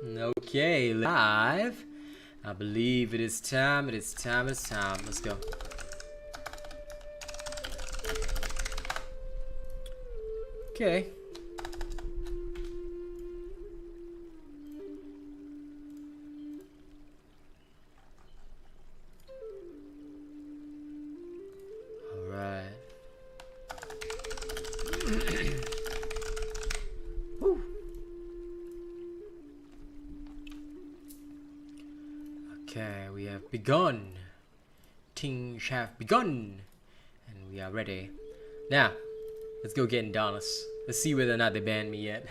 Okay, live. I believe it is time. It is time. It's time. Let's go. Okay. All right. Woo. Okay, we have begun. Things have begun, and we are ready. Now, let's go get Dauntless. Let's see whether or not they banned me yet.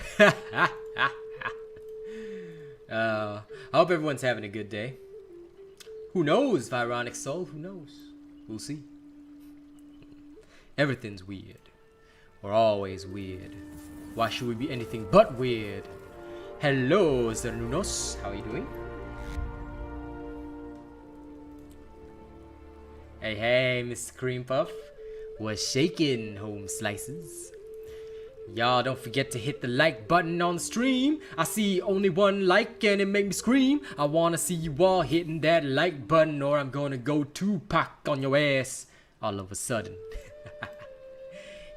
I hope everyone's having a good day. Who knows, Vironic Soul? Who knows? We'll see. Everything's weird. We're always weird. Why should we be anything but weird? Hello, Zernunos. How are you doing? Hey, hey, Mr. Cream Puff. What's shaking, home slices? Y'all don't forget to hit the like button on the stream. I see only one like and it make me scream. I wanna see you all hitting that like button or I'm gonna go Tupac on your ass all of a sudden.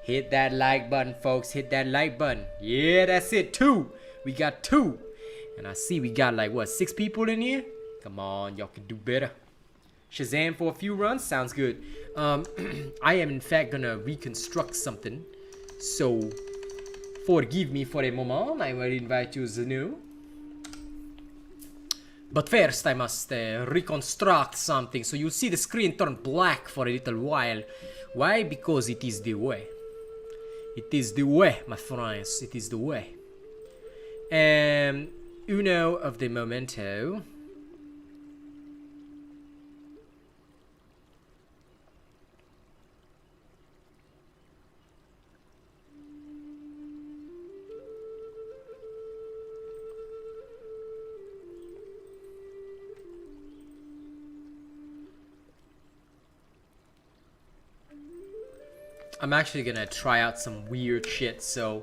Hit that like button, folks. Hit that like button. Yeah, that's it. 2. We got 2. And I see we got like, what, 6 people in here? Come on, y'all can do better. Shazam for a few runs? Sounds good. I am in fact gonna reconstruct something. So, forgive me for a moment. I will invite you Zenu. But first I must reconstruct something. So you'll see the screen turn black for a little while. Why? Because it is the way. It is the way, my friends. It is the way. Uno of the momento. I'm actually gonna try out some weird shit, so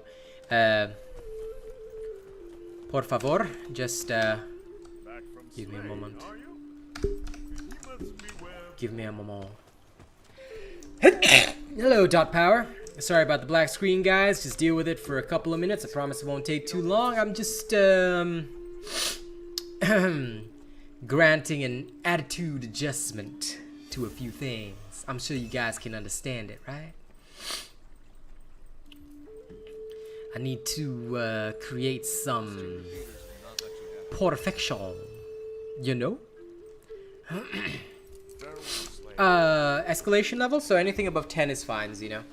por favor, just give me a moment. Give me a moment. Hello, Dot Power. Sorry about the black screen, guys. Just deal with it for a couple of minutes. I promise it won't take too long. I'm just granting an attitude adjustment to a few things. I'm sure you guys can understand it, right? I need to create some perfection, you know? Escalation level, so anything above 10 is fine, you know?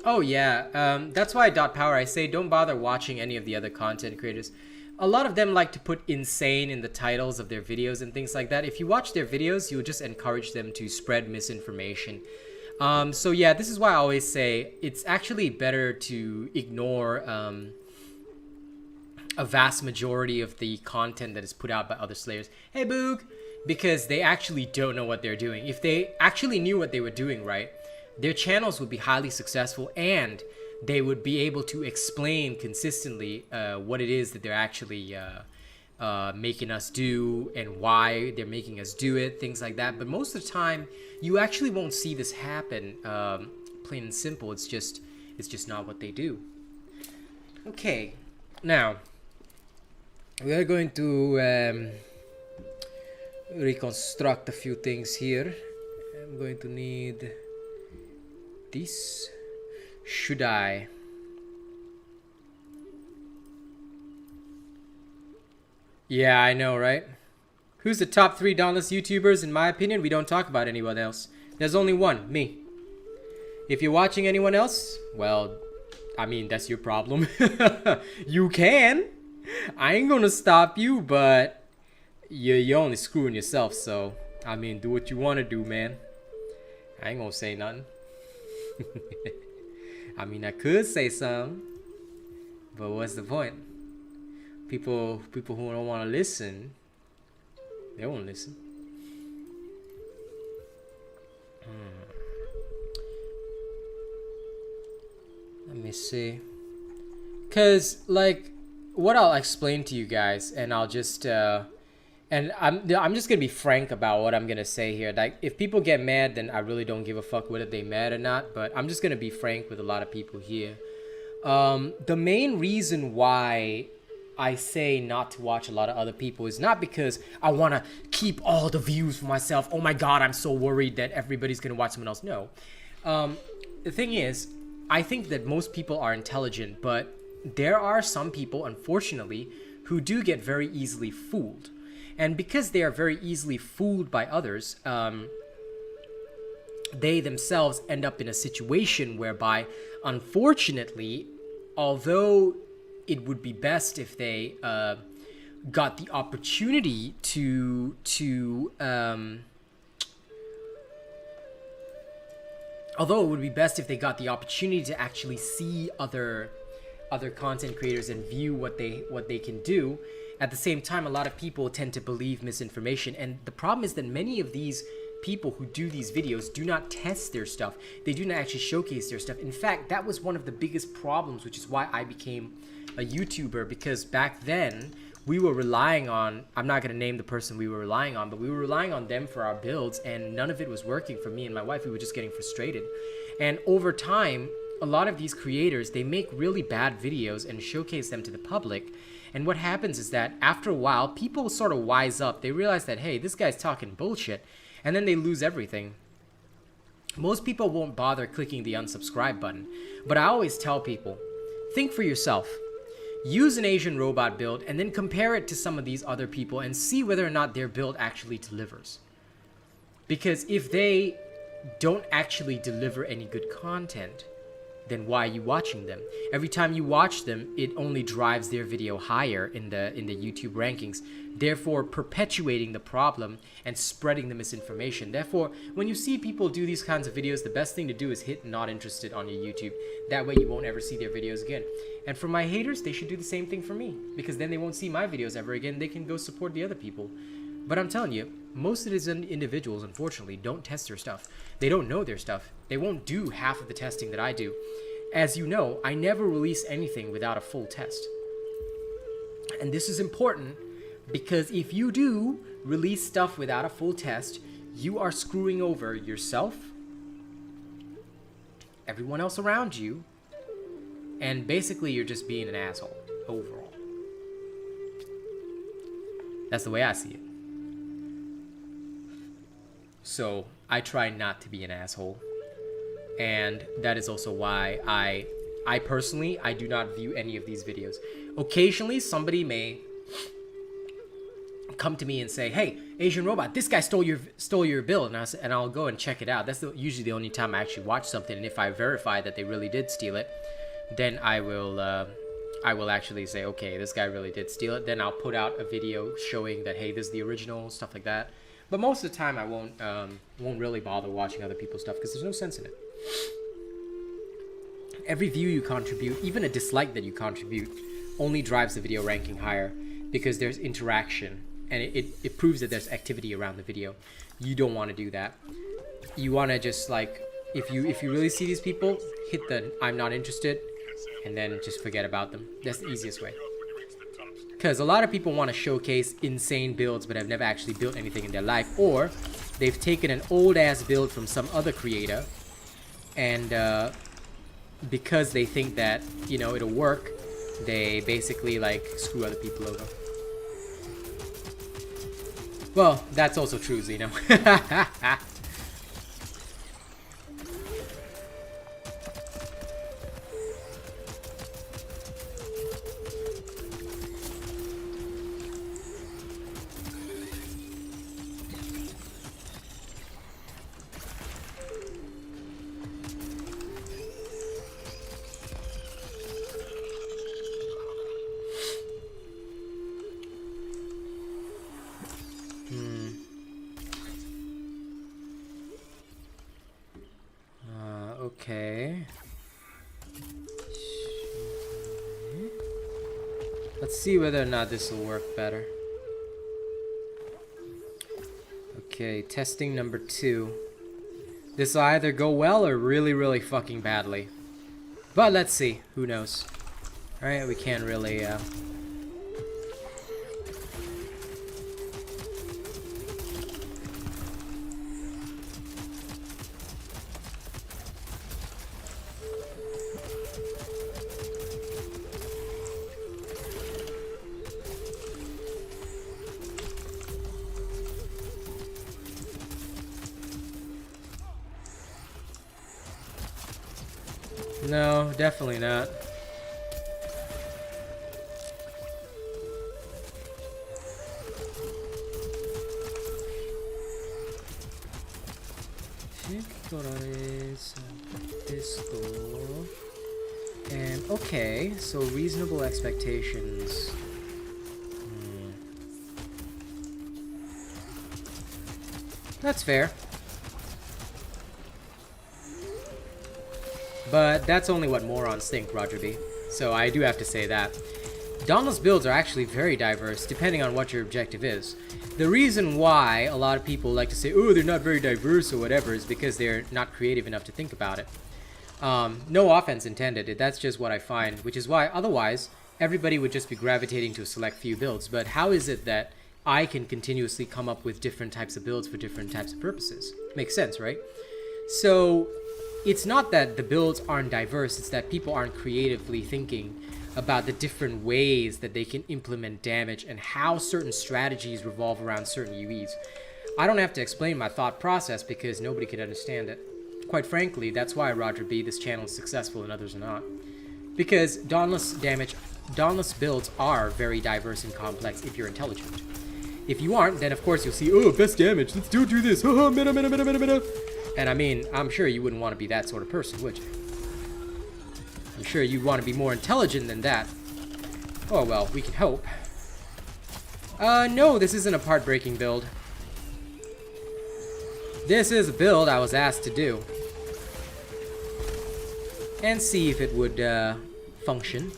Oh yeah, that's why Dot Power I say don't bother watching any of the other content creators. A lot of them like to put insane in the titles of their videos and things like that. If you watch their videos, you'll just encourage them to spread misinformation. So yeah, this is why I always say it's actually better to ignore a vast majority of the content that is put out by other slayers. Hey Boog! Because they actually don't know what they're doing. If they actually knew what they were doing, right, their channels would be highly successful and they would be able to explain consistently what it is that they're actually making us do and why they're making us do it, things like that. But most of the time, you actually won't see this happen. Plain and simple, it's just not what they do. Okay, now we are going to reconstruct a few things here. I'm going to need this. Should I? Yeah, I know, right? Who's the top 3 Dauntless YouTubers? In my opinion, we don't talk about anyone else. There's only one, me. If you're watching anyone else, well, I mean, that's your problem. You can. I ain't gonna stop you, but you're only screwing yourself, so, I mean, do what you want to do, man. I ain't gonna say nothing. I mean, I could say something, but what's the point? People who don't want to listen, they won't listen. me see. Cause like what I'll explain to you guys, and I'll just and I'm just gonna be frank about what I'm gonna say here. Like if people get mad, then I really don't give a fuck whether they mad or not. But I'm just gonna be frank with a lot of people here. The main reason why I say not to watch a lot of other people is not because I want to keep all the views for myself. Oh my god, I'm so worried that everybody's gonna watch someone else. No. The thing is, I think that most people are intelligent, but there are some people, unfortunately, who do get very easily fooled. And because they are very easily fooled by others, they themselves end up in a situation whereby, unfortunately, although it would be best if they got the opportunity to actually see other content creators and view what they can do. At the same time, a lot of people tend to believe misinformation, and the problem is that many of these people who do these videos do not test their stuff. They do not actually showcase their stuff. In fact, that was one of the biggest problems, which is why I became a YouTuber, because back then we were relying on, I'm not going to name the person we were relying on, but we were relying on them for our builds, and none of it was working for me and my wife. We were just getting frustrated. And over time, a lot of these creators, they make really bad videos and showcase them to the public. And what happens is that after a while, people sort of wise up. They realize that, hey, this guy's talking bullshit. And then they lose everything. Most people won't bother clicking the unsubscribe button. But I always tell people, think for yourself. Use an Asian robot build and then compare it to some of these other people and see whether or not their build actually delivers. Because if they don't actually deliver any good content, then why are you watching them? Every time you watch them, it only drives their video higher in the YouTube rankings, therefore perpetuating the problem and spreading the misinformation. Therefore, when you see people do these kinds of videos, the best thing to do is hit not interested on your YouTube. That way you won't ever see their videos again. And for my haters, they should do the same thing for me, because then they won't see my videos ever again. They can go support the other people. But I'm telling you, most of these individuals, unfortunately, don't test their stuff. They don't know their stuff. They won't do half of the testing that I do. As you know, I never release anything without a full test. And this is important because if you do release stuff without a full test, you are screwing over yourself, everyone else around you, and basically you're just being an asshole overall. That's the way I see it. So I try not to be an asshole, and that is also why I personally, I do not view any of these videos. Occasionally somebody may come to me and say, hey, Asian Robot, this guy stole your build, and I'll go and check it out. That's usually the only time I actually watch something, and if I verify that they really did steal it, then I will actually say, okay, this guy really did steal it. Then I'll put out a video showing that, hey, this is the original, stuff like that. But most of the time, I won't really bother watching other people's stuff because there's no sense in it. Every view you contribute, even a dislike that you contribute, only drives the video ranking higher because there's interaction, and it proves that there's activity around the video. You don't want to do that. You want to just, like, if you really see these people, hit the I'm not interested, and then just forget about them. That's the easiest way. Because a lot of people want to showcase insane builds but have never actually built anything in their life, or they've taken an old ass build from some other creator, and because they think that, you know, it'll work, they basically like screw other people over. Well, that's also true, Zeno. Okay. Let's see whether or not this will work better. Okay, testing number 2. This will either go well or really, really fucking badly. But let's see. Who knows? Alright, we can't really... No, definitely not. And okay, so reasonable expectations. That's fair. But that's only what morons think, Roger B. So I do have to say that. Dauntless builds are actually very diverse, depending on what your objective is. The reason why a lot of people like to say, oh, they're not very diverse or whatever, is because they're not creative enough to think about it. No offense intended, that's just what I find, which is why otherwise everybody would just be gravitating to a select few builds. But how is it that I can continuously come up with different types of builds for different types of purposes? Makes sense, right? So it's not that the builds aren't diverse, it's that people aren't creatively thinking about the different ways that they can implement damage and how certain strategies revolve around certain UEs. I don't have to explain my thought process because nobody could understand it. Quite frankly, that's why, Roger B, this channel is successful and others are not. Because Dauntless builds are very diverse and complex if you're intelligent. If you aren't, then of course you'll see, oh, best damage, let's do this, haha, meta, meta, meta, meta, meta. And I mean, I'm sure you wouldn't want to be that sort of person, would you? I'm sure you'd want to be more intelligent than that. Oh well, we can hope. No, this isn't a part-breaking build. This is a build I was asked to do. And see if it would function.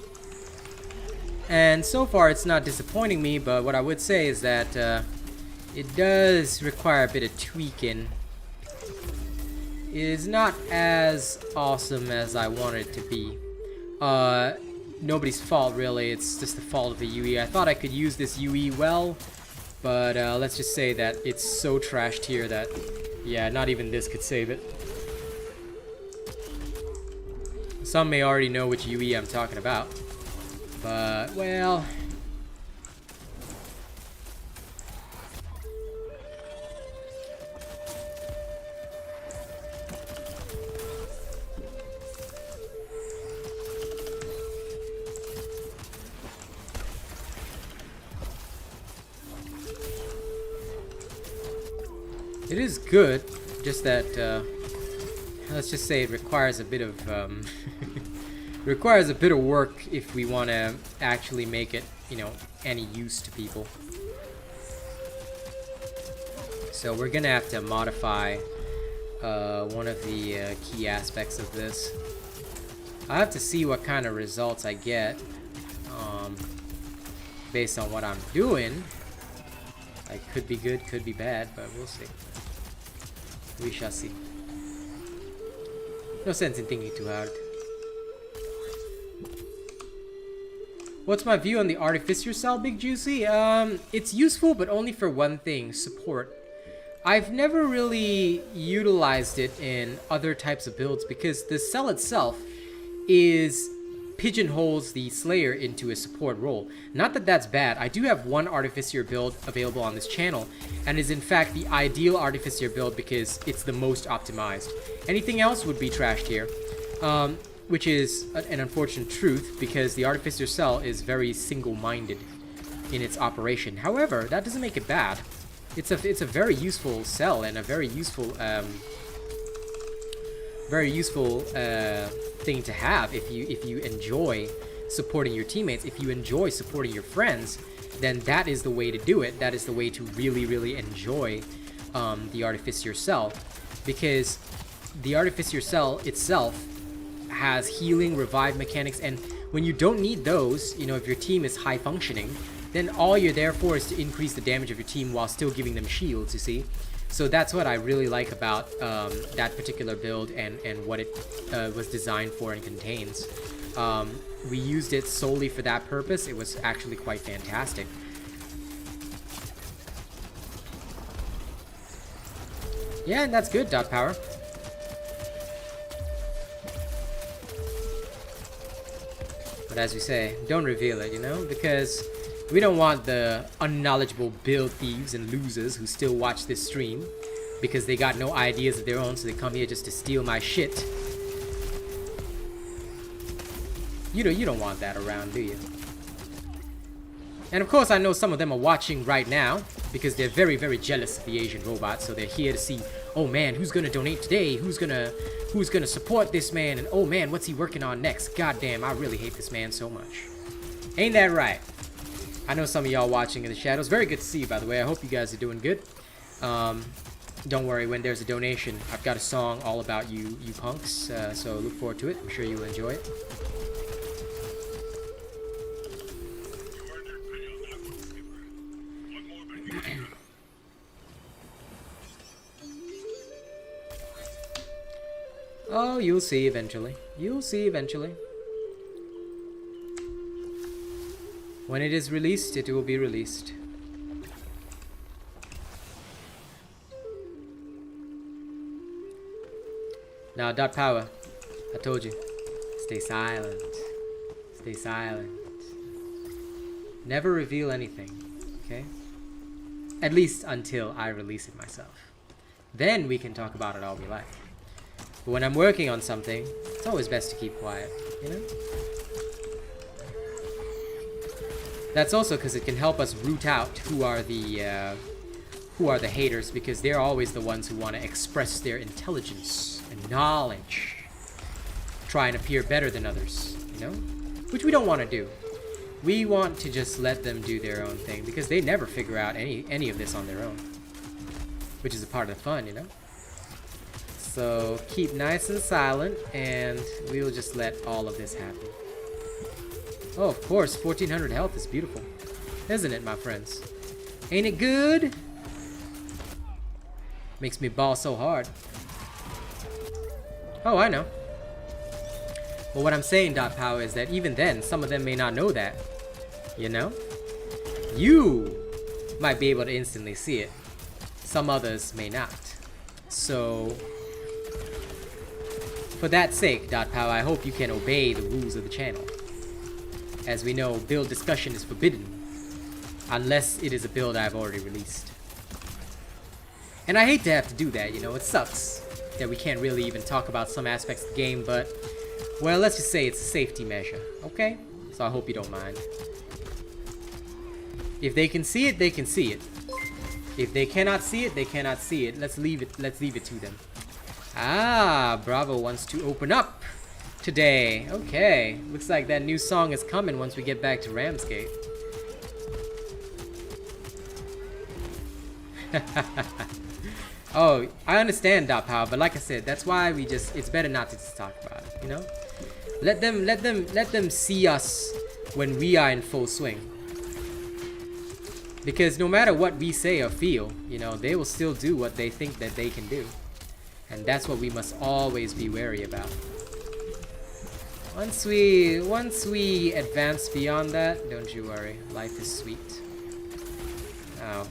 And so far it's not disappointing me, but what I would say is that it does require a bit of tweaking. It is not as awesome as I want it to be. Nobody's fault really, it's just the fault of the UE. I thought I could use this UE well, but let's just say that it's so trashed here that, yeah, not even this could save it. Some may already know which UE I'm talking about, but, well... It is good, just that, let's just say it requires a bit of, requires a bit of work if we want to actually make it, you know, any use to people. So we're gonna have to modify one of the key aspects of this. I have to see what kind of results I get based on what I'm doing. It could be good, could be bad, but we'll see. We shall see. No sense in thinking too hard. What's my view on the Artificer Cell, Big Juicy? It's useful, but only for one thing, support. I've never really utilized it in other types of builds because the cell itself pigeonholes the Slayer into a support role. Not that that's bad. I do have one Artificer build available on this channel, and is in fact the ideal Artificer build because it's the most optimized. Anything else would be trashed here, which is an unfortunate truth because the Artificer cell is very single-minded in its operation. However, that doesn't make it bad. It's a very useful cell and a very useful thing to have if you enjoy supporting your teammates, if you enjoy supporting your friends, then that is the way to do it. That is the way to really enjoy the Artificer cell, because the Artificer cell itself has healing, revive mechanics, and when you don't need those, you know, if your team is high functioning, then all you're there for is to increase the damage of your team while still giving them shields, you see. So that's what I really like about that particular build and what it was designed for and contains. We used it solely for that purpose. It was actually quite fantastic. Yeah, and that's good, Dot Power. But as we say, don't reveal it, you know? Because we don't want the unknowledgeable build thieves and losers who still watch this stream because they got no ideas of their own, so they come here just to steal my shit. You don't want that around, do you? And of course, I know some of them are watching right now because they're very, very jealous of the Asian robot. So they're here to see, oh man, who's gonna donate today? Who's gonna support this man? And oh man, what's he working on next? God damn, I really hate this man so much. Ain't that right? I know some of y'all watching in the shadows. Very good to see you, by the way. I hope you guys are doing good. Don't worry, when there's a donation, I've got a song all about you punks. So look forward to it. I'm sure you'll enjoy it. Oh, you'll see eventually. You'll see eventually. When it is released, it will be released. Now, Dot Power, I told you, stay silent. Stay silent. Never reveal anything, okay? At least until I release it myself. Then we can talk about it all we like. But when I'm working on something, it's always best to keep quiet, you know? That's also because it can help us root out who are the haters, because they're always the ones who want to express their intelligence and knowledge, try and appear better than others, you know? Which we don't want to do. We want to just let them do their own thing, because they never figure out any of this on their own, which is a part of the fun, you know? So keep nice and silent, and we'll just let all of this happen. Oh, of course, 1400 health is beautiful, isn't it, my friends? Ain't it good? Makes me ball so hard. Oh, I know. Well, what I'm saying, Dot Power, is that even then, some of them may not know that. You know? You might be able to instantly see it. Some others may not. So, for that sake, Dot Power, I hope you can obey the rules of the channel. As we know, build discussion is forbidden, unless it is a build I've already released. And I hate to have to do that, you know, it sucks that we can't really even talk about some aspects of the game, but, well, let's just say it's a safety measure, okay? So I hope you don't mind. If they can see it, they can see it. If they cannot see it, they cannot see it. Let's leave it to them. Ah, Bravo wants to open up today. Okay, looks like that new song is coming once we get back to Ramsgate. Oh, I understand, Dot Power, but like I said, that's why it's better not to just talk about it, you know? Let them see us when we are in full swing. Because no matter what we say or feel, you know, they will still do what they think that they can do. And that's what we must always be wary about. Once we advance beyond that, don't you worry, life is sweet. Oh.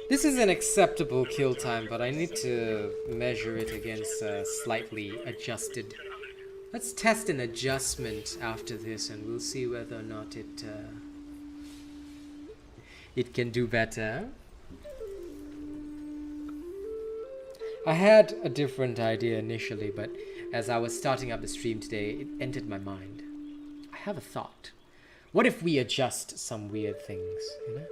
This is an acceptable kill time, but I need to measure it against slightly adjusted. Let's test an adjustment after this, and we'll see whether or not it can do better. I had a different idea initially, but as I was starting up the stream today, it entered my mind. I have a thought. What if we adjust some weird things, you know?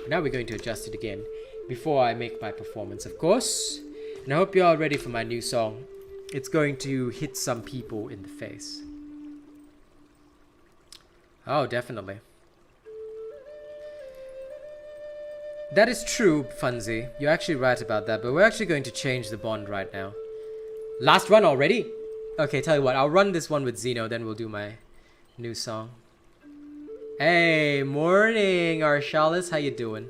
Now we're going to adjust it again before I make my performance, of course. And I hope you're all ready for my new song. It's going to hit some people in the face. Oh, definitely. That is true, Funzy. You're actually right about that, but we're actually going to change the bond right now. Last run already? Okay, tell you what, I'll run this one with Zeno, then we'll do my new song. Hey, morning, Arshalis, how you doing?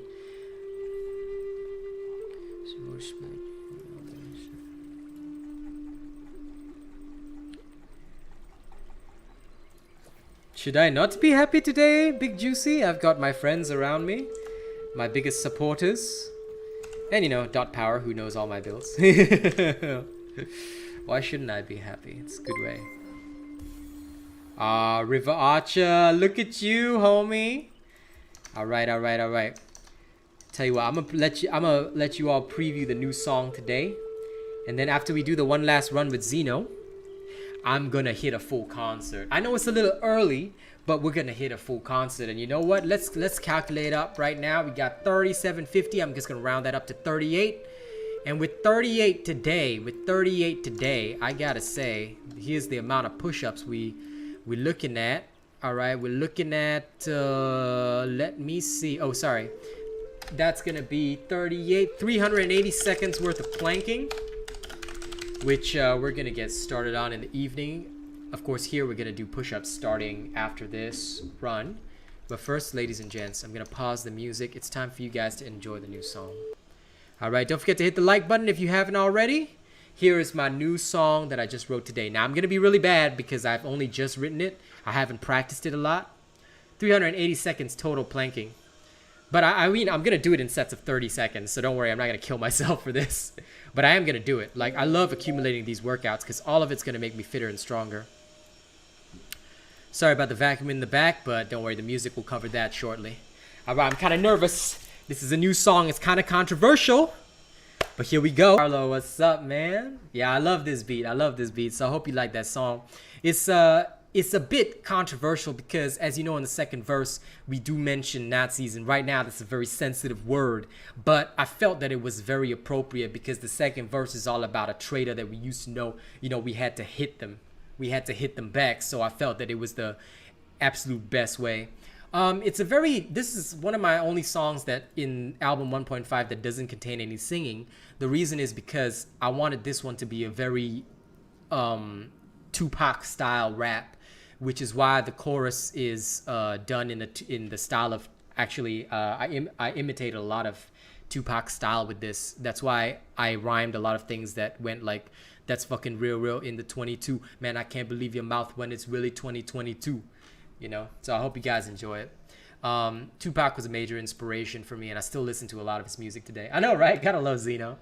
Should I not be happy today, Big Juicy? I've got my friends around me, my biggest supporters, and you know, Dot Power, who knows all my bills. Why shouldn't I be happy? It's a good way. Ah, River Archer, look at you, homie. All right. Tell you what, I'm gonna let you all preview the new song today, and then after we do the one last run with Zeno, I'm gonna hit a full concert. I know it's a little early, but we're gonna hit a full concert. And you know what? Let's calculate up right now. We got 3750. I'm just gonna round that up to 38. And with 38 today, I gotta say, here's the amount of push-ups we're looking at. All right, we're looking at. Let me see. Oh, sorry. That's gonna be 380 seconds worth of planking, which we're gonna get started on in the evening. Of course, here we're gonna do push-ups starting after this run. But first, ladies and gents, I'm gonna pause the music. It's time for you guys to enjoy the new song. All right, don't forget to hit the like button if you haven't already. Here is my new song that I just wrote today. Now, I'm gonna be really bad because I've only just written it. I haven't practiced it a lot. 380 seconds total planking. But I mean, I'm going to do it in sets of 30 seconds, so don't worry, I'm not going to kill myself for this. But I am going to do it. Like, I love accumulating these workouts because all of it's going to make me fitter and stronger. Sorry about the vacuum in the back, but don't worry, the music will cover that shortly. All right, I'm kind of nervous. This is a new song. It's kind of controversial, but here we go. Carlo, what's up, man? Yeah, I love this beat. So I hope you like that song. It's a bit controversial because, as you know, in the second verse, we do mention Nazis, and right now that's a very sensitive word. But I felt that it was very appropriate because the second verse is all about a traitor that we used to know. You know, we had to hit them. We had to hit them back. So I felt that it was the absolute best way. This is one of my only songs that in album 1.5 that doesn't contain any singing. The reason is because I wanted this one to be a very Tupac style rap, which is why the chorus is done in the style of, actually I imitated a lot of Tupac style with this. That's why I rhymed a lot of things that went like, that's fucking real in the 22, man, I can't believe your mouth when it's really 2022, you know. So I hope you guys enjoy it. Tupac was a major inspiration for me, and I still listen to a lot of his music today. I know, right? Gotta love Zeno.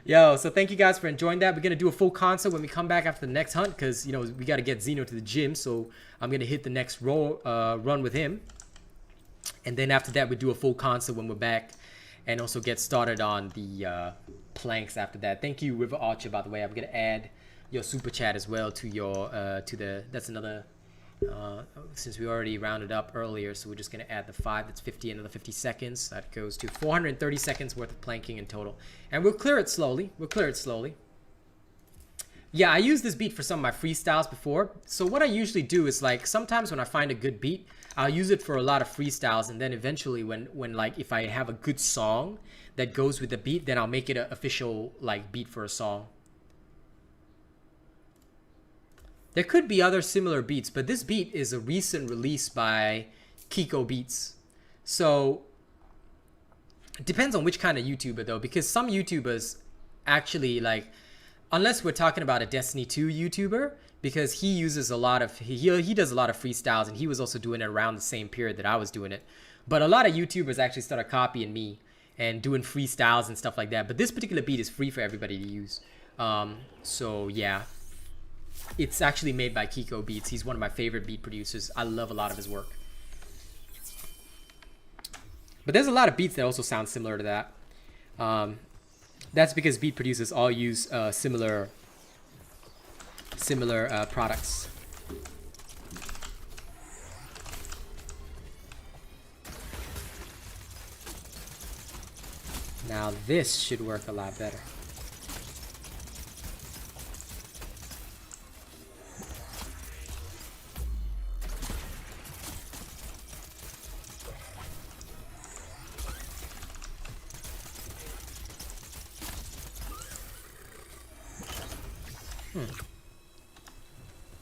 Yo, so thank you guys for enjoying that. We're gonna do a full concert when we come back after the next hunt, because you know we gotta get Zeno to the gym. So I'm gonna hit the next run with him, and then after that we do a full concert when we're back, and also get started on the planks after that. Thank you, River Archer, by the way. I'm gonna add your super chat as well to your that's another. Since we already rounded up earlier, so we're just going to add the 5. That's 50, another 50 seconds. That goes to 430 seconds worth of planking in total. And we'll clear it slowly. Yeah, I used this beat for some of my freestyles before. So what I usually do is, like, sometimes when I find a good beat, I'll use it for a lot of freestyles. And then eventually when like, if I have a good song that goes with the beat, then I'll make it an official, like, beat for a song. There could be other similar beats, but this beat is a recent release by Kiko Beats. So it depends on which kind of YouTuber though, because some YouTubers actually, like, unless we're talking about a Destiny 2 YouTuber, because he uses a lot of, he does a lot of freestyles, and he was also doing it around the same period that I was doing it. But a lot of YouTubers actually started copying me and doing freestyles and stuff like that. But this particular beat is free for everybody to use. So yeah. It's actually made by Kiko Beats. He's one of my favorite beat producers. I love a lot of his work. But there's a lot of beats that also sound similar to that. That's because beat producers all use similar products. Now this should work a lot better.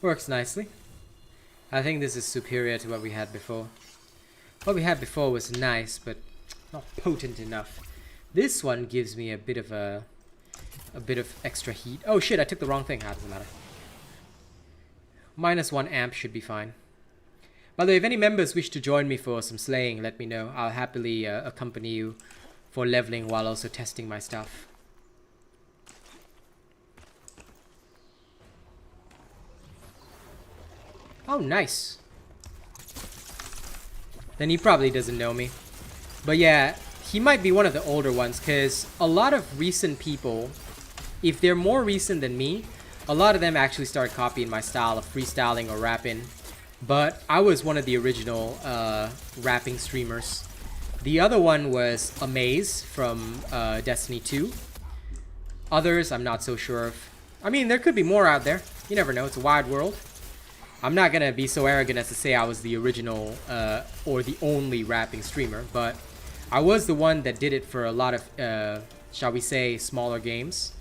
Works nicely. I think this is superior to what we had before. What we had before was nice, but not potent enough. This one gives me a bit of extra heat. Oh shit, I took the wrong thing. How does it matter? -1 amp should be fine. By the way, if any members wish to join me for some slaying, let me know. I'll happily accompany you for leveling while also testing my stuff. Oh, nice. Then he probably doesn't know me. But yeah, he might be one of the older ones, because a lot of recent people, if they're more recent than me, a lot of them actually started copying my style of freestyling or rapping. But I was one of the original rapping streamers. The other one was Amaze from Destiny 2. Others, I'm not so sure of. I mean, there could be more out there. You never know. It's a wide world. I'm not going to be so arrogant as to say I was the original or the only rapping streamer. But I was the one that did it for a lot of, shall we say, smaller games.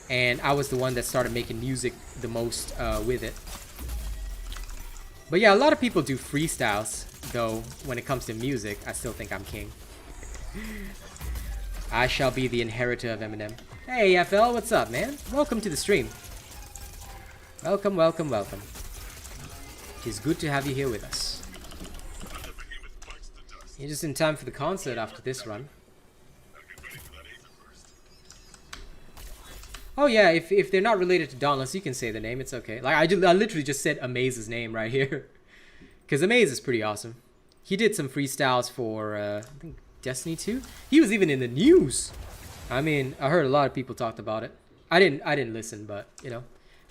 And I was the one that started making music the most with it. But yeah, a lot of people do freestyles, though when it comes to music, I still think I'm king. I shall be the inheritor of Eminem. Hey FL, what's up, man? Welcome to the stream. Welcome, welcome, welcome. It is good to have you here with us. You're just in time for the concert after this run. Oh yeah, if they're not related to Dauntless, you can say the name. It's okay. Like I literally just said Amaze's name right here, because Amaze is pretty awesome. He did some freestyles for I think Destiny 2. He was even in the news. I mean, I heard a lot of people talked about it. I didn't listen, but you know,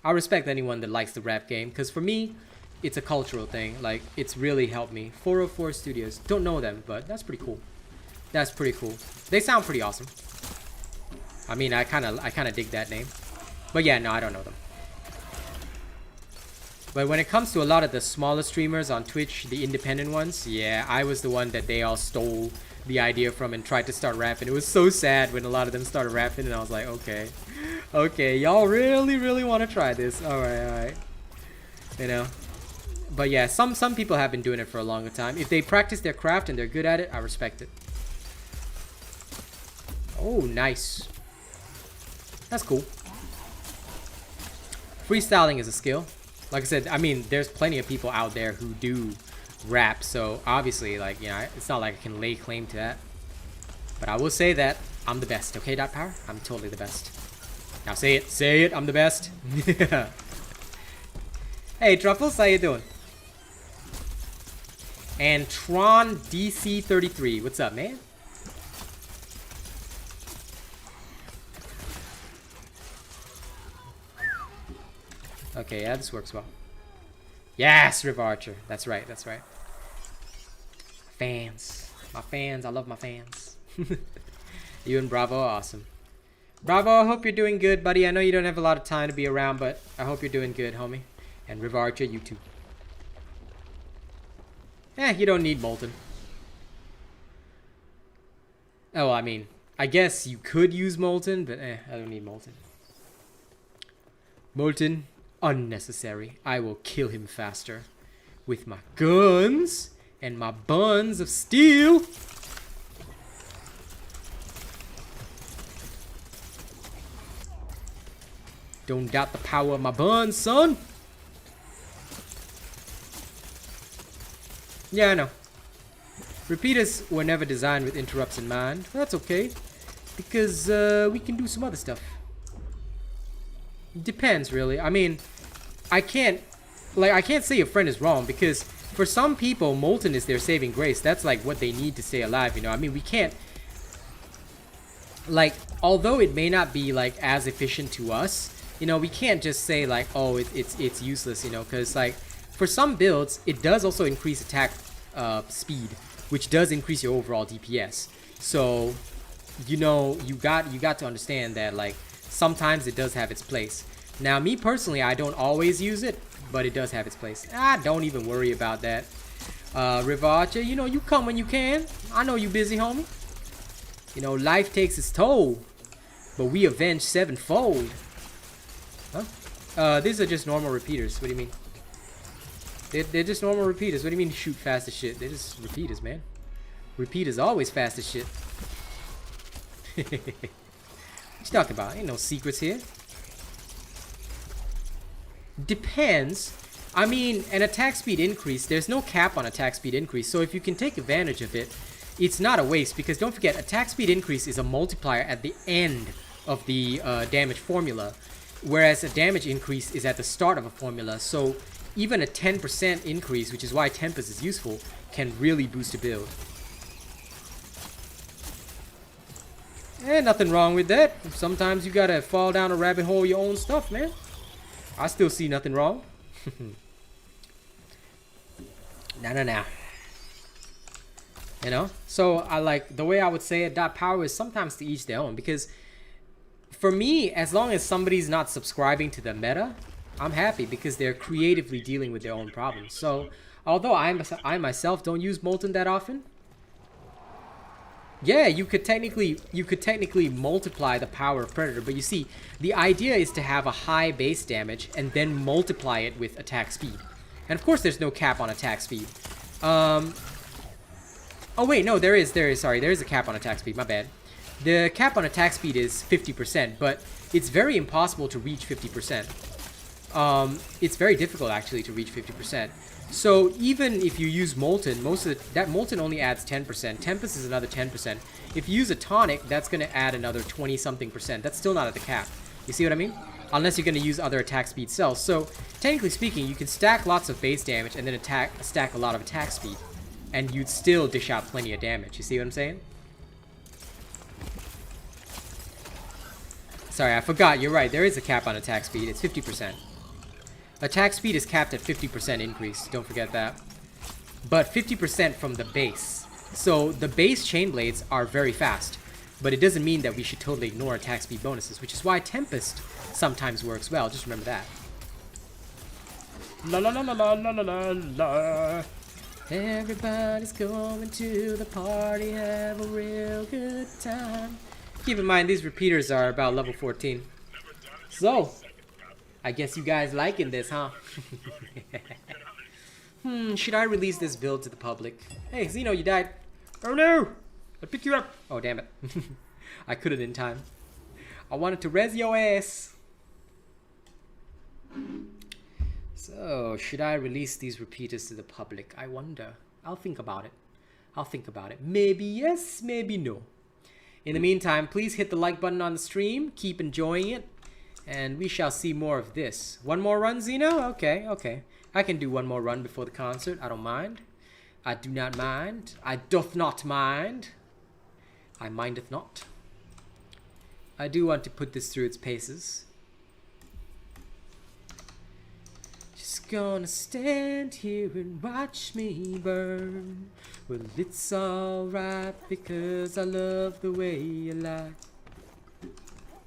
I respect anyone that likes the rap game, because for me, it's a cultural thing. Like it's really helped me. 404 Studios. Don't know them, but that's pretty cool. That's pretty cool. They sound pretty awesome. I mean, I kind of dig that name. But yeah, no, I don't know them. But when it comes to a lot of the smaller streamers on Twitch, the independent ones, yeah, I was the one that they all stole the idea from and tried to start rapping. It was so sad when a lot of them started rapping, and I was like, okay. Okay, y'all really want to try this. Alright. You know. But yeah, some people have been doing it for a longer time. If they practice their craft and they're good at it, I respect it. Oh, nice. That's cool. Freestyling is a skill. Like I said, I mean, there's plenty of people out there who do rap, so obviously, like, you know, it's not like I can lay claim to that. But I will say that I'm the best, okay, Dot Power? I'm totally the best. Now say it, I'm the best. Hey, Truffles, how you doing? And Tron DC33, what's up, man? Okay, yeah, this works well. Yes, Riv Archer. That's right, that's right. Fans. My fans. I love my fans. You and Bravo are awesome. Bravo, I hope you're doing good, buddy. I know you don't have a lot of time to be around, but I hope you're doing good, homie. And Riv Archer, you too. You don't need Molten. Oh, I mean, I guess you could use Molten, but I don't need Molten. Molten. Unnecessary. I will kill him faster with my guns and my buns of steel. Don't doubt the power of my buns, son. Yeah, I know. Repeaters were never designed with interrupts in mind. Well, that's okay, because we can do some other stuff. Depends, really. I mean, I can't say a friend is wrong, because for some people, Molten is their saving grace. That's like what they need to stay alive, you know. I mean, we can't, like, although it may not be like as efficient to us, you know, we can't just say like, oh, it's useless, you know, because like for some builds, it does also increase attack speed, which does increase your overall DPS. So, you know, you got to understand that like sometimes it does have its place. Now, me personally, I don't always use it, but it does have its place. Don't even worry about that. Rivacha, you know, you come when you can. I know you busy, homie. You know, life takes its toll, but we avenge sevenfold. Huh? These are just normal repeaters. What do you mean? They're just normal repeaters. What do you mean shoot fast as shit? They're just repeaters, man. Repeaters always fast as shit. What you talking about? Ain't no secrets here. Depends. I mean, an attack speed increase, there's no cap on attack speed increase. So if you can take advantage of it, it's not a waste. Because don't forget, attack speed increase is a multiplier at the end of the damage formula. Whereas a damage increase is at the start of a formula. So even a 10% increase, which is why Tempest is useful, can really boost a build. And nothing wrong with that. Sometimes you gotta fall down a rabbit hole your own stuff, man. I still see nothing wrong. Nah. You know? So I like the way I would say it, dot power is sometimes to each their own. Because for me, as long as somebody's not subscribing to the meta, I'm happy because they're creatively dealing with their own problems. So although I myself don't use Molten that often, yeah, you could technically multiply the power of Predator, but you see, the idea is to have a high base damage and then multiply it with attack speed. And of course there's no cap on attack speed. Oh wait, no, there is a cap on attack speed, my bad. The cap on attack speed is 50%, but it's very impossible to reach 50%. It's very difficult actually to reach 50%. So even if you use Molten, that Molten only adds 10%. Tempest is another 10%. If you use a Tonic, that's going to add another 20-something%. That's still not at the cap. You see what I mean? Unless you're going to use other attack speed cells. So technically speaking, you can stack lots of base damage and then stack a lot of attack speed. And you'd still dish out plenty of damage. You see what I'm saying? Sorry, I forgot. You're right. There is a cap on attack speed. It's 50%. Attack speed is capped at 50% increase. Don't forget that. But 50% from the base. So the base chain blades are very fast. But it doesn't mean that we should totally ignore attack speed bonuses, which is why Tempest sometimes works well. Just remember that. La la la la la la la la. Everybody's going to the party, have a real good time. Keep in mind, these repeaters are about level 14. So, I guess you guys liking this, huh? Should I release this build to the public? Hey, Xeno, you died. Oh no! I picked you up. Oh, damn it. I couldn't in time. I wanted to res your ass. So, should I release these repeaters to the public? I wonder. I'll think about it. Maybe yes, maybe no. In the meantime, please hit the like button on the stream. Keep enjoying it. And we shall see more of this. One more run, Xeno? Okay. I can do one more run before the concert. I don't mind. I do not mind. I doth not mind. I mindeth not. I do want to put this through its paces. Just gonna stand here and watch me burn. Well, it's alright because I love the way you lie.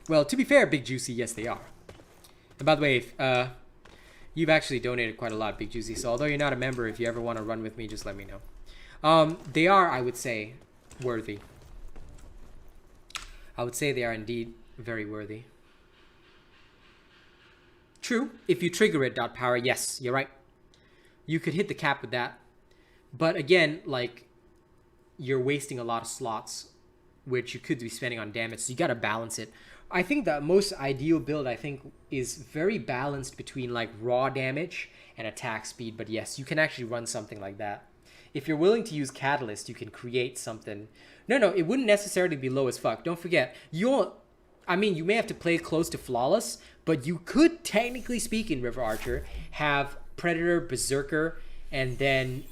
Well, to be fair, Big Juicy, yes, they are. And by the way, you've actually donated quite a lot, Big Juicy. So although you're not a member, if you ever want to run with me, just let me know. They are, I would say, worthy. I would say they are indeed very worthy. True, if you trigger it, dot power, yes, you're right. You could hit the cap with that. But again, like, you're wasting a lot of slots, which you could be spending on damage. So you got to balance it. I think the most ideal build, I think, is very balanced between like raw damage and attack speed. But yes, you can actually run something like that. If you're willing to use Catalyst, you can create something. No, it wouldn't necessarily be low as fuck. Don't forget, you may have to play close to flawless, but you could, technically speaking, River Archer, have Predator, Berserker, and then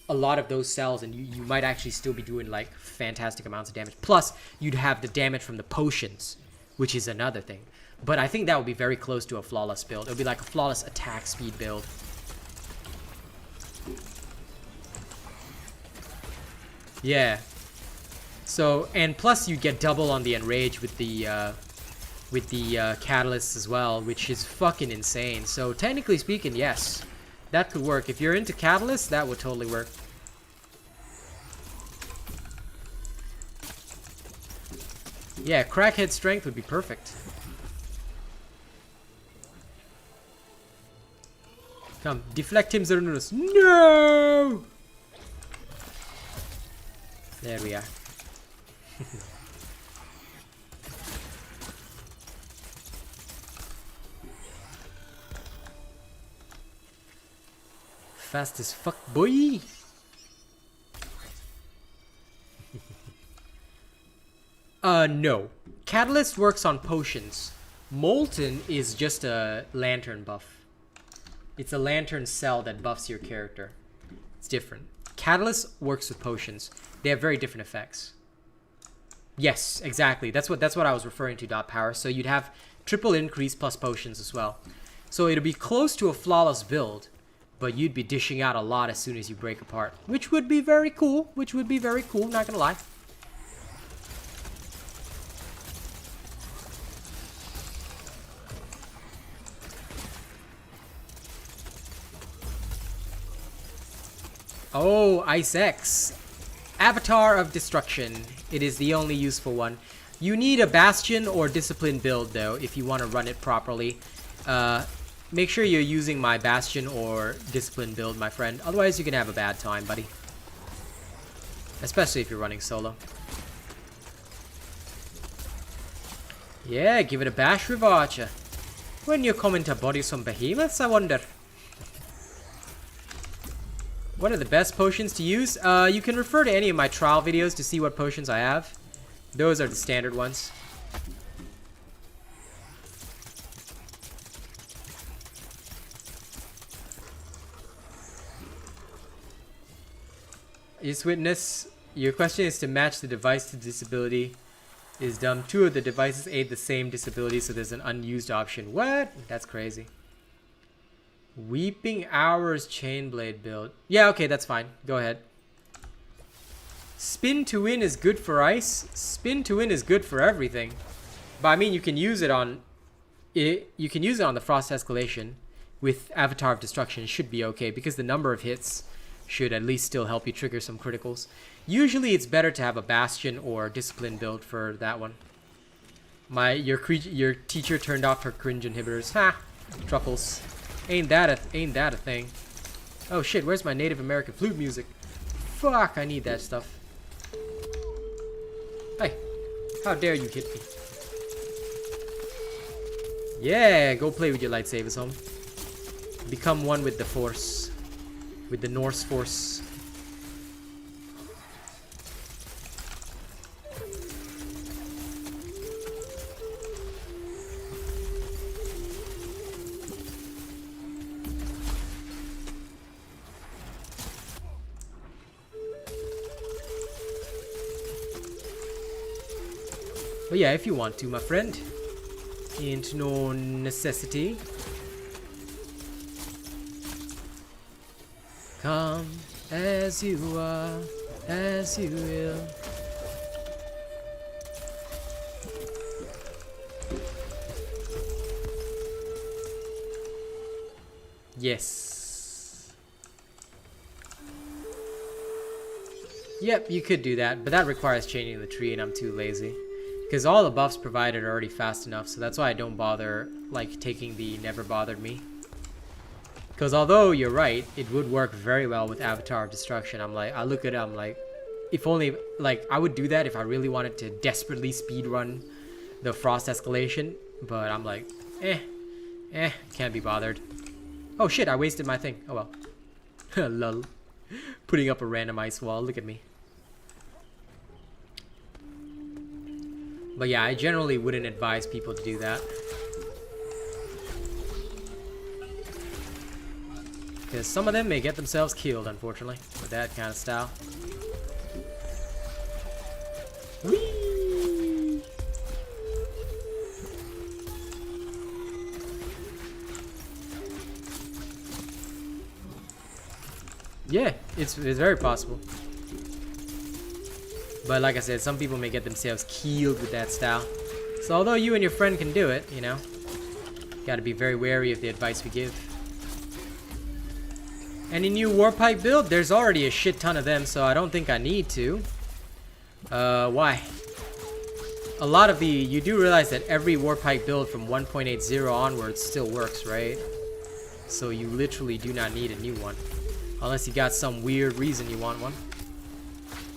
a lot of those cells, and you might actually still be doing like fantastic amounts of damage. Plus, you'd have the damage from the potions, which is another thing. But I think that would be very close to a flawless build. It would be like a flawless attack speed build. Yeah. So, and plus you get double on the enrage with the catalysts as well, which is fucking insane. So technically speaking, yes, that could work. If you're into catalysts, that would totally work. Yeah, crackhead strength would be perfect. Come, deflect him, Zernus. No! There we are. Fast as fuck, boy! No. Catalyst works on potions. Molten is just a lantern buff. It's a lantern cell that buffs your character. It's different. Catalyst works with potions. They have very different effects. Yes, exactly. That's what I was referring to, dot power. So you'd have triple increase plus potions as well. So it'll be close to a flawless build, but you'd be dishing out a lot as soon as you break apart, which would be very cool. Not gonna lie. Oh, Ice X. Avatar of Destruction. It is the only useful one. You need a Bastion or Discipline build, though, if you want to run it properly. Make sure you're using my Bastion or Discipline build, my friend. Otherwise, you're going to have a bad time, buddy. Especially if you're running solo. Yeah, give it a bash, Rivarcha. When you're coming to body some behemoths, I wonder. What are the best potions to use? You can refer to any of my trial videos to see what potions I have. Those are the standard ones. Yes, witness. Your question is to match the device to disability. Is dumb. Two of the devices aid the same disability, so there's an unused option. What? That's crazy. Weeping Hours Chainblade build. Yeah, okay, that's fine. Go ahead. Spin to win is good for ice. Spin to win is good for everything. But I mean, you can use it on You can use it on the Frost Escalation with Avatar of Destruction. It should be okay because the number of hits should at least still help you trigger some criticals. Usually it's better to have a Bastion or Discipline build for that one. Your teacher turned off her cringe inhibitors. Ha! Truffles. Ain't that a thing. Oh shit, where's my Native American flute music? Fuck, I need that stuff. Hey, how dare you hit me? Yeah, go play with your lightsabers, home. Become one with the Force. With the Norse Force. But yeah, if you want to, my friend. Ain't no necessity. Come as you are, as you will. Yes. Yep, you could do that, but that requires changing the tree, and I'm too lazy. Because all the buffs provided are already fast enough, so that's why I don't bother, like, taking the Never Bothered Me. Because although you're right, it would work very well with Avatar of Destruction. I'm like, I look at it, I'm like, if only, like, I would do that if I really wanted to desperately speedrun the Frost Escalation. But I'm like, can't be bothered. Oh shit, I wasted my thing. Oh well. Lol. Putting up a random ice wall, look at me. But yeah, I generally wouldn't advise people to do that. Because some of them may get themselves killed, unfortunately, with that kind of style. Whee! Yeah, it's very possible. But like I said, some people may get themselves killed with that style. So although you and your friend can do it, you know, gotta be very wary of the advice we give. Any new Warpipe build? There's already a shit ton of them, so I don't think I need to. Why? A lot of you do realize that every Warpipe build from 1.80 onwards still works, right? So you literally do not need a new one. Unless you got some weird reason you want one.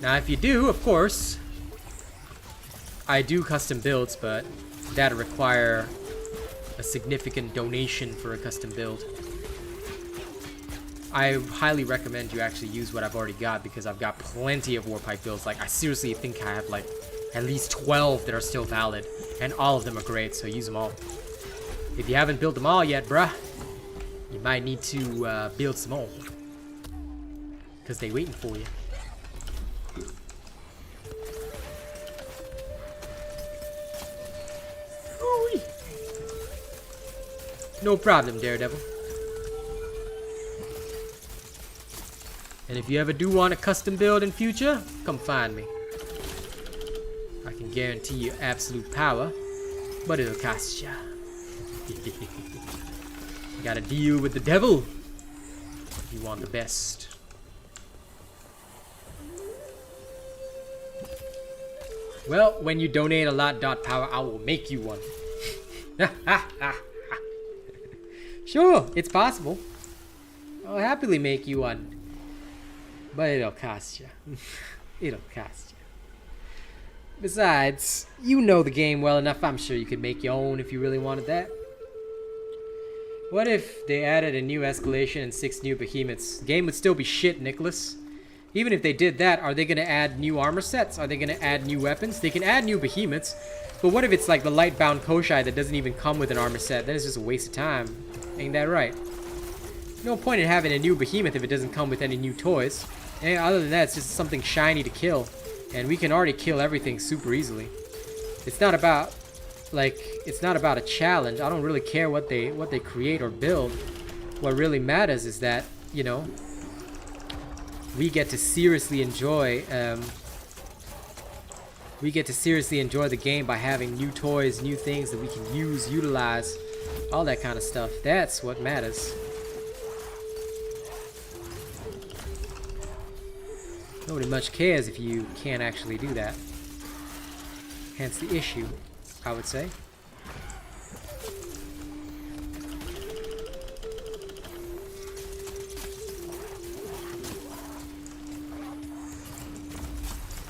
Now if you do, of course, I do custom builds, but that'll require a significant donation for a custom build. I highly recommend you actually use what I've already got, because I've got plenty of Warpipe builds. Like, I seriously think I have like at least 12 that are still valid, and all of them are great, so use them all. If you haven't built them all yet, bruh, you might need to build some more, because they waiting for you. Ooh-wee. No problem, Daredevil. And if you ever do want a custom build in future, come find me. I can guarantee you absolute power, but it'll cost ya. Gotta deal with the devil if you want the best. Well, when you donate a lot, .power, I will make you one. Sure, it's possible. I'll happily make you one. But it'll cost you. It'll cost you. Besides, you know the game well enough. I'm sure you could make your own if you really wanted that. What if they added a new escalation and 6 new behemoths? The game would still be shit, Nicholas. Even if they did that, are they going to add new armor sets? Are they going to add new weapons? They can add new behemoths. But what if it's like the Lightbound Koshai that doesn't even come with an armor set? Then it's just a waste of time. Ain't that right? No point in having a new behemoth if it doesn't come with any new toys. And other than that, it's just something shiny to kill. And we can already kill everything super easily. It's not about, like, it's not about a challenge. I don't really care what they create or build. What really matters is that, you know, we get to seriously enjoy the game by having new toys, new things that we can use, utilize, all that kind of stuff. That's what matters. Nobody much cares if you can't actually do that. Hence the issue, I would say.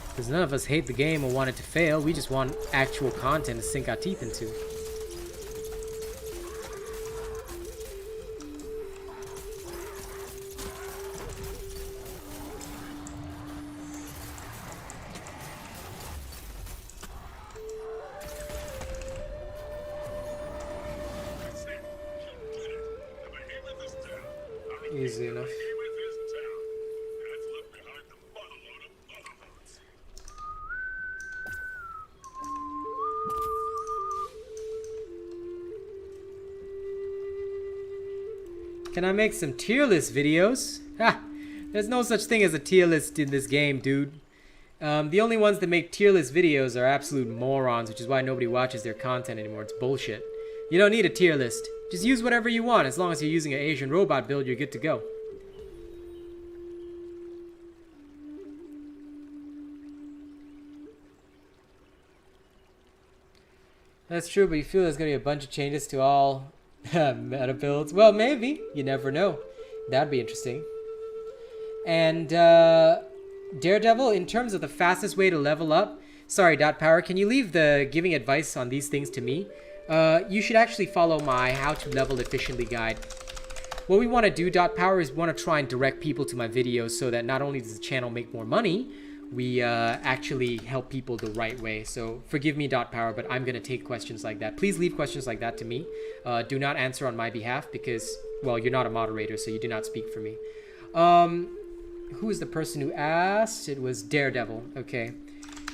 Because none of us hate the game or want it to fail. We just want actual content to sink our teeth into. Easy enough. Can I make some tier list videos? Ha! There's no such thing as a tier list in this game, dude. The only ones that make tier list videos are absolute morons, which is why nobody watches their content anymore. It's bullshit. You don't need a tier list. Just use whatever you want. As long as you're using an Asian robot build, you're good to go. That's true, but you feel there's going to be a bunch of changes to all meta builds? Well, maybe. You never know. That'd be interesting. And Daredevil, in terms of the fastest way to level up, sorry, .power, can you leave the giving advice on these things to me? You should actually follow my how to level efficiently guide. What we want to do, .power, is want to try and direct people to my videos so that not only does the channel make more money, we actually help people the right way. So forgive me, .power, but I'm going to take questions like that. Please leave questions like that to me. Do not answer on my behalf because, well, you're not a moderator, so you do not speak for me. Who is the person who asked? It was Daredevil. Okay.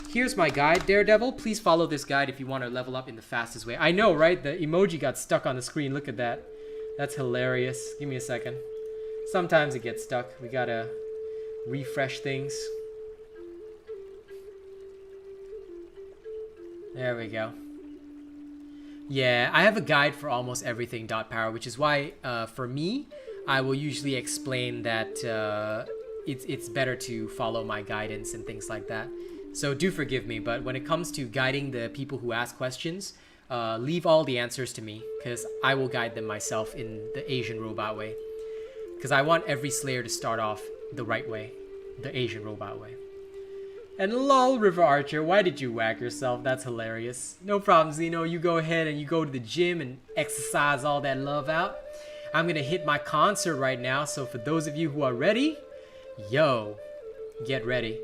Here's my guide, Daredevil. Please follow this guide if you want to level up in the fastest way. I know, right? The emoji got stuck on the screen. Look at that. That's hilarious. Give me a second. Sometimes it gets stuck. We gotta refresh things. There we go. Yeah, I have a guide for almost everything .power, which is why, for me, I will usually explain that it's better to follow my guidance and things like that. So do forgive me, but when it comes to guiding the people who ask questions, leave all the answers to me, because I will guide them myself in the Asian robot way. Because I want every Slayer to start off the right way, the Asian robot way. And lol, River Archer, why did you whack yourself? That's hilarious. No problem, Zeno. You go ahead and you go to the gym and exercise all that love out. I'm gonna hit my concert right now, so for those of you who are ready, yo, get ready.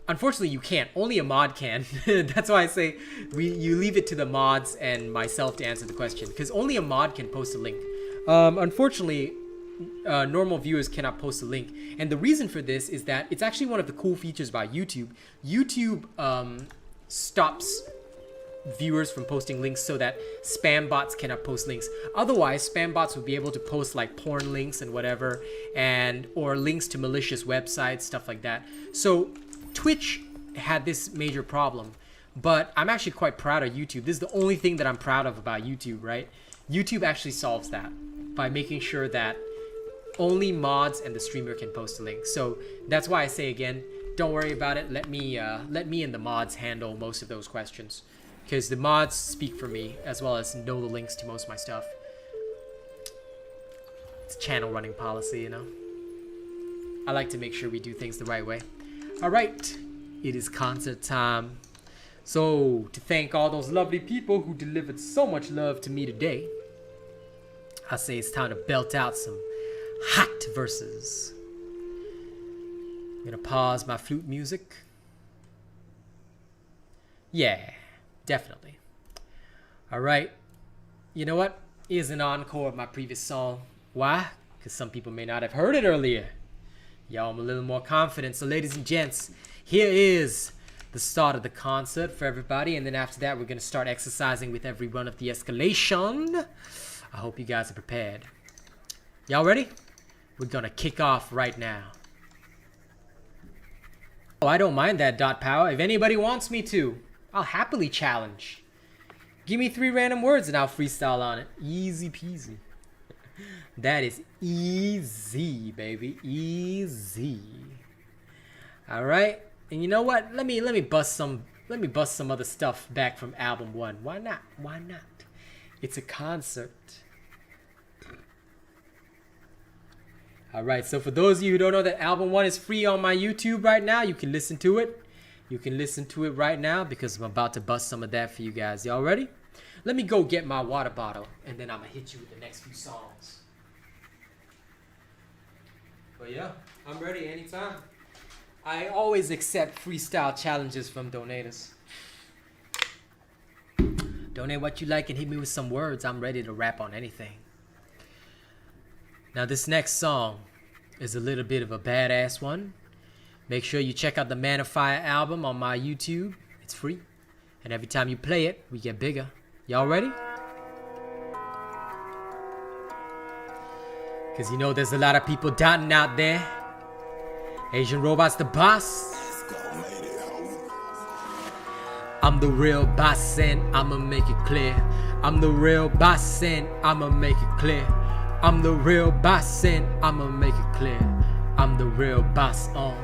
Unfortunately, you can't. Only a mod can. That's why I say you leave it to the mods and myself to answer the question, because only a mod can post a link. Unfortunately, normal viewers cannot post a link, and the reason for this is that it's actually one of the cool features about YouTube. YouTube stops viewers from posting links so that spam bots cannot post links. Otherwise, spam bots would be able to post like porn links and whatever, or links to malicious websites, stuff like that. So Twitch had this major problem, but I'm actually quite proud of YouTube. This is the only thing that I'm proud of about YouTube, right? YouTube actually solves that by making sure that only mods and the streamer can post a link. So that's why I say again, don't worry about it. Let me and the mods handle most of those questions, because the mods speak for me as well as know the links to most of my stuff. It's channel running policy, you know. I like to make sure we do things the right way. All right, it is concert time. So to thank all those lovely people who delivered so much love to me today, I say it's time to belt out some hot verses. I'm gonna pause my flute music. Yeah, definitely. All right, you know what? Here's an encore of my previous song. Why? Because some people may not have heard it earlier. Y'all, I'm a little more confident. So ladies and gents, here is the start of the concert for everybody, and then after that we're gonna start exercising with every run of the escalation. I hope you guys are prepared. Y'all ready? We're gonna kick off right now. Oh, I don't mind that, Dot Power. If anybody wants me to, I'll happily challenge. Give me 3 random words and I'll freestyle on it. Easy peasy. That is easy, baby. Easy. All right. And you know what? Let me bust some other stuff back from album 1. Why not? Why not? It's a concert. All right. So for those of you who don't know that album 1 is free on my YouTube right now, you can listen to it. You can listen to it right now because I'm about to bust some of that for you guys. Y'all ready? Let me go get my water bottle and then I'm gonna hit you with the next few songs. But yeah, I'm ready anytime. I always accept freestyle challenges from donators. Donate what you like and hit me with some words. I'm ready to rap on anything. Now this next song is a little bit of a badass one. Make sure you check out the Man of Fire album on my YouTube. It's free. And every time you play it, we get bigger. Y'all ready? Because you know there's a lot of people doubting out there. Asian Robot's the boss. I'm the real boss and I'ma make it clear. I'm the real boss and I'ma make it clear. I'm the real boss and I'ma make it clear. I'm the real boss on.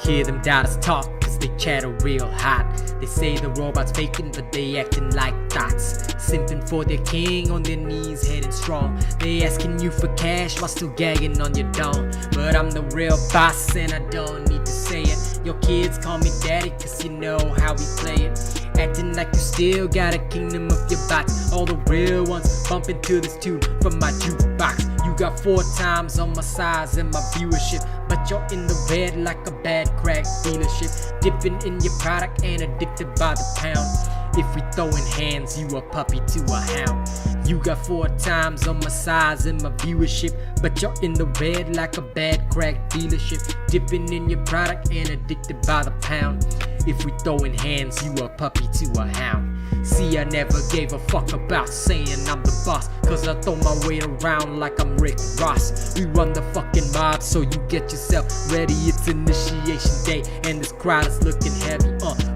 Hear them doubters talk, cause they chatter real hot. They say the robot's faking, but they acting like thoughts. Simping for their king, on their knees, heading strong. They asking you for cash while still gagging on your dome. But I'm the real boss and I don't need to say it. Your kids call me daddy cause you know how we play it. Acting like you still got a kingdom of your bots. All the real ones bumping to this tune from my jukebox. You got 4 times on my size and my viewership, but you're in the red like a bad crack dealership. Dipping in your product and addicted by the pound. If we throwing hands, you a puppy to a hound. You got 4 times on my size and my viewership, but you're in the red like a bad crack dealership. Dipping in your product and addicted by the pound. If we throwing hands, you a puppy to a hound. See, I never gave a fuck about saying I'm the boss, cause I throw my weight around like I'm Rick Ross. We run the fucking mob, so you get yourself ready. It's initiation day and this crowd is looking heavy.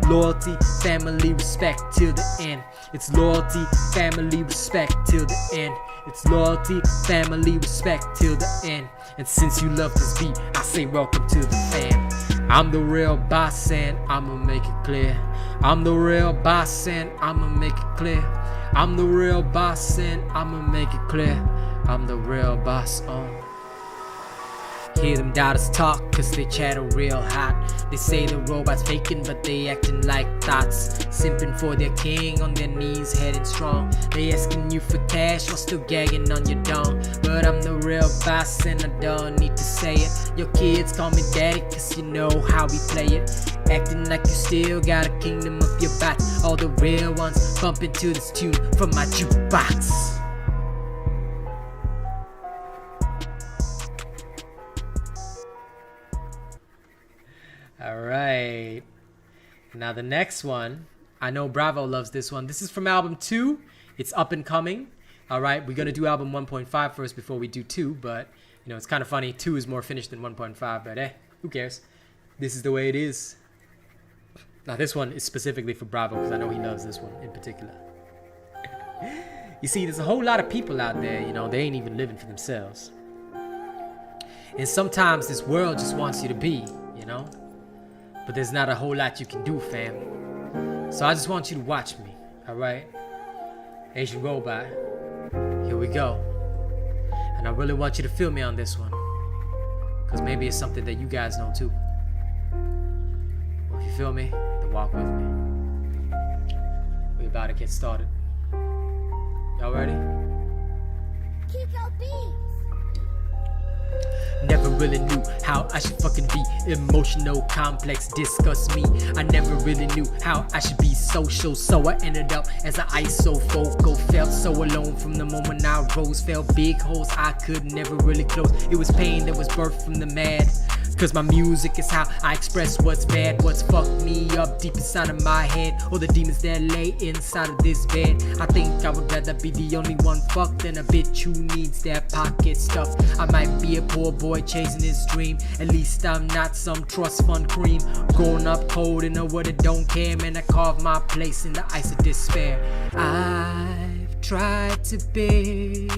Loyalty, family, respect till the end. It's loyalty, family, respect till the end. It's loyalty, family, respect till the end. And since you love this beat, I say welcome to the fam. I'm the real boss and I'ma make it clear. I'm the real boss and I'ma make it clear. I'm the real boss and I'ma make it clear. I'm the real boss. Hear them doubters talk, cause they chatter real hot. They say the robot's faking, but they acting like thoughts. Simping for their king, on their knees, heading strong. They asking you for cash while still gagging on your dong. But I'm the real boss and I don't need to say it. Your kids call me daddy, cause you know how we play it. Acting like you still got a kingdom of your bots. All the real ones bumping to this tune from my jukebox. Alright, now the next one, I know Bravo loves this one. This is from album 2, it's up and coming. Alright, we're gonna do album 1.5 first before we do 2, but you know, it's kind of funny, 2 is more finished than 1.5, but who cares? This is the way it is. Now this one is specifically for Bravo, because I know he loves this one in particular. You see, there's a whole lot of people out there, you know, they ain't even living for themselves. And sometimes this world just wants you to be, you know? But there's not a whole lot you can do, fam. So I just want you to watch me, alright? Asian Robot, here we go. And I really want you to feel me on this one, because maybe it's something that you guys know too. Well, if you feel me, then walk with me. We're about to get started. Y'all ready? Kiko Beats. Never really knew how I should fucking be. Emotional, complex, disgust me. I never really knew how I should be social, so I ended up as an isofocal. Felt so alone from the moment I rose. Felt big holes I could never really close. It was pain that was birthed from the mad. Cause my music is how I express what's bad, what's fucked me up deep inside of my head, or the demons that lay inside of this bed. I think I would rather be the only one fucked than a bitch who needs that pocket stuff. I might be a poor boy chasing his dream, at least I'm not some trust fund cream. Growing up cold in a world that don't care, man, I carved my place in the ice of despair. I've tried to be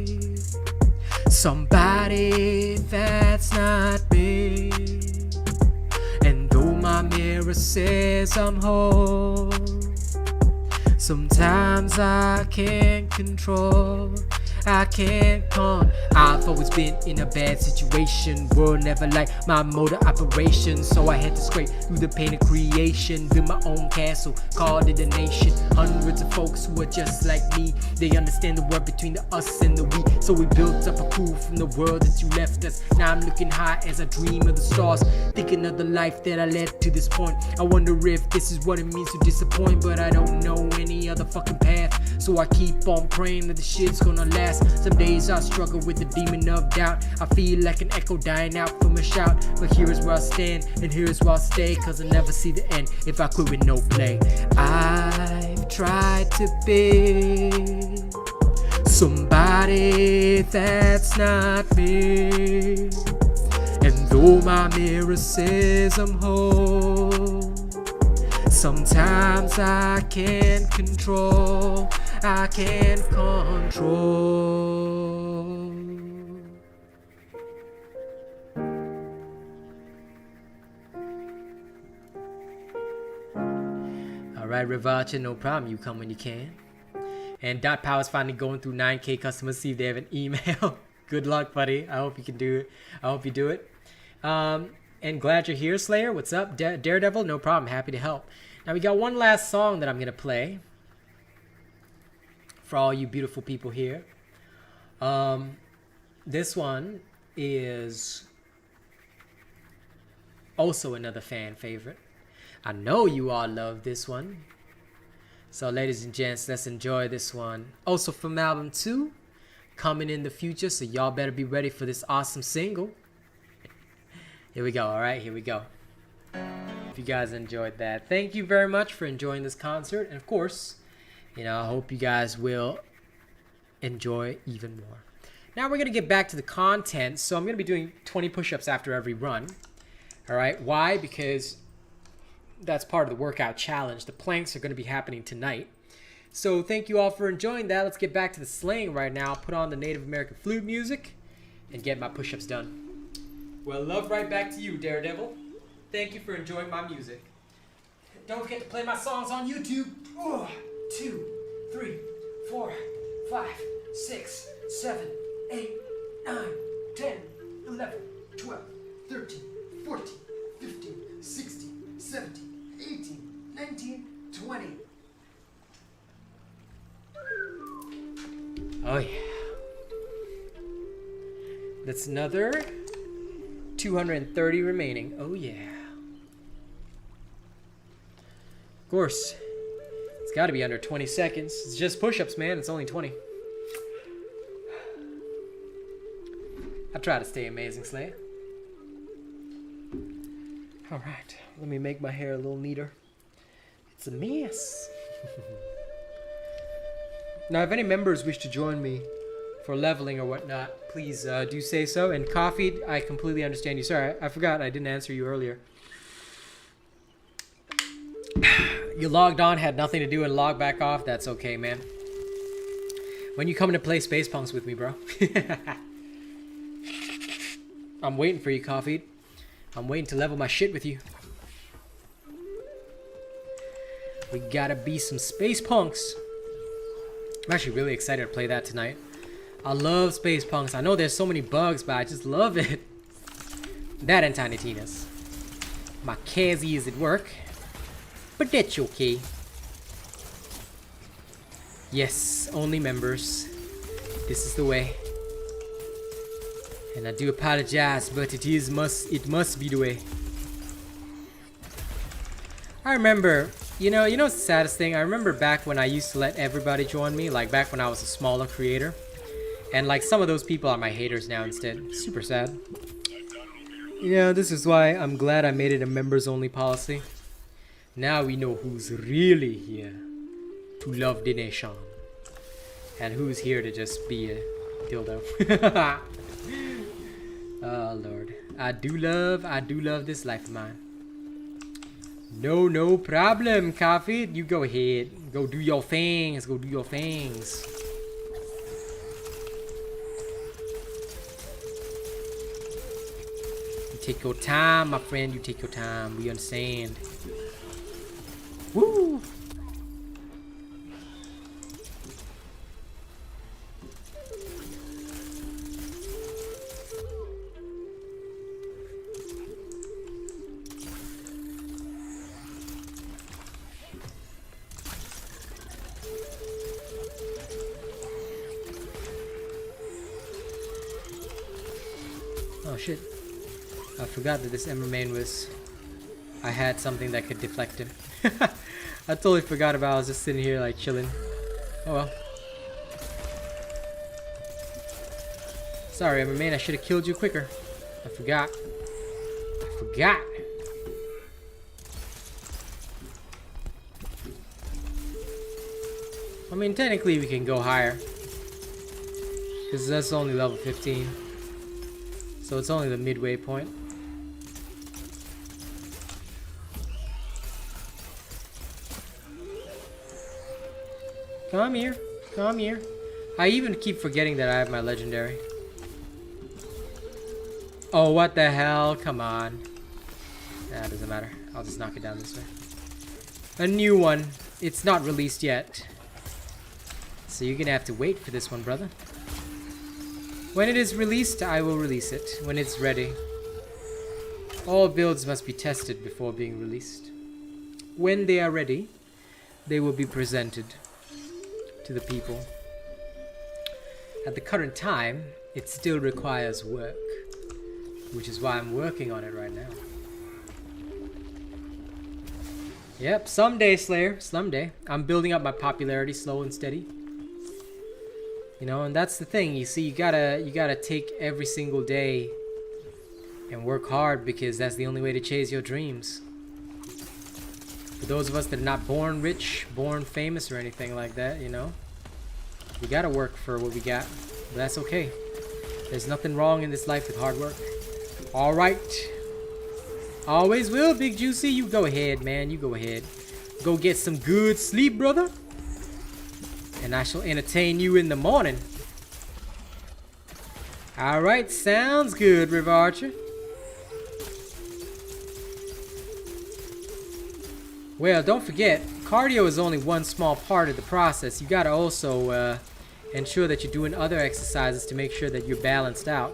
somebody that's not me, and though my mirror says I'm whole, sometimes I can't control, I can't con. I've always been in a bad situation, world never liked my mode of operation, so I had to scrape through the pain of creation, build my own castle, called it a nation. Hundreds of folks who are just like me, they understand the word between the us and the we, so we built up a crew from the world that you left us. Now I'm looking high as I dream of the stars, thinking of the life that I led to this point. I wonder if this is what it means to disappoint, but I don't know any other fucking path, so I keep on praying that the shit's gonna last. Some days I struggle with the demon of doubt, I feel like an echo dying out from a shout, but here is where I stand, and here is where I'll stay, cause I never see the end if I quit with no play. I've tried to be somebody that's not me, and though my mirror says I'm whole, sometimes I can't control, I can't control. Alright, Rivacha, no problem. You come when you can. And Dot Power's finally going through 9K customers, see if they have an email. Good luck, buddy. I hope you can do it. I hope you do it. And glad you're here, Slayer. What's up? Daredevil, no problem. Happy to help. Now we got one last song that I'm going to play for all you beautiful people here. This one is also another fan favorite. I know you all love this one. So ladies and gents, let's enjoy this one. Also from album 2, coming in the future, so y'all better be ready for this awesome single. Here we go, alright, here we go. If you guys enjoyed that, thank you very much for enjoying this concert. And of course, you know, I hope you guys will enjoy even more. Now we're going to get back to the content. So I'm going to be doing 20 push-ups after every run. Alright, why? Because that's part of the workout challenge. The planks are going to be happening tonight. So thank you all for enjoying that. Let's get back to the slaying right now. Put on the Native American flute music and get my push-ups done. Well, love right back to you, Daredevil. Thank you for enjoying my music. Don't forget to play my songs on YouTube. 2, 3, 4, 5, 6, 7, 8, 9, 10, 11, 12, 13, 14, 15, 16, 17, 18, 19, 20. Oh yeah. That's another 230 remaining. Oh yeah. Of course. It's got to be under 20 seconds. It's just push-ups, man. It's only 20. I try to stay amazing, Slayer. Alright. Let me make my hair a little neater. It's a mess. Now, if any members wish to join me for leveling or whatnot, please do say so. And Coffee, I completely understand you. Sorry, I forgot I didn't answer you earlier. You logged on, had nothing to do, and logged back off. That's okay, man. When you coming to play Space Punks with me, bro? I'm waiting for you, Coffee. I'm waiting to level my shit with you. We gotta be some Space Punks. I'm actually really excited to play that tonight. I love Space Punks. I know there's so many bugs, but I just love it. That and Tiny Tina's. My Kazzy is at work. But that's okay. Yes, only members. This is the way. And I do apologize, but it must be the way. I remember, you know what's the saddest thing? I remember back when I used to let everybody join me, like back when I was a smaller creator. And like some of those people are my haters now instead. Super sad. Yeah, this is why I'm glad I made it a members only policy. Now we know who's really here to love the nation. And who's here to just be a dildo. Oh Lord. I do love this life of mine. No problem, Coffee. You go ahead. Go do your things. Go do your things. You take your time, my friend. You take your time. We understand. Woo! Oh shit. I forgot that this Emberman was... I had something that could deflect him. I totally forgot about it. I was just sitting here like chilling. Oh well. Sorry, Emberman. I should have killed you quicker. I forgot. I mean, technically we can go higher. Because that's only level 15. So it's only the midway point. Come here. Come here. I even keep forgetting that I have my legendary. Oh, what the hell? Come on. Nah, it doesn't matter. I'll just knock it down this way. A new one. It's not released yet. So you're gonna have to wait for this one, brother. When it is released, I will release it. When it's ready. All builds must be tested before being released. When they are ready, they will be presented to the people. At the current time, it still requires work, which is why I'm working on it right now. Yep, someday, Slayer, someday. I'm building up my popularity slow and steady. You know, and that's the thing. You see, you gotta take every single day and work hard, because that's the only way to chase your dreams. For those of us that are not born rich, born famous, or anything like that, you know, we gotta work for what we got. But that's okay. There's nothing wrong in this life with hard work. All right. Always will, Big Juicy. You go ahead, man. You go ahead. Go get some good sleep, brother. And I shall entertain you in the morning. All right. Sounds good, River Archer. Well, don't forget, cardio is only one small part of the process. You gotta also ensure that you're doing other exercises to make sure that you're balanced out.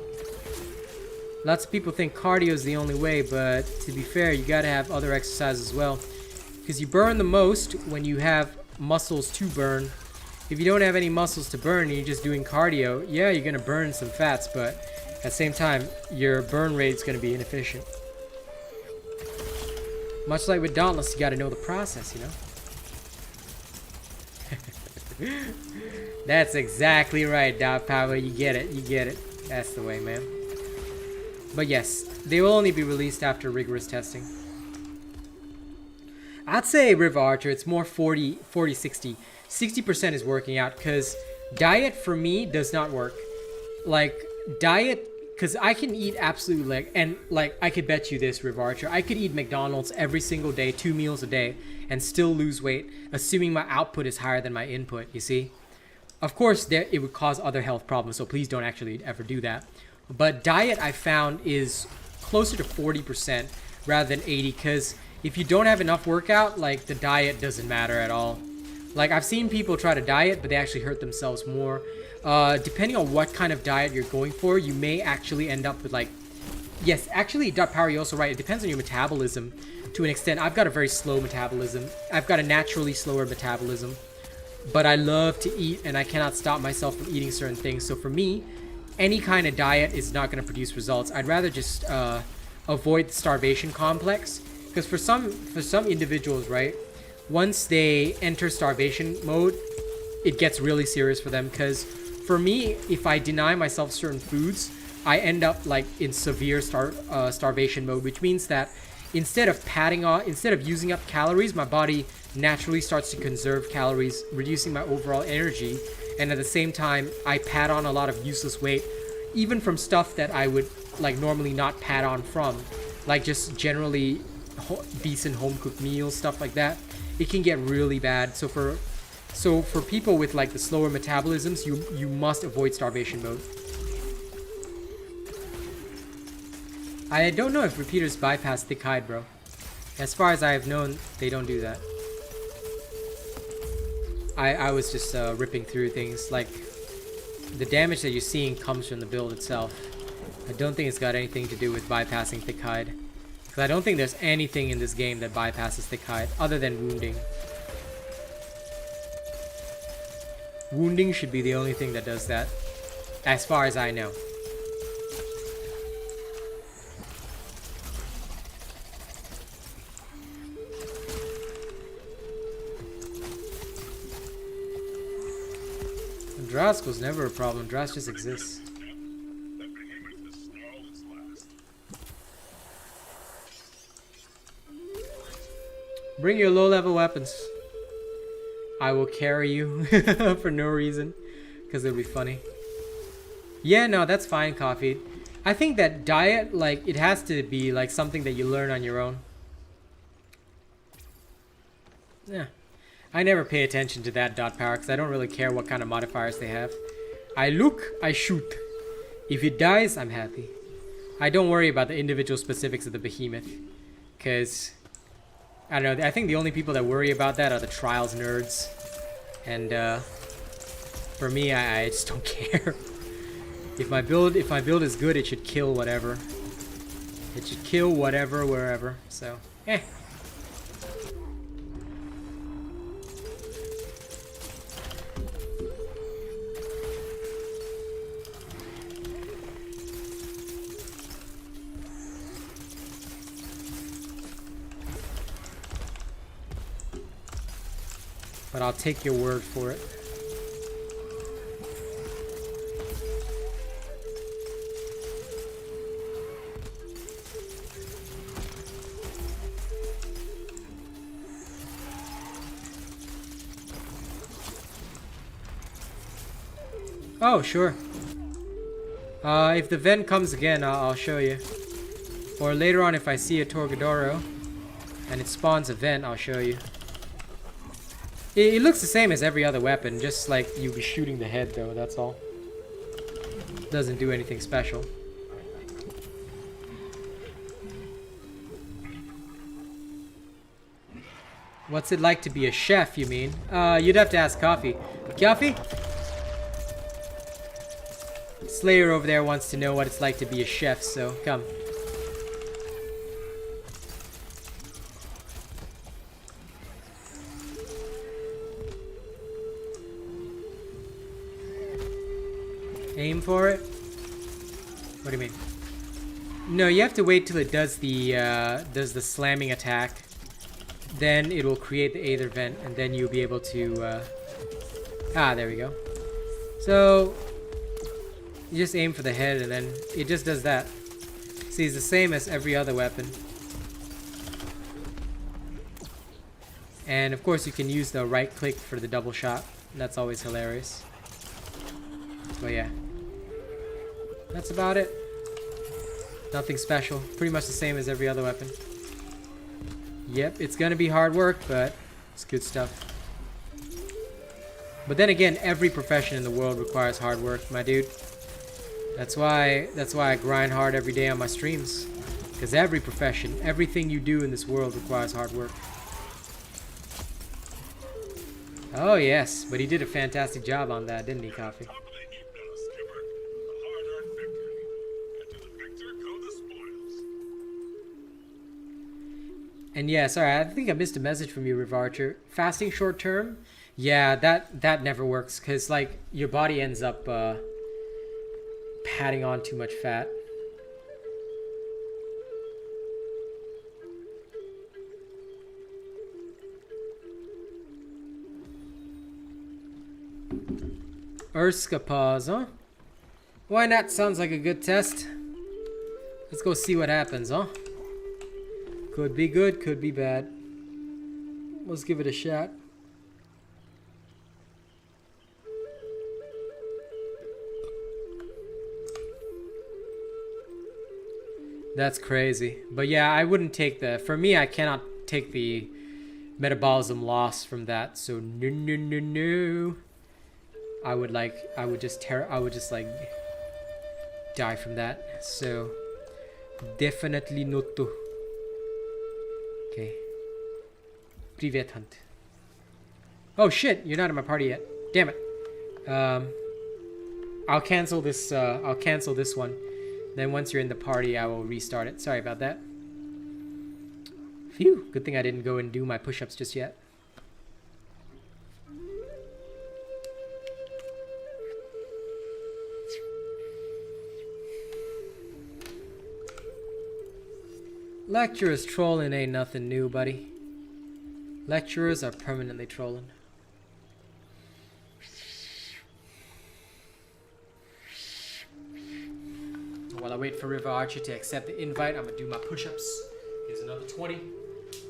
Lots of people think cardio is the only way, but to be fair, you gotta have other exercises as well. Because you burn the most when you have muscles to burn. If you don't have any muscles to burn and you're just doing cardio, yeah, you're gonna burn some fats, but at the same time, your burn rate's gonna be inefficient. Much like with Dauntless, you gotta know the process, you know? That's exactly right, Dog Power. You get it, you get it. That's the way, man. But yes, they will only be released after rigorous testing. I'd say River Archer, it's more 40-60. 60% is working out, because diet for me does not work. Like, diet, because I can eat absolutely, I could bet you this, River Archer, I could eat McDonald's every single day, 2 meals a day, and still lose weight, assuming my output is higher than my input, you see? Of course, it would cause other health problems, so please don't actually ever do that. But diet, I found, is closer to 40% rather than 80, because if you don't have enough workout, like, the diet doesn't matter at all. Like, I've seen people try to diet, but they actually hurt themselves more. Depending on what kind of diet you're going for, you may actually end up with, like... Yes, actually, Power, you're also right. It depends on your metabolism to an extent. I've got a very slow metabolism. I've got a naturally slower metabolism. But I love to eat, and I cannot stop myself from eating certain things. So for me, any kind of diet is not going to produce results. I'd rather just avoid the starvation complex. Because for some individuals, right, once they enter starvation mode, it gets really serious for them. Because for me, if I deny myself certain foods, I end up like in severe starvation mode, which means that instead of using up calories, my body naturally starts to conserve calories, reducing my overall energy, and at the same time, I pad on a lot of useless weight, even from stuff that I would like normally not pad on from, like just generally decent home-cooked meals, stuff like that. It can get really bad. So for people with like the slower metabolisms, you must avoid starvation mode. I don't know if repeaters bypass thick hide, bro. As far as I have known, they don't do that. I was just ripping through things. Like, the damage that you're seeing comes from the build itself. I don't think it's got anything to do with bypassing thick hide. Because I don't think there's anything in this game that bypasses thick hide, other than wounding. Wounding should be the only thing that does that, as far as I know. Drask was never a problem. Drask just exists. Bring your low-level weapons. I will carry you for no reason, because it'll be funny. Yeah, no, that's fine, Coffee. I think that diet, like, it has to be like something that you learn on your own. Yeah. I never pay attention to that dot power because I don't really care what kind of modifiers they have. I look, I shoot. If it dies, I'm happy. I don't worry about the individual specifics of the behemoth. Because, I don't know, I think the only people that worry about that are the trials nerds. And for me, I just don't care. If my build is good, it should kill whatever. It should kill whatever, wherever. So, eh. But I'll take your word for it. Oh, sure. If the vent comes again, I'll show you. Or later on, if I see a Torgadoro and it spawns a vent, I'll show you. It looks the same as every other weapon, just like you'll be shooting the head though, that's all. Doesn't do anything special. What's it like to be a chef, you mean? You'd have to ask Coffee. Coffee? Slayer over there wants to know what it's like to be a chef, so come. Aim for it? What do you mean? No, you have to wait till it does the slamming attack. Then it will create the Aether vent, and then you'll be able to there we go. So you just aim for the head, and then it just does that. See, it's the same as every other weapon. And of course you can use the right click for the double shot. That's always hilarious. But yeah, that's about it. Nothing special. Pretty much the same as every other weapon. Yep, it's gonna be hard work, but it's good stuff. But then again, every profession in the world requires hard work, my dude. That's why I grind hard every day on my streams. Because every profession, everything you do in this world requires hard work. Oh yes, but he did a fantastic job on that, didn't he, Coffee? And yeah, sorry, I think I missed a message from you, Riv Archer. Fasting short term? Yeah, that never works, because like your body ends up patting on too much fat. Urska pause, huh? Why not? Sounds like a good test. Let's go see what happens, huh? Could be good, could be bad. Let's give it a shot. That's crazy. But yeah, I wouldn't take the... For me, I cannot take the metabolism loss from that. So no. I would just like die from that. So definitely not to. Okay. Привет, Hunt. Oh shit, you're not in my party yet. Damn it. I'll cancel this one. Then once you're in the party, I will restart it. Sorry about that. Phew, good thing I didn't go and do my push-ups just yet. Lecturers trolling ain't nothing new, buddy. Lecturers are permanently trolling. While I wait for River Archer to accept the invite, I'm gonna do my push-ups. Here's another 20.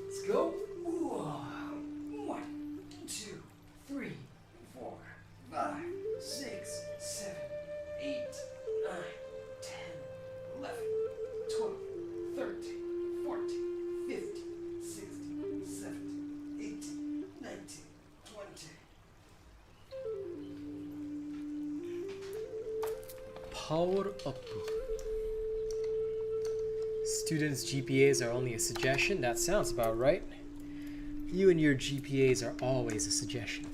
Let's go. 1, 2, 3, 4, 5, 6, 7, 8, 9, 10, 11, 12, 13, 14, 15, 16, 17, 18, 19, 20. Power up. Students' GPAs are only a suggestion. That sounds about right. You and your GPAs are always a suggestion.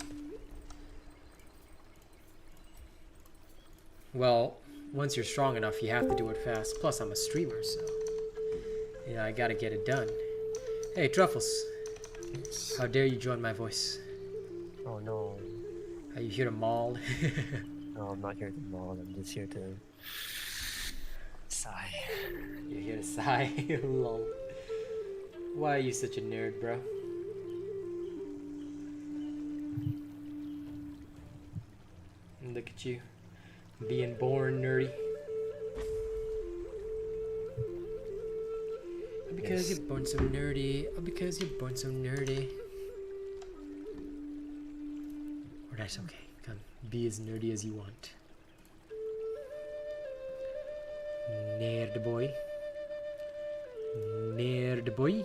Well, once you're strong enough, you have to do it fast. Plus, I'm a streamer, so... yeah, I gotta get it done. Hey, Truffles. Yes. How dare you join my voice? Oh no. Are you here to maul? No, I'm not here to maul. I'm just here to sigh. You're here to sigh? Lol. Why are you such a nerd, bro? Look at you. Being born nerdy. Because Yes. you're born so nerdy. Oh, because you're born so nerdy. Or that's okay. Come, be as nerdy as you want. Nerd boy. Nerd boy.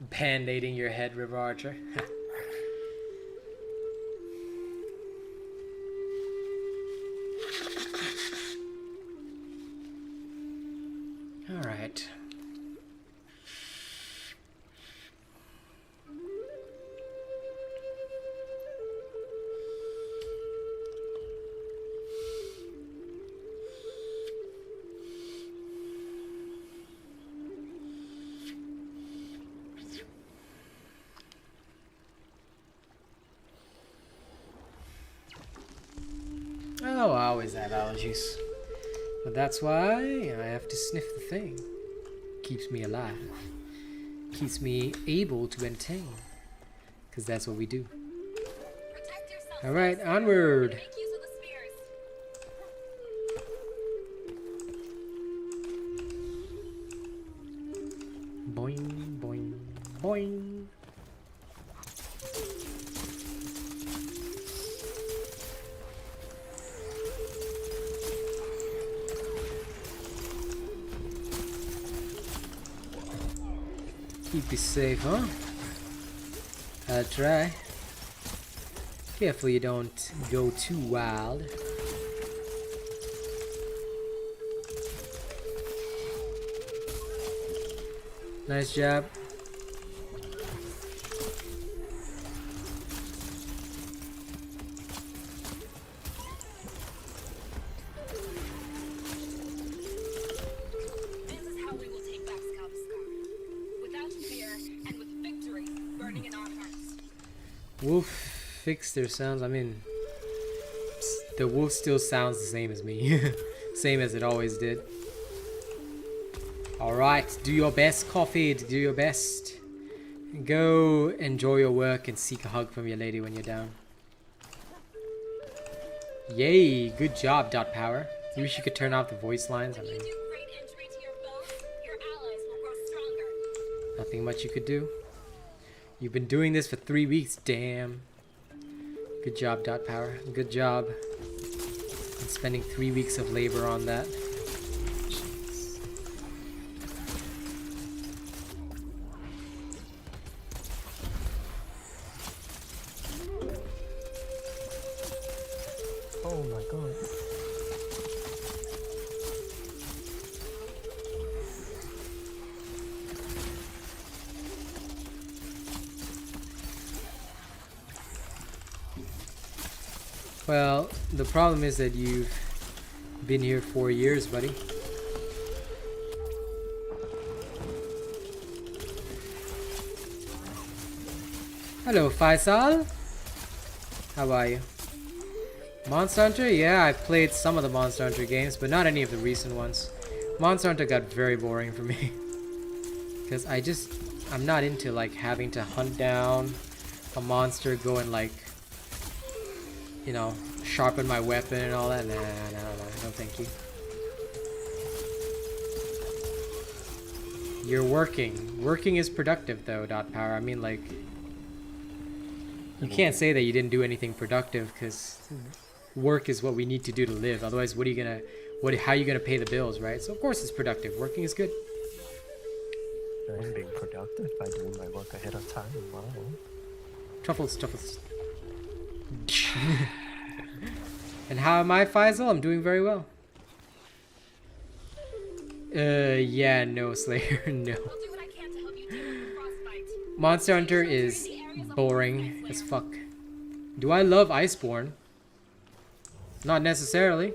Band-aiding your head, River Archer. Alright. Oh, I always have allergies. But that's why I have to sniff the thing. Keeps me alive. Keeps me able to entertain. Because that's what we do. Alright, onward. Boing, boing, boing. Keep you safe, huh? I'll try. Careful you don't go too wild. Nice job. Wolf fixed their sounds. I mean, the wolf still sounds the same as me. Same as it always did. Alright, do your best, Coffee. Do your best. Go enjoy your work and seek a hug from your lady when you're down. Yay, good job, Dot Power. You wish you could turn off the voice lines. I mean, nothing much you could do. You've been doing this for 3 weeks, damn. Good job, Dot Power. Good job. And spending 3 weeks of labor on that. Oh my god. Well, the problem is that you've been here 4 years, buddy. Hello, Faisal. How are you? Monster Hunter? Yeah, I've played some of the Monster Hunter games, but not any of the recent ones. Monster Hunter got very boring for me. Because I'm not into like having to hunt down a monster, go and like, you know, sharpen my weapon and all that. Nah, no thank you. You're working. Working is productive though, Dot Power. I mean, like, you can't say that you didn't do anything productive, because work is what we need to do to live. Otherwise, how are you gonna pay the bills, right? So of course it's productive. Working is good. I'm being productive by doing my work ahead of time. Wow. Truffles. And how am I, Faisal? I'm doing very well. Yeah, no, Slayer, no. Monster Hunter is boring as fuck. Do I love Iceborne? Not necessarily.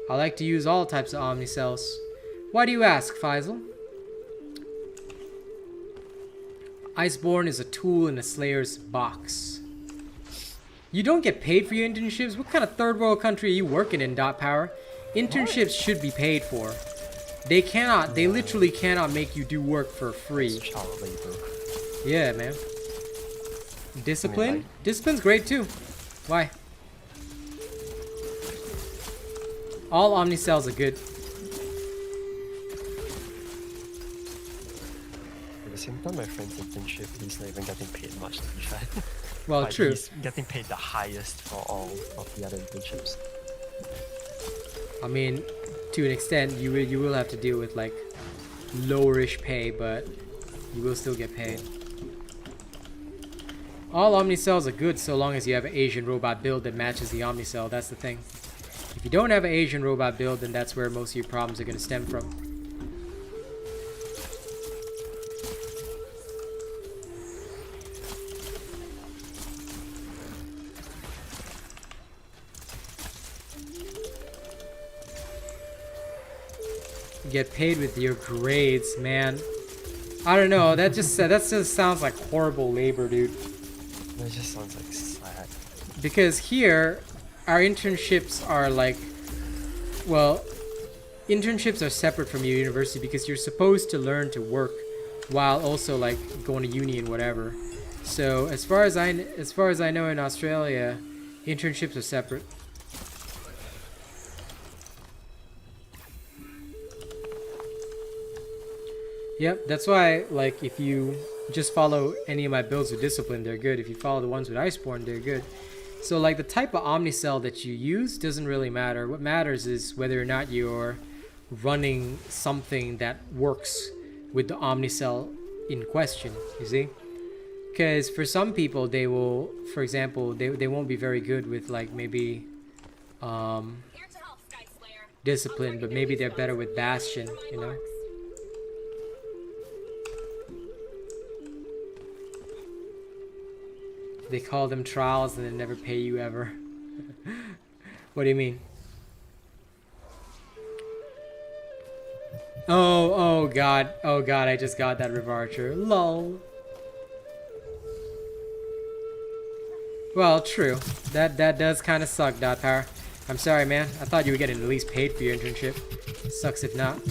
I like to use all types of Omnicells. Why do you ask, Faisal? Iceborne is a tool in a Slayer's box. You don't get paid for your internships? What kind of third world country are you working in, Dot Power? Internships should be paid for. They literally cannot make you do work for free. Child labor. Yeah, man. Discipline? I mean, Discipline's great too. Why? All Omnicells are good. At the same time, my friend's internship, he's not even getting paid much to be fair. Well, But true. he's getting paid the highest for all of the other internships. I mean, to an extent, you will have to deal with like lowerish pay, but you will still get paid. All Omnicells are good so long as you have an Asian robot build that matches the Omnicell. That's the thing. If you don't have an Asian robot build, then that's where most of your problems are going to stem from. Get paid with your grades, man. I don't know. That just sounds like horrible labor, dude. That just sounds like sad. Because here, our internships are like, well, internships are separate from your university because you're supposed to learn to work while also like going to uni and whatever. So as far as I know in Australia, internships are separate. Yep, that's why like if you just follow any of my builds with discipline, they're good. If you follow the ones with Iceborne, they're good. So like the type of Omnicell that you use doesn't really matter. What matters is whether or not you're running something that works with the Omnicell in question, you see? Because for some people, they will, for example, they won't be very good with like maybe discipline, but maybe they're better with Bastion, you know? They call them trials and they never pay you ever. What do you mean? Oh god, I just got that River Archer. Lol. Well, true. That does kind of suck, Dot Power. I'm sorry, man. I thought you were getting at least paid for your internship. Sucks if not.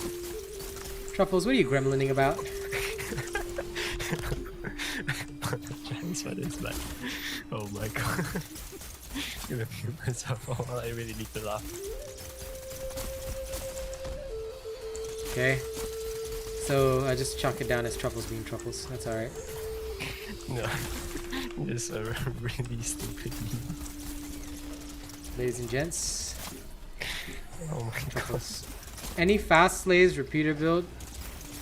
Truffles, what are you gremlining about? Apologize for this, but oh my god. Give a few minutes of all, I really need to laugh. Okay. So I just chalk it down as Truffles being Truffles. That's alright. No. Just a really stupid meme. Ladies and gents. Oh my Truffles. Any fast slaves repeater build?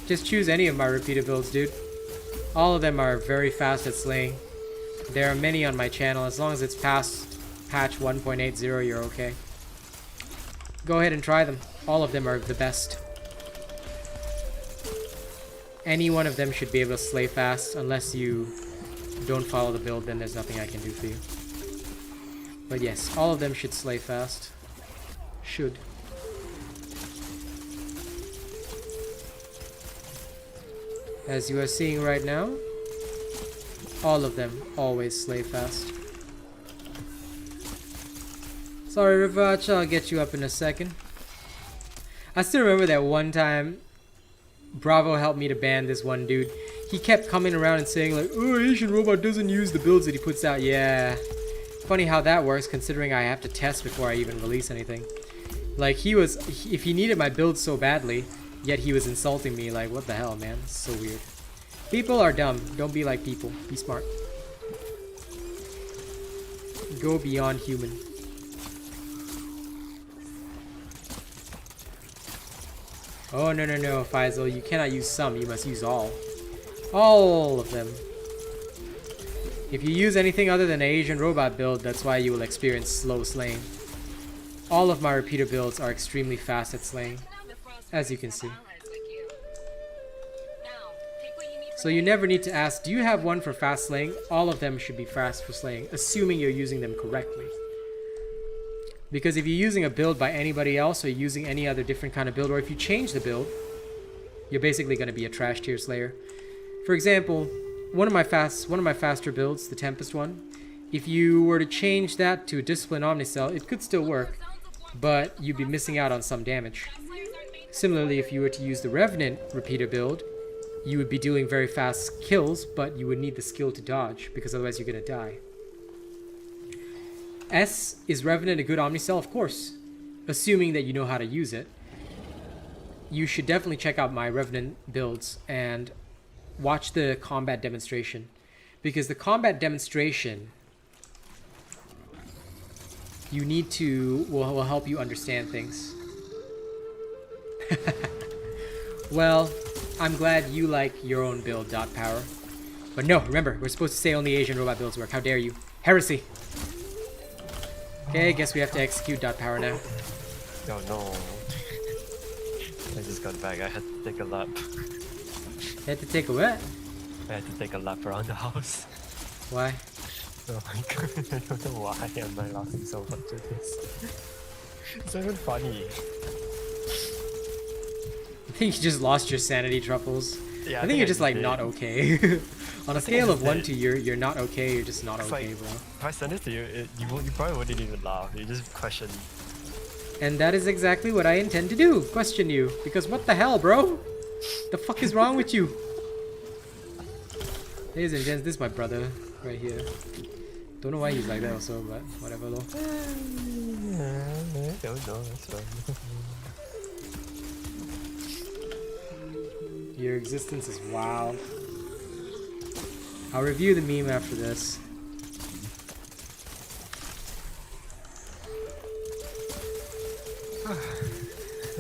Just choose any of my repeater builds, dude. All of them are very fast at slaying. There are many on my channel. As long as it's past patch 1.80, you're okay. Go ahead and try them. All of them are the best. Any one of them should be able to slay fast. Unless you don't follow the build, then there's nothing I can do for you. But yes, all of them should slay fast. Should. As you are seeing right now, all of them always slay fast. Sorry, Rivach, I'll get you up in a second. I still remember that one time Bravo helped me to ban this one dude. He kept coming around and saying like, oh, AsianRobot doesn't use the builds that he puts out. Yeah. Funny how that works considering I have to test before I even release anything. Like if he needed my build so badly, yet he was insulting me, like what the hell, man? It's so weird. People are dumb. Don't be like people. Be smart. Go beyond human. Oh, no, Faisal. You cannot use some. You must use all. All of them. If you use anything other than an AsianRobot build, that's why you will experience slow slaying. All of my repeater builds are extremely fast at slaying, as you can see. So you never need to ask, do you have one for fast slaying? All of them should be fast for slaying, assuming you're using them correctly. Because if you're using a build by anybody else or using any other different kind of build, or if you change the build, you're basically going to be a trash tier slayer. For example, one of my faster builds, the Tempest one, if you were to change that to a Discipline Omnicell, it could still work, but you'd be missing out on some damage. Similarly, if you were to use the Revenant repeater build, you would be doing very fast kills, but you would need the skill to dodge, because otherwise you're going to die. Is Revenant a good Omnicell? Of course. Assuming that you know how to use it. You should definitely check out my Revenant builds and watch the combat demonstration. Because the combat demonstration will help you understand things. Well, I'm glad you like your own build, Dot Power. But no, remember, we're supposed to say only AsianRobot builds work. How dare you? Heresy! Okay, guess we have to execute Dot Power now. Oh no. I just got back. I had to take a lap. You had to take a what? I had to take a lap around the house. Why? Oh my god, I don't know why am I laughing so much at this. It's not even funny. think you just lost your sanity, Truffles. Yeah, I think you're just like did. not okay. On a scale of 1 to you're not okay, you're just not It's okay, like, bro. if I send it to you, you probably wouldn't even laugh. You just question. And that is exactly what I intend to do. Question you. Because what the hell, bro? The fuck is wrong with you? Ladies and gents, this is my brother right here. Don't know why he's like that also, but whatever though. I don't know, that's fine. Your existence is wild. I'll review the meme after this.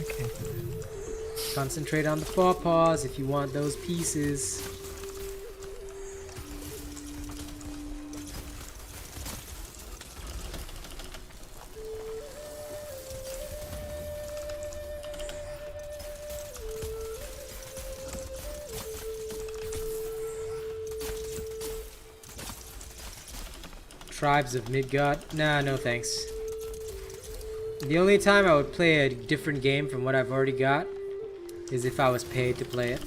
Okay. Concentrate on the paws if you want those pieces. Tribes of Midgard? Nah, no thanks. The only time I would play a different game from what I've already got is if I was paid to play it.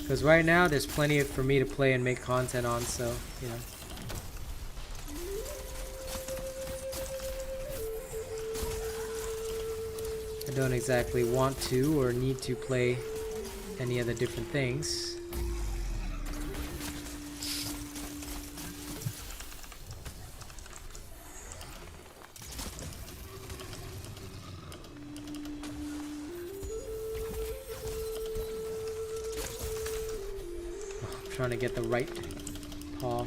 Because right now there's plenty for me to play and make content on, so, you know. I don't exactly want to or need to play any other different things. Trying to get the right paw.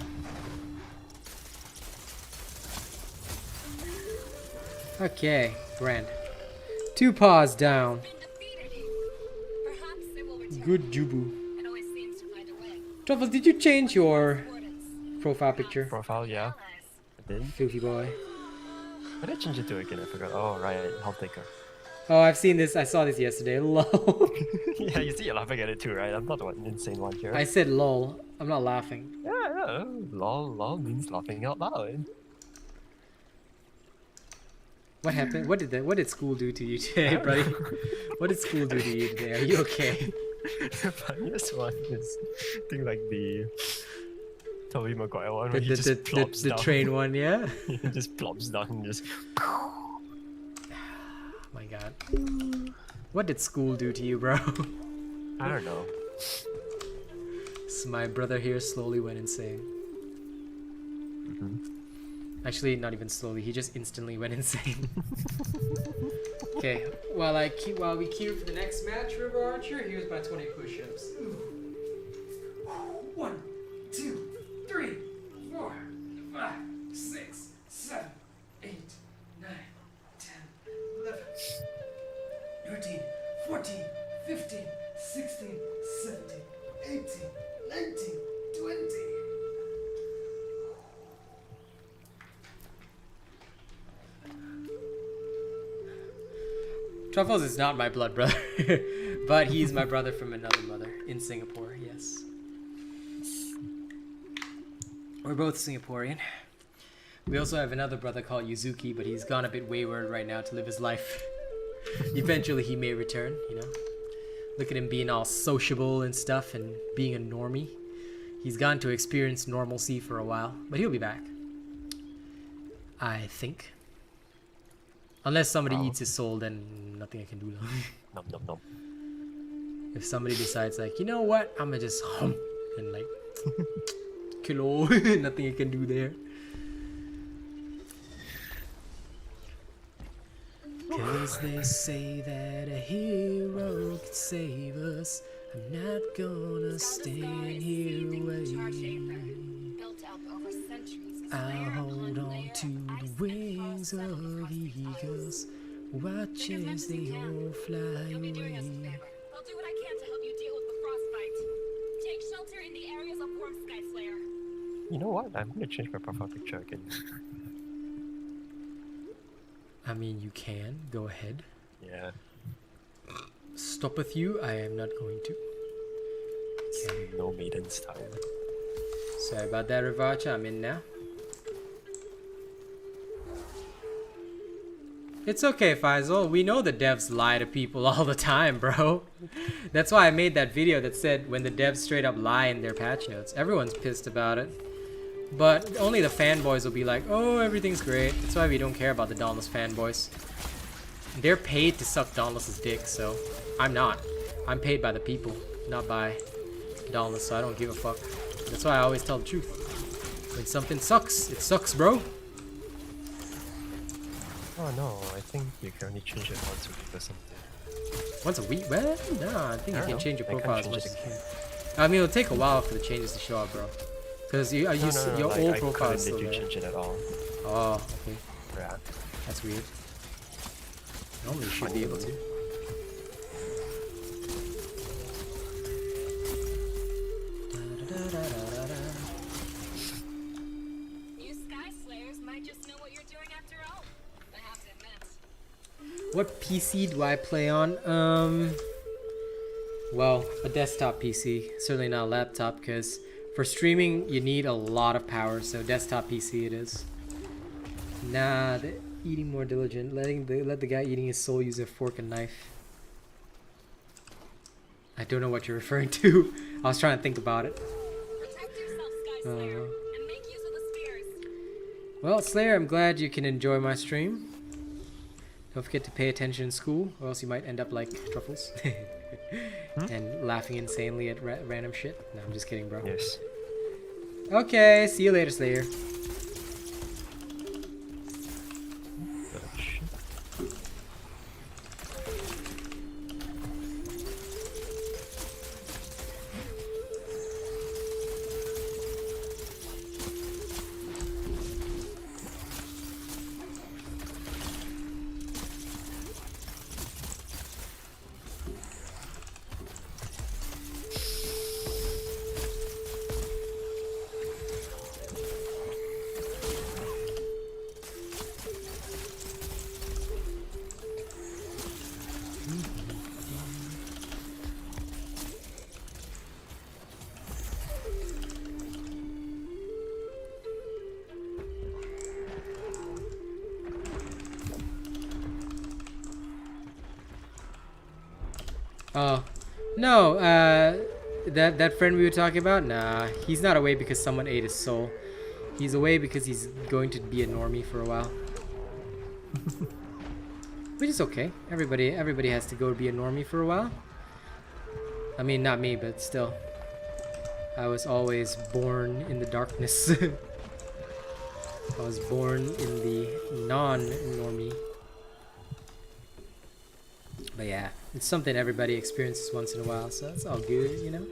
Okay, grand. 2 paws down. Good Jubu. Truffles, did you change your profile picture? Profile, yeah. I did. Filthy boy. Why did I change it to again? I forgot. Oh, right. Health taker. Oh, I've seen this. I saw this yesterday. Lol. Yeah, you see you're laughing at it too, right? I'm not the one insane one here. I said lol. I'm not laughing. Yeah. Lol means laughing out loud. What happened? What did school do to you today, buddy? What did school do to you today? Are you okay? The funniest one is I think like the Tobey Maguire one where he just plops the down. train one, yeah? He just plops down and just My god. What did school do to you, bro? I don't know. So my brother here slowly went insane. Actually, not even slowly. He just instantly went insane. Okay, while we queue for the next match, River Archer, here's my 20 push-ups. 1, 2, 3, 4, 5, 6, 7, 8, 9, 10, 11, 13, 14, 15, 16, 17, 18, 19, 20. Truffles is not my blood brother, but he's my brother from another mother in Singapore, yes. We're both Singaporean. We also have another brother called Yuzuki, but he's gone a bit wayward right now to live his life. Eventually he may return, you know. Look at him being all sociable and stuff and being a normie. He's gone to experience normalcy for a while, but he'll be back. I think. Unless somebody eats his soul, then nothing I can do now. Nom nom nom. If somebody decides like, you know what, I'm gonna just hum and like kill nothing I can do there. Cause they say that a hero could save us. I'm not gonna stand here waiting. I'll hold on to the wings of eagles. Watch as they all fly away. I'll do what I can to help you deal with the frostbite. Take shelter in the areas of Worm Sky Slayer. You know what? I'm gonna change my profile picture again. I mean, you can. Go ahead. Yeah. Stoppeth you, I am not going to. Okay. No maiden style. Sorry about that, Rivacha. I'm in now. It's okay, Faisal. We know the devs lie to people all the time, bro. That's why I made that video that said when the devs straight up lie in their patch notes. Everyone's pissed about it. But only the fanboys will be like, oh, everything's great. That's why we don't care about the Dauntless fanboys. They're paid to suck Dauntless's dick, so I'm not. I'm paid by the people, not by Dauntless, so I don't give a fuck. That's why I always tell the truth. When something sucks, it sucks, bro. Oh no, I think you can only change it once a week or something. Once a week? Well, no, I think you can change your I can't profile as change much it as you can. I mean, it'll take a while for the changes to show up, bro. Because your like, old I profile is couldn't still let you there. change it at all. Oh, okay. Yeah. That's weird. Normally you should be able to. You Sky Slayers might just know what you're doing after all. I have to admit. What PC do I play on? Well, a desktop PC. Certainly not a laptop, because for streaming you need a lot of power. So desktop PC it is. Nah, eating more diligent. Let the guy eating his soul use a fork and knife. I don't know what you're referring to. I was trying to think about it. Protect yourself, Sky Slayer, and make use of the spears. Well, Slayer, I'm glad you can enjoy my stream. Don't forget to pay attention in school, or else you might end up like Truffles. And laughing insanely at random shit. No, I'm just kidding, bro. Yes. Okay, see you later, Slayer. Oh, no, that friend we were talking about? Nah, he's not away because someone ate his soul. He's away because he's going to be a normie for a while. Which is okay. Everybody has to go be a normie for a while. I mean, not me, but still. I was always born in the darkness. I was born in the non-normie. But yeah, it's something everybody experiences once in a while, so it's all good, you know?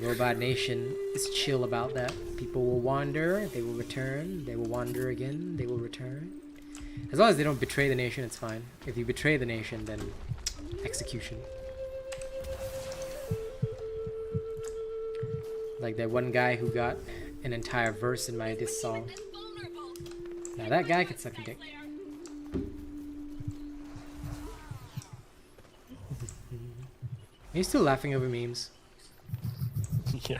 Robot Nation is chill about that. People will wander, they will return, they will wander again, they will return. As long as they don't betray the nation, it's fine. If you betray the nation, then execution. Like that one guy who got an entire verse in my diss song. Now that guy could suck a dick. Are you still laughing over memes? Yeah.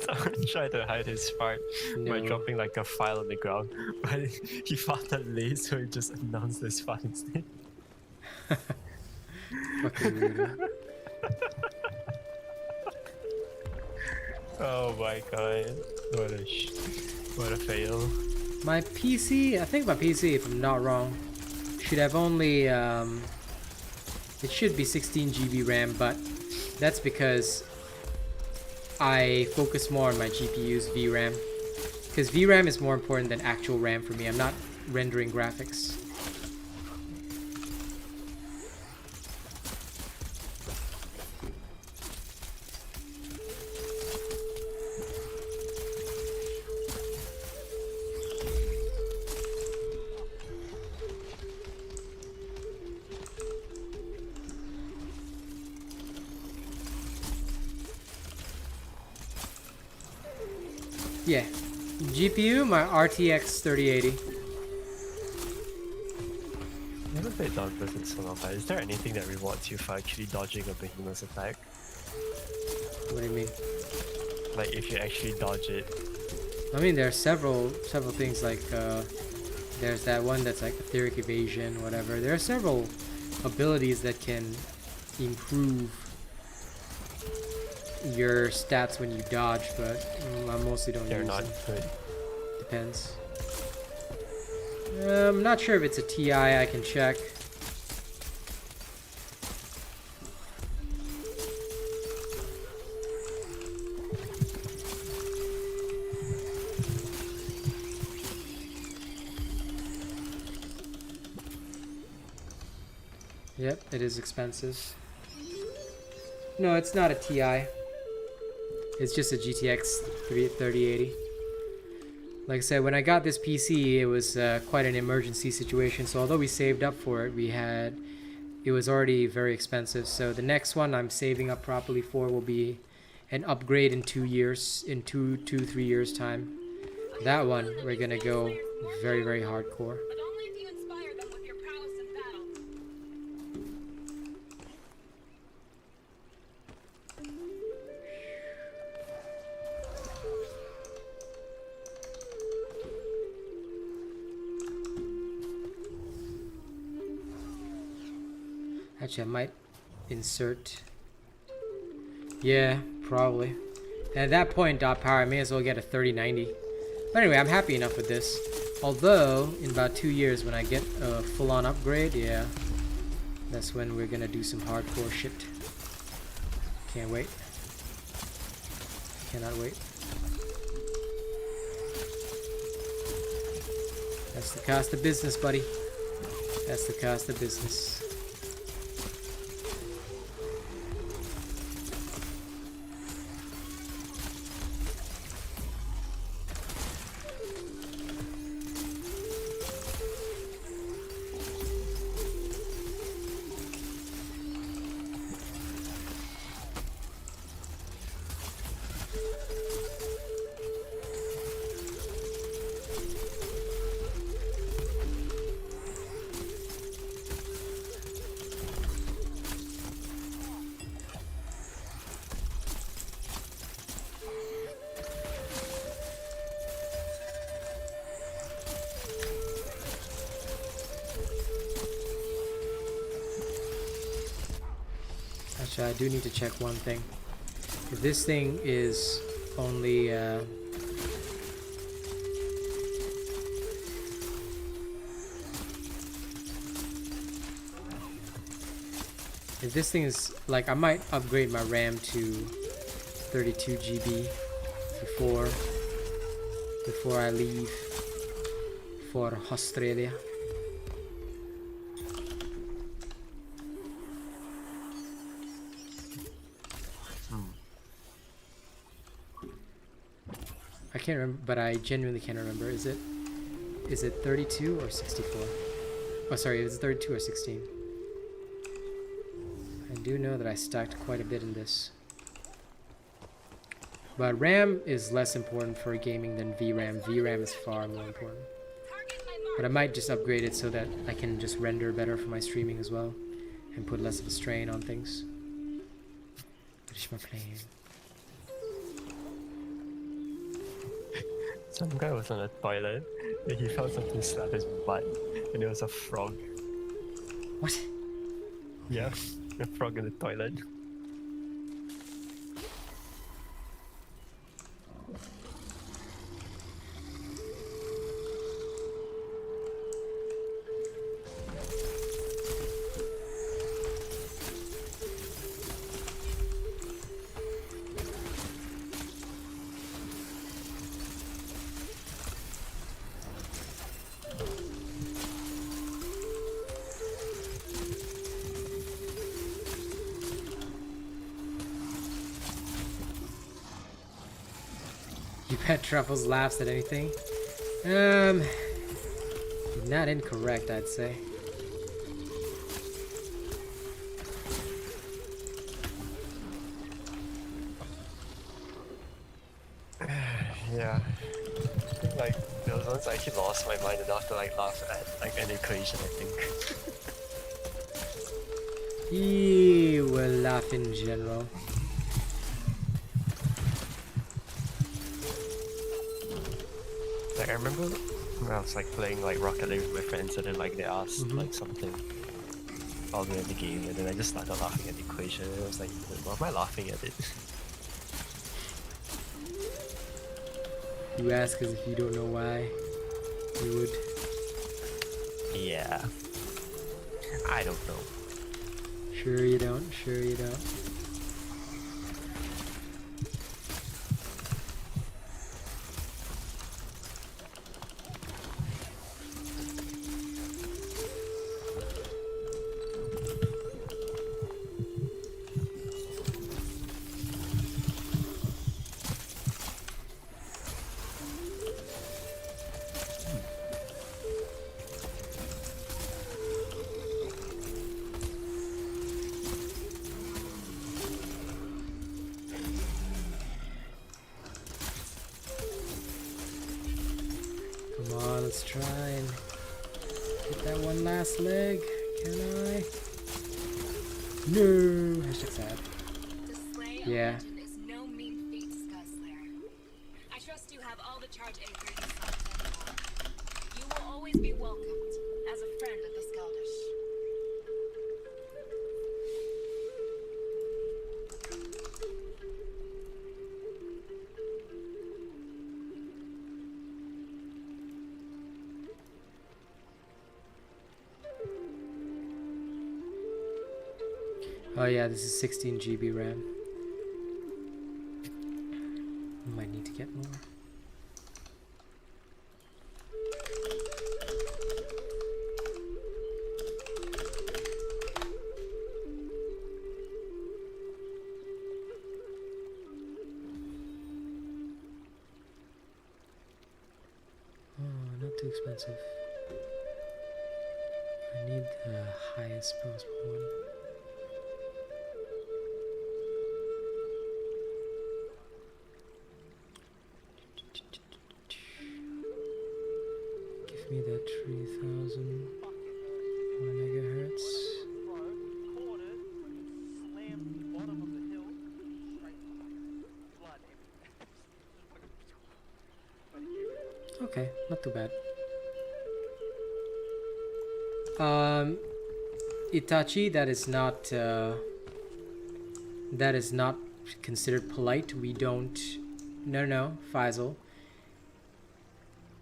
Someone tried to hide his fart by No. dropping like a file on the ground, but he farted late, so he just announced his fart instead. Fucking weirdo. Oh my god. What a fail. My PC, I think my PC, if I'm not wrong, should have only, it should be 16 GB RAM, but that's because I focus more on my GPU's VRAM. Because VRAM is more important than actual RAM for me. I'm not rendering graphics. Yeah, GPU, my RTX 3080. Never played Dauntless in so long, but is there anything that rewards you for actually dodging a behemoth's attack? What do you mean? Like if you actually dodge it. I mean, there are several things like There's that one that's like etheric evasion, whatever. There are several abilities that can improve your stats when you dodge, but I mostly don't They're use not them. good. Depends. I'm not sure if it's a TI. I can check. Yep, it is expensive. No, it's not a TI. It's just a GTX 3080. Like I said, when I got this PC, it was quite an emergency situation. So although we saved up for it, it was already very expensive. So the next one I'm saving up properly for will be an upgrade in 2 years, in 3 years time. That one, we're gonna go very, very hardcore. But only if you inspire them with your prowess in battle. Actually, I might insert. Yeah, probably. And at that point, dot power, I may as well get a 3090. But anyway, I'm happy enough with this. Although, in about 2 years, when I get a full-on upgrade, yeah, that's when we're gonna do some hardcore shit. Can't wait. Cannot wait. That's the cost of business, buddy. That's the cost of business. Actually, I do need to check one thing. If this thing is only if this thing is like, I might upgrade my RAM to 32 GB before I leave for Australia. I can't remember, but I genuinely can't remember. Is it 32 or 64? Oh, sorry, is it 32 or 16? I do know that I stacked quite a bit in this. But RAM is less important for gaming than VRAM. VRAM is far more important. But I might just upgrade it so that I can just render better for my streaming as well, and put less of a strain on things. What is my plan? Some guy was on the toilet and he found something slap his butt and it was a frog. What? Yeah, a frog in the toilet. You bet Truffles laughs at anything? Not incorrect, I'd say. Yeah. Like, those ones I actually lost my mind enough to like laugh at like an equation, I think. He will laugh in general. Like I remember I was like playing like Rocket League with my friends, and then like they asked like something while we were in the game, and then I just started laughing at the equation. And I was like, why am I laughing at it? You ask as if you don't know why. You would. Yeah. I don't know. Sure you don't. Sure you don't. Come on, let's try and get that one last leg. Can I? No. Hashtag sad. To slay a Yeah. legend is no mean feat, Skyslayer. I trust you have all the charge A3 you sought for. You will always be welcomed as a friend of the Skaldish. Oh yeah, this is 16 GB RAM. Might need to get more. Oh, not too expensive. I need the highest possible one. Give me that 3000 megahertz. Okay, not too bad. Itachi, that is not considered polite. We don't. No, Faisal.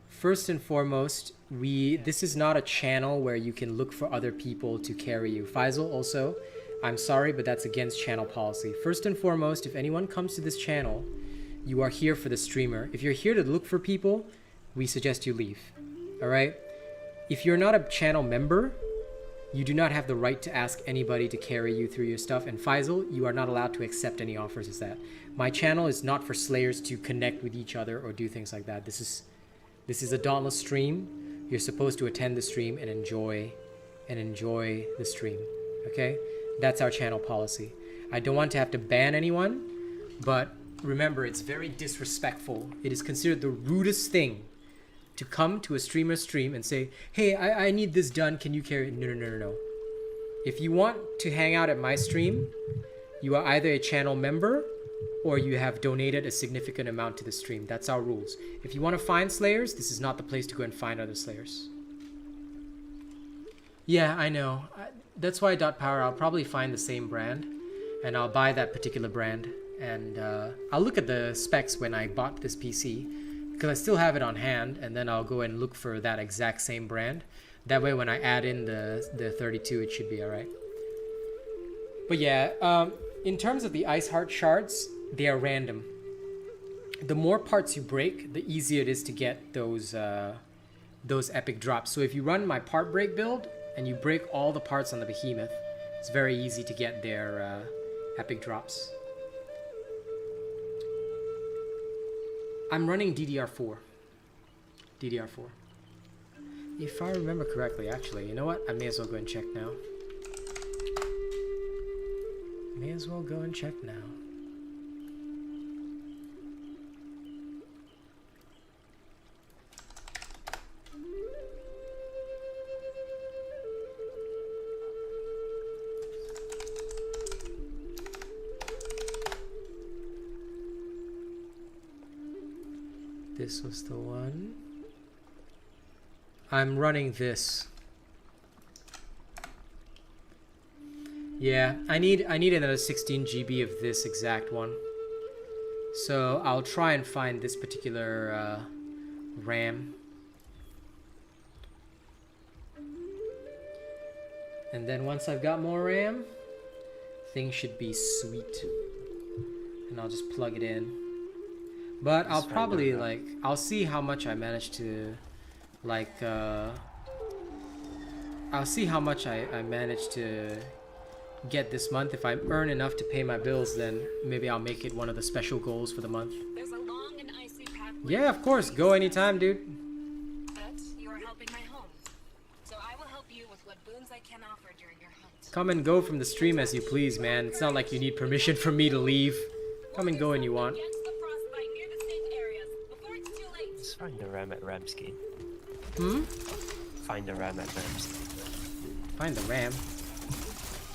First and foremost, this is not a channel where you can look for other people to carry you. Faisal, also, I'm sorry, but that's against channel policy. First and foremost, if anyone comes to this channel, you are here for the streamer. If you're here to look for people, we suggest you leave. All right? If you're not a channel member, you do not have the right to ask anybody to carry you through your stuff. And Faisal, you are not allowed to accept any offers as that. My channel is not for slayers to connect with each other or do things like that. This is a Dauntless stream. You're supposed to attend the stream and enjoy the stream. Okay? That's our channel policy. I don't want to have to ban anyone, but remember, it's very disrespectful. It is considered the rudest thing to come to a streamer's stream and say, hey, I need this done, can you carry it? No. If you want to hang out at my stream, you are either a channel member or you have donated a significant amount to the stream. That's our rules. If you want to find slayers, this is not the place to go and find other slayers. Yeah, I know. That's why .power, I'll probably find the same brand and I'll buy that particular brand. And I'll look at the specs when I bought this PC, because I still have it on hand, and then I'll go and look for that exact same brand. That way when I add in the 32, it should be alright. But yeah, in terms of the Ice Heart shards, they are random. The more parts you break, the easier it is to get those epic drops. So if you run my part break build, and you break all the parts on the behemoth, it's very easy to get their epic drops. I'm running DDR4. If I remember correctly, actually, you know what? I may as well go and check now. This was the one. I'm running this. Yeah, I need another 16 GB of this exact one. So I'll try and find this particular RAM. And then once I've got more RAM, things should be sweet. And I'll just plug it in. But I'll probably like, I'll see how much I manage to like, I'll see how much I manage to get this month. If I earn enough to pay my bills, then maybe I'll make it one of the special goals for the month. There's a long and icy pathway. Yeah, of course. Go anytime, dude. But you are helping my home. So I will help you with what boons I can offer during your hunt. Come and go from the stream as you please, man. It's not like you need permission from me to leave. Come and go when you want. Against the frostbite near the safe areas before it's too late. Just find the RAM at Ramsgate. Hmm? Find the RAM at Ramsgate. Find the RAM.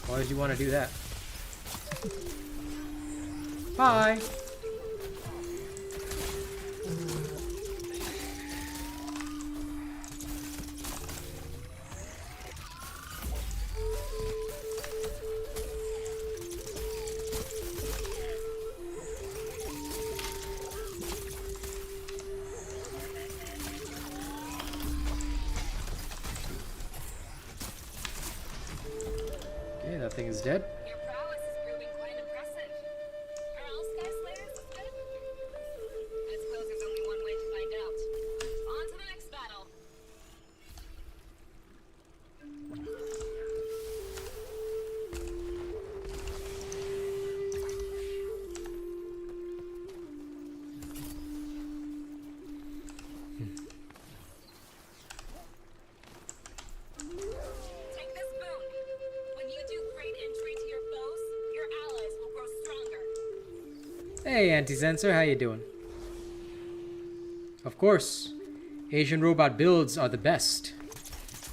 Why would you want to do that? Bye. Okay, that thing is dead. Your prowess is proving quite impressive. Are all Sky Slayers as good? I suppose there's only one way to find out. On to the next battle. Take this boon. When you do great injury to your foes, your allies will grow stronger. Hey, Anti-Sensor, how you doing? Of course, Asian robot builds are the best.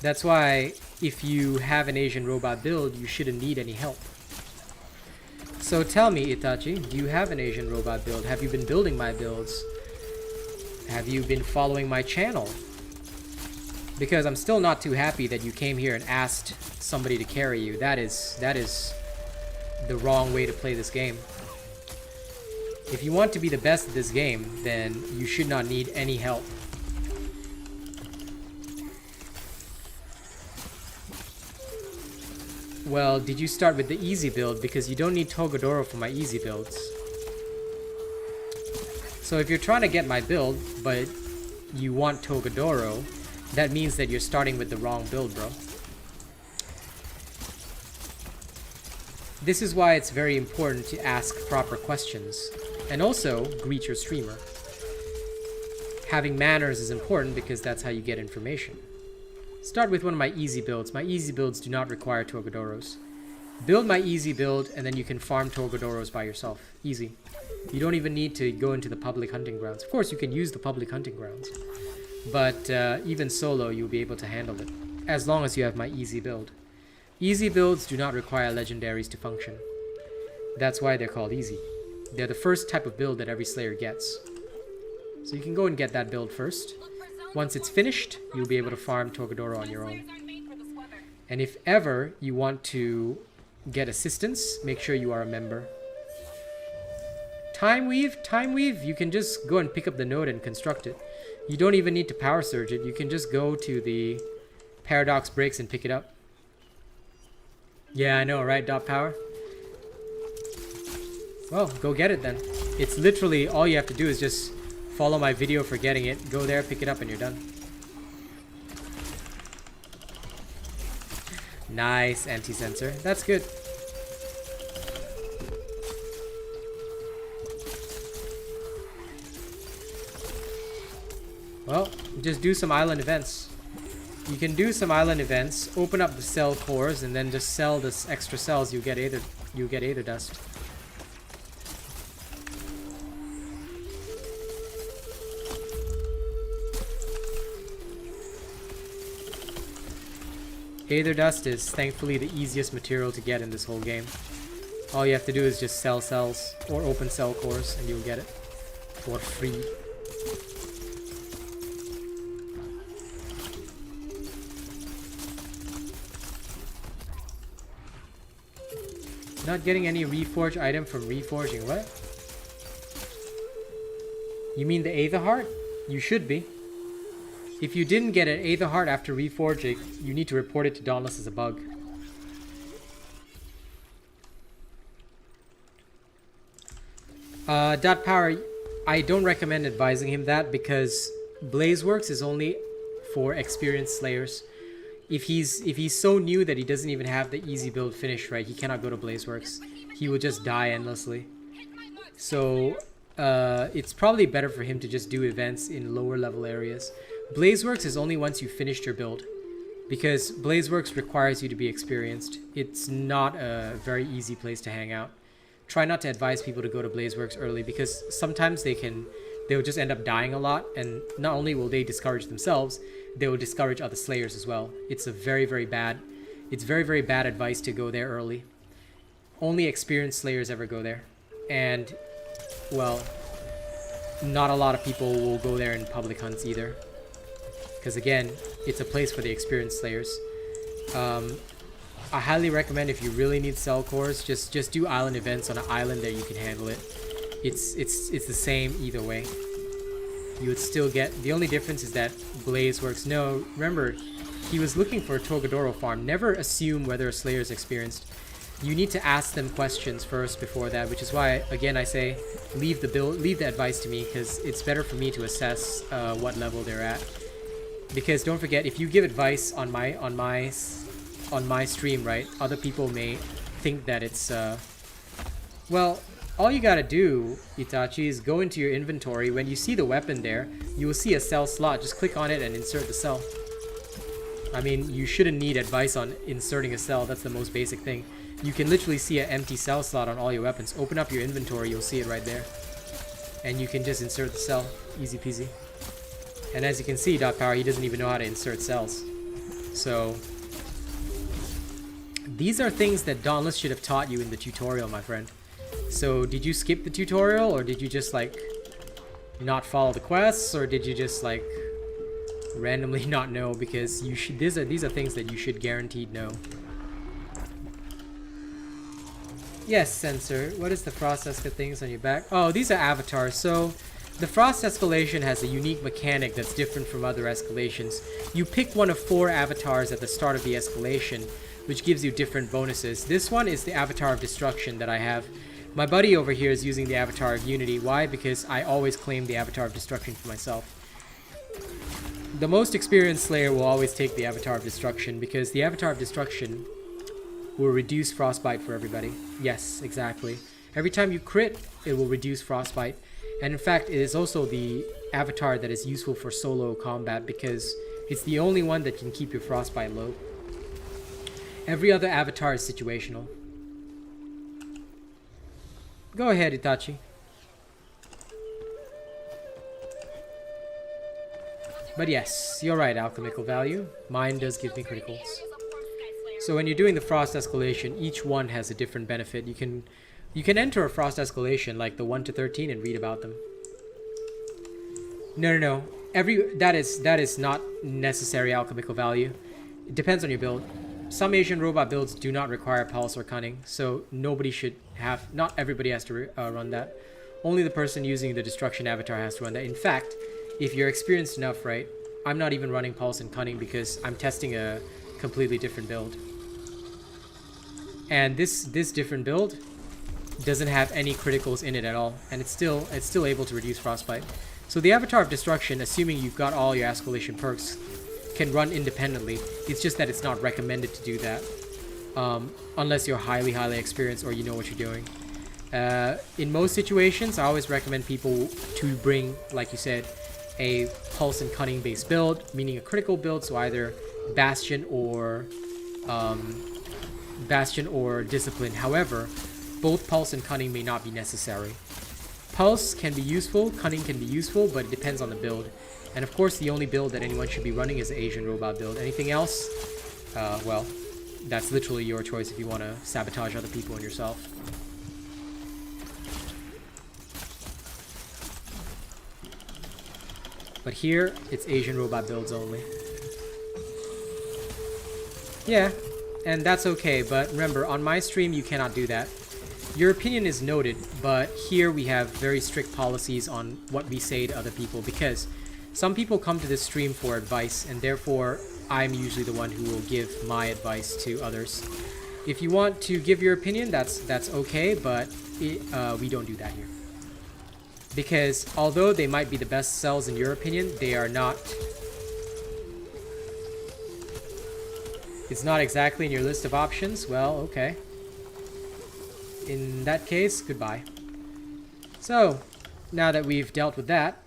That's why if you have an Asian robot build, you shouldn't need any help. So tell me, Itachi, do you have an Asian robot build? Have you been building my builds? Have you been following my channel? Because I'm still not too happy that you came here and asked somebody to carry you. That is the wrong way to play this game. If you want to be the best at this game, then you should not need any help. Well, did you start with the easy build? Because you don't need Togedoro for my easy builds. So if you're trying to get my build, but you want Togedoro, that means that you're starting with the wrong build, bro. This is why it's very important to ask proper questions. And also, greet your streamer. Having manners is important because that's how you get information. Start with one of my easy builds. My easy builds do not require Togedoros. Build my easy build and then you can farm Togedoros by yourself. Easy. You don't even need to go into the public hunting grounds. Of course, you can use the public hunting grounds. But even solo, you'll be able to handle it. As long as you have my easy build. Easy builds do not require legendaries to function. That's why they're called easy. They're the first type of build that every Slayer gets. So you can go and get that build first. Once it's finished, you'll be able to farm Togedoro on your own. And if ever you want to get assistance, make sure you are a member. Time Weave, you can just go and pick up the node and construct it. You don't even need to power surge it. You can just go to the Paradox Breaks and pick it up. Yeah, I know, right, Dot Power? Well, go get it then. It's literally all you have to do is just follow my video for getting it. Go there, pick it up, and you're done. Nice, Anti-Sensor. That's good. Well, just do some island events. You can do some island events, open up the cell cores, and then just sell this extra cells. You get Aether Dust. Aether Dust is thankfully the easiest material to get in this whole game. All you have to do is just sell cells or open cell cores and you'll get it for free. Not getting any reforge item from reforging. What? You mean the Aether Heart? You should be. If you didn't get an Aether Heart after reforging, you need to report it to Dauntless as a bug. Dot Power, I don't recommend advising him that because Blazeworks is only for experienced slayers. If he's so new that he doesn't even have the easy build finish right, he cannot go to Blazeworks. He will just die endlessly. So it's probably better for him to just do events in lower level areas. Blazeworks is only once you finished your build, because Blazeworks requires you to be experienced. It's not a very easy place to hang out. Try not to advise people to go to Blazeworks early, because sometimes they'll just end up dying a lot, and not only will they discourage themselves, they will discourage other slayers as well. It's very very bad advice to go there early. Only experienced slayers ever go there, and well, not a lot of people will go there in public hunts either, because again, it's a place for the experienced slayers. I highly recommend, if you really need cell cores, just do island events on an island that you can handle it. It's the same either way. You would still get, the only difference is that Blazeworks, no, remember, he was looking for a Togadoro farm. Never assume whether a slayer is experienced. You need to ask them questions first before that, which is why, again, I say leave the advice to me, because it's better for me to assess what level they're at. Because don't forget, if you give advice on my stream, right, other people may think that it's well, all you gotta do, Itachi, is go into your inventory. When you see the weapon there, you will see a cell slot. Just click on it and insert the cell. I mean, you shouldn't need advice on inserting a cell. That's the most basic thing. You can literally see an empty cell slot on all your weapons. Open up your inventory, you'll see it right there, and you can just insert the cell. Easy peasy. And as you can see, Dot Power, he doesn't even know how to insert cells. So these are things that Dauntless should have taught you in the tutorial, my friend. So did you skip the tutorial, or did you just like not follow the quests, or did you just like randomly not know? Because you should, these are things that you should guaranteed know. Yes, Sensor. What is the Frost Esca things on your back? Oh, these are avatars. So the Frost Escalation has a unique mechanic that's different from other escalations. You pick one of 4 avatars at the start of the escalation, which gives you different bonuses. This one is the Avatar of Destruction that I have. My buddy over here is using the Avatar of Unity. Why? Because I always claim the Avatar of Destruction for myself. The most experienced Slayer will always take the Avatar of Destruction, because the Avatar of Destruction will reduce Frostbite for everybody. Yes, exactly. Every time you crit, it will reduce Frostbite. And in fact, it is also the Avatar that is useful for solo combat, because it's the only one that can keep your Frostbite low. Every other avatar is situational. Go ahead, Itachi. But yes, you're right, alchemical value. Mine does give me criticals. So when you're doing the Frost Escalation, each one has a different benefit. You can enter a Frost Escalation like the 1 to 13 and read about them. No. That is not necessary alchemical value. It depends on your build. Some Asian robot builds do not require pulse or cunning, so nobody should have, not everybody has to run that. Only the person using the destruction avatar has to run that. In fact, if you're experienced enough, right, I'm not even running pulse and cunning because I'm testing a completely different build. And this different build doesn't have any criticals in it at all, and it's still able to reduce frostbite. So the Avatar of Destruction, assuming you've got all your escalation perks, can run independently. It's just that it's not recommended to do that unless you're highly experienced or you know what you're doing. In most situations, I always recommend people to bring, like you said, a pulse and cunning based build, meaning a critical build, so either Bastion or Discipline. However, both pulse and cunning may not be necessary. Pulse can be useful, cunning can be useful, but it depends on the build. And of course, the only build that anyone should be running is the Asian robot build. Anything else, well, that's literally your choice if you want to sabotage other people and yourself. But here, it's Asian robot builds only. Yeah, and that's okay, but remember, on my stream, you cannot do that. Your opinion is noted, but here we have very strict policies on what we say to other people, because some people come to this stream for advice, and therefore, I'm usually the one who will give my advice to others. If you want to give your opinion, that's okay, but we don't do that here. Because although they might be the best cells in your opinion, they are not... It's not exactly in your list of options. Well, okay. In that case, goodbye. So, now that we've dealt with that,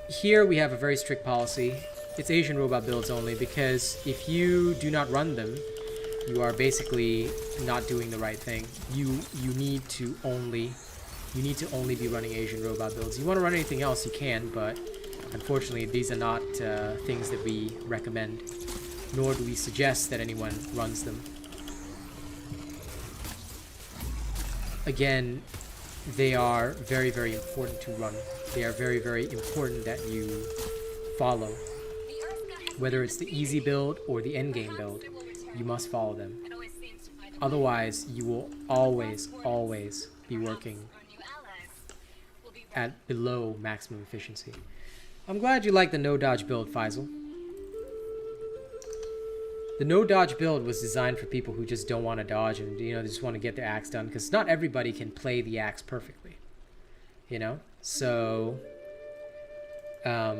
here we have a very strict policy. It's Asian robot builds only, because if you do not run them, you are basically not doing the right thing. You need to only be running Asian robot builds. You want to run anything else, you can, but unfortunately, these are not things that we recommend, nor do we suggest that anyone runs them. Again, they are very, very important to run. They are very, very important that you follow. Whether it's the easy build or the endgame build, you must follow them. Otherwise, you will always be working at below maximum efficiency. I'm glad you like the no-dodge build, Faisal. The no-dodge build was designed for people who just don't want to dodge and, they just want to get their axe done, because not everybody can play the axe perfectly. So, I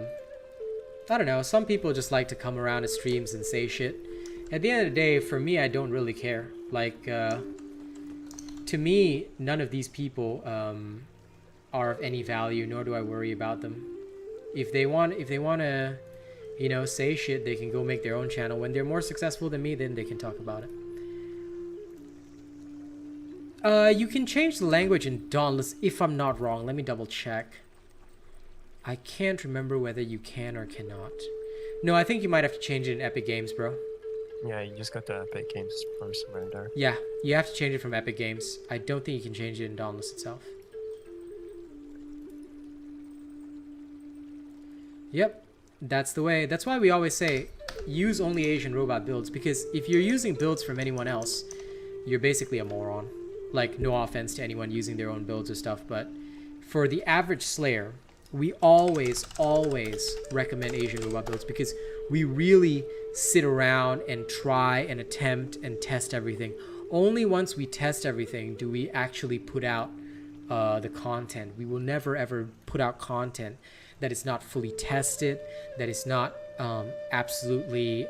don't know, some people just like to come around to streams and say shit. At the end of the day, for me, I don't really care. Like, to me, none of these people are of any value, nor do I worry about them. If they want to, say shit, they can go make their own channel. When they're more successful than me, then they can talk about it. You can change the language in Dauntless, if I'm not wrong. Let me double check. I can't remember whether you can or cannot. No, I think you might have to change it in Epic Games, bro. Yeah, you just go to Epic Games for surrender. Yeah, you have to change it from Epic Games. I don't think you can change it in Dauntless itself. Yep, that's the way. That's why we always say, use only Asian robot builds, because if you're using builds from anyone else, you're basically a moron. Like, no offense to anyone using their own builds or stuff, but for the average Slayer, we always recommend Asian robot builds, because we really sit around and try and attempt and test everything. Only once we test everything do we actually put out the content. We will never ever put out content that is not fully tested, that is not absolutely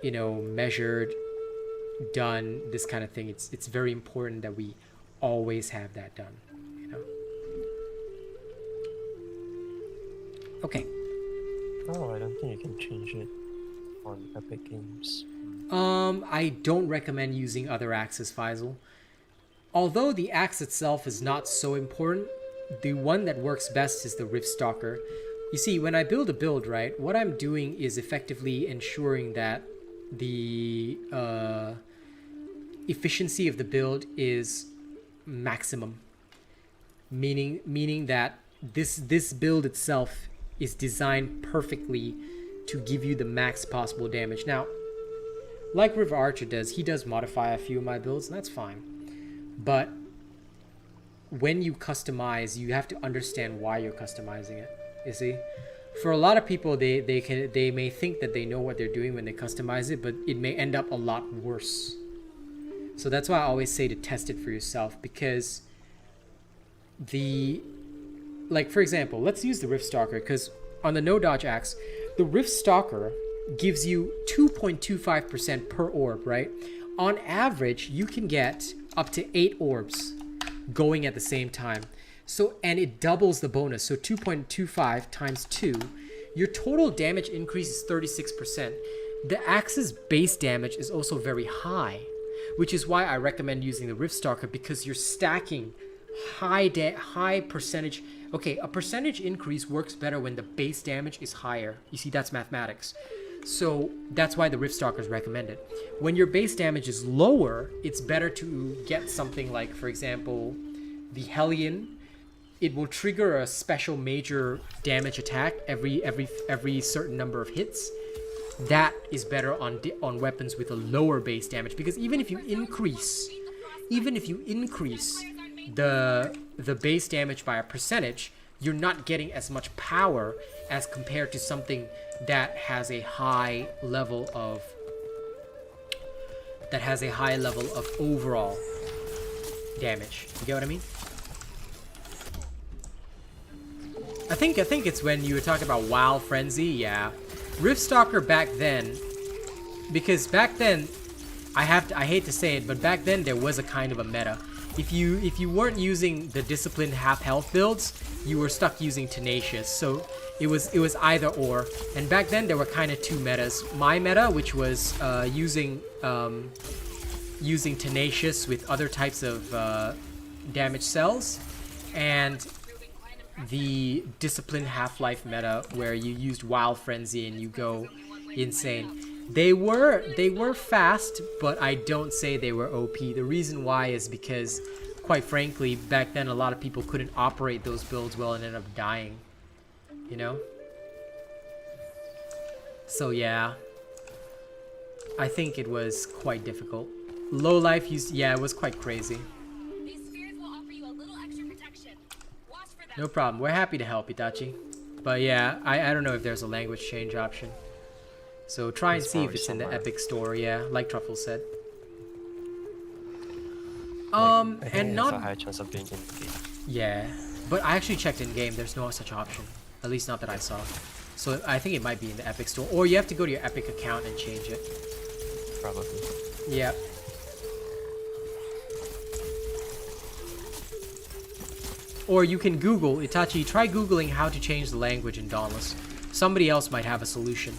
measured, done, this kind of thing. It's very important that we always have that done, Okay. Oh, I don't think you can change it on Epic Games. I don't recommend using other axes, Faisal. Although the axe itself is not so important, the one that works best is the Rift Stalker. You see, when I build a build, right, what I'm doing is effectively ensuring that the efficiency of the build is maximum. Meaning that this build itself is designed perfectly to give you the max possible damage. Now, like River Archer does, he does modify a few of my builds, and that's fine. But when you customize, you have to understand why you're customizing it. You see, for a lot of people, they may think that they know what they're doing when they customize it, but it may end up a lot worse. So that's why I always say to test it for yourself, because like for example, let's use the Rift Stalker, because on the no dodge axe, the Rift Stalker gives you 2.25% per orb, right? On average, you can get up to 8 orbs going at the same time. So, and it doubles the bonus. So 2.25 times 2, your total damage increase is 36%. The axe's base damage is also very high, which is why I recommend using the Rift Stalker, because you're stacking high percentage. Okay, a percentage increase works better when the base damage is higher. You see, that's mathematics. So that's why the Rift Stalker is recommended. When your base damage is lower, it's better to get something like, for example, the Hellion it will trigger a special major damage attack every certain number of hits. That is better on weapons with a lower base damage, because even if you increase the base damage by a percentage, you're not getting as much power as compared to something that has a high level of overall damage. You get what I mean? I think it's when you were talking about Wild Frenzy. Yeah, Riftstalker back then, because back then I hate to say it, but back then there was a kind of a meta. If you weren't using the disciplined half health builds, you were stuck using Tenacious. So it was either or. And back then there were kind of two metas. My meta, which was using Tenacious with other types of damage cells, and the disciplined half-life meta where you used Wild Frenzy and you go insane. They were fast, but I don't say they were OP. The reason why is because, quite frankly, back then a lot of people couldn't operate those builds well and ended up dying. You know? So yeah, I think it was quite difficult. Low life use, yeah, it was quite crazy. These spheres will offer you a little extra protection. Watch for them. No problem. We're happy to help, Itachi. But yeah, I don't know if there's a language change option. So try and see if it's in the Epic Store, yeah, like Truffle said. I think And it has not... a high chance of being in-game. Yeah, but I actually checked in-game. There's no such option. At least not that I saw. So I think it might be in the Epic Store. Or you have to go to your Epic account and change it. Probably. Yeah. Or you can Google, Itachi, try Googling how to change the language in Dauntless. Somebody else might have a solution.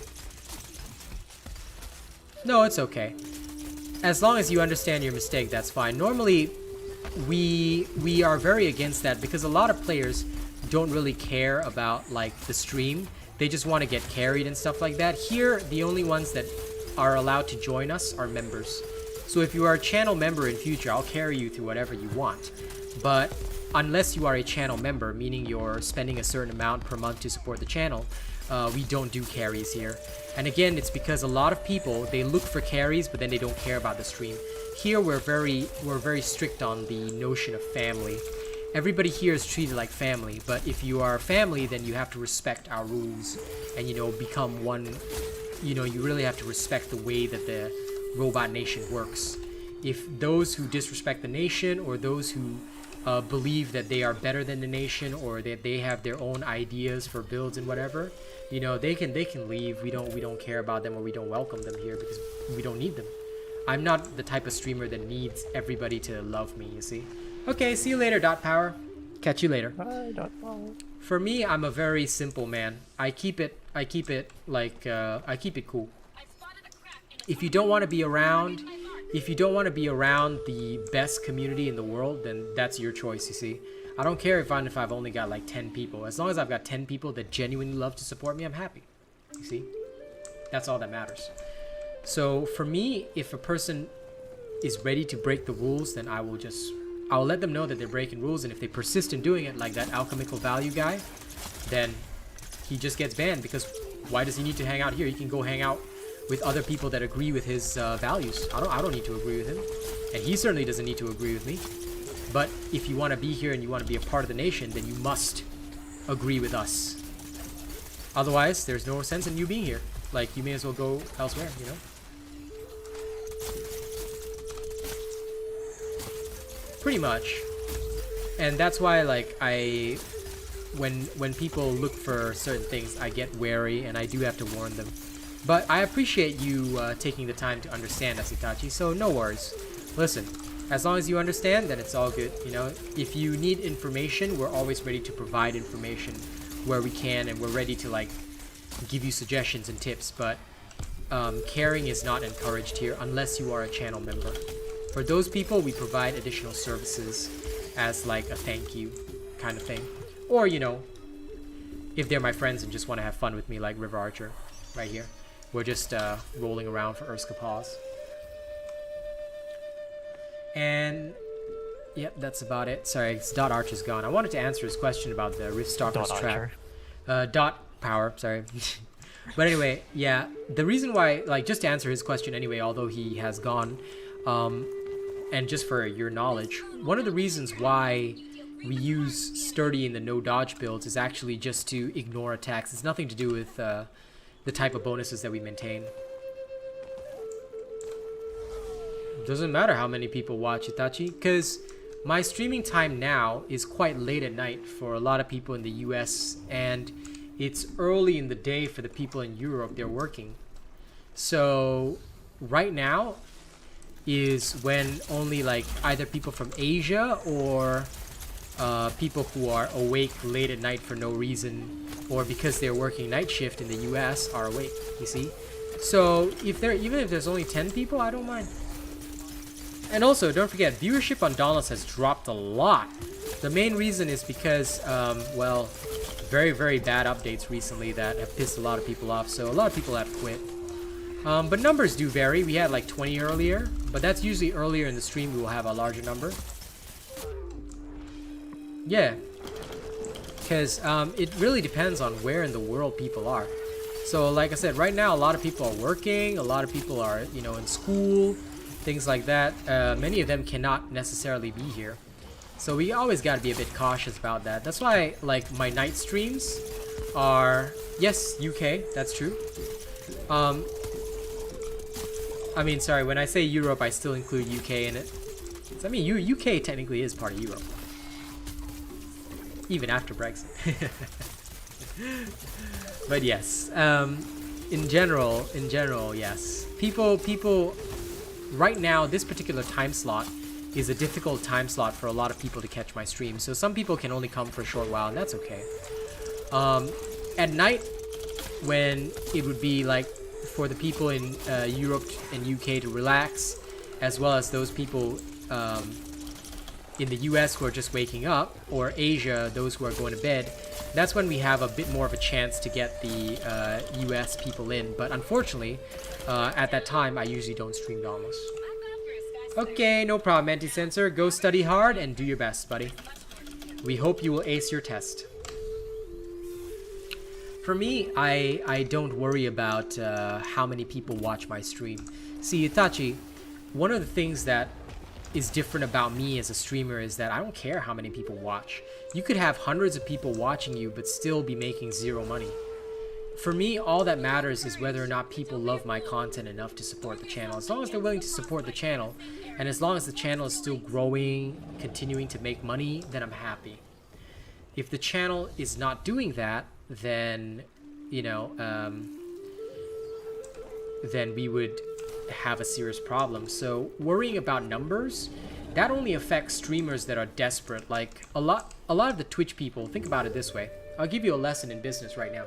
No, it's okay. As long as you understand your mistake, that's fine. Normally, we are very against that because a lot of players don't really care about, like, the stream. They just want to get carried and stuff like that. Here, the only ones that are allowed to join us are members. So if you are a channel member in future, I'll carry you through whatever you want. But unless you are a channel member, meaning you're spending a certain amount per month to support the channel, we don't do carries here. And again, it's because a lot of people, they look for carries, but then they don't care about the stream. Here, we're very strict on the notion of family. Everybody here is treated like family, but if you are family, then you have to respect our rules and, you know, become one. You know, you really have to respect the way that the Robot Nation works. If those who disrespect the nation, or those who believe that they are better than the nation, or that they have their own ideas for builds and whatever, you know, they can leave. We don't care about them, or we don't welcome them here because we don't need them. I'm not the type of streamer that needs everybody to love me, you see. Okay, see you later, Dot Power. Catch you later. Bye, Dot Power. For me, I'm a very simple man. I keep it cool. If you don't want to be around, the best community in the world, then that's your choice, you see. I don't care if I've only got like 10 people. As long as I've got 10 people that genuinely love to support me, I'm happy. You see? That's all that matters. So for me, if a person is ready to break the rules, then I'll let them know that they're breaking rules, and if they persist in doing it, like that alchemical value guy, then he just gets banned, because why does he need to hang out here? He can go hang out with other people that agree with his values. I don't need to agree with him, and he certainly doesn't need to agree with me. But if you want to be here and you want to be a part of the nation, then you must agree with us. Otherwise, there's no sense in you being here. Like, you may as well go elsewhere, you know? Pretty much. And that's why, like, when people look for certain things, I get wary, and I do have to warn them. But I appreciate you taking the time to understand us, Itachi, so no worries. Listen, as long as you understand, then it's all good, you know? If you need information, we're always ready to provide information where we can, and we're ready to, like, give you suggestions and tips, but caring is not encouraged here unless you are a channel member. For those people, we provide additional services as, like, a thank you kind of thing. Or, you know, if they're my friends and just want to have fun with me, like River Archer right here. We're just rolling around for Urska Paws. And Yep, that's about it. Sorry, it's Dot Arch is gone. I wanted to answer his question about the Rift Stalker's Dot trap. Archer. Dot Power, sorry. But anyway, yeah, the reason why, like, just to answer his question anyway, although he has gone, and just for your knowledge, one of the reasons why we use Sturdy in the no dodge builds is actually just to ignore attacks. It's nothing to do with the type of bonuses that we maintain. Doesn't matter how many people watch Itachi, because my streaming time now is quite late at night for a lot of people in the US, and it's early in the day for the people in Europe. They're working. So right now is when only like either people from Asia or people who are awake late at night for no reason or because they're working night shift in the US are awake, you see? So even if there's only 10 people, I don't mind. And also, don't forget, viewership on Dauntless has dropped a lot. The main reason is because, well, very, very bad updates recently that have pissed a lot of people off, so a lot of people have quit. But numbers do vary. We had like 20 earlier, but that's usually earlier in the stream we will have a larger number. Yeah, because it really depends on where in the world people are. So like I said, right now a lot of people are working, a lot of people are, you know, in school, things like that. Many of them cannot necessarily be here. So we always got to be a bit cautious about that. That's why, like, my night streams are, yes, UK, that's true. I mean, sorry, when I say Europe, I still include UK in it. I mean, UK technically is part of Europe. Even after Brexit. But yes, in general, yes. People, right now, this particular time slot is a difficult time slot for a lot of people to catch my stream. So some people can only come for a short while, and that's okay. At night, when it would be like for the people in Europe and UK to relax, as well as those people in the US who are just waking up, or Asia, those who are going to bed, that's when we have a bit more of a chance to get the US people in. But unfortunately, at that time, I usually don't stream Dauntless. Okay, no problem, Anti-Censor. Go study hard and do your best, buddy. We hope you will ace your test. For me, I don't worry about how many people watch my stream. See, Itachi, one of the things that is different about me as a streamer is that I don't care how many people watch. You could have hundreds of people watching you but still be making zero money. For me, all that matters is whether or not people love my content enough to support the channel. As long as they're willing to support the channel, and as long as the channel is still growing, continuing to make money, then I'm happy. If the channel is not doing that, then, you know, then we would have a serious problem. So worrying about numbers, that only affects streamers that are desperate. Like a lot of the Twitch people, think about it this way. I'll give you a lesson in business right now.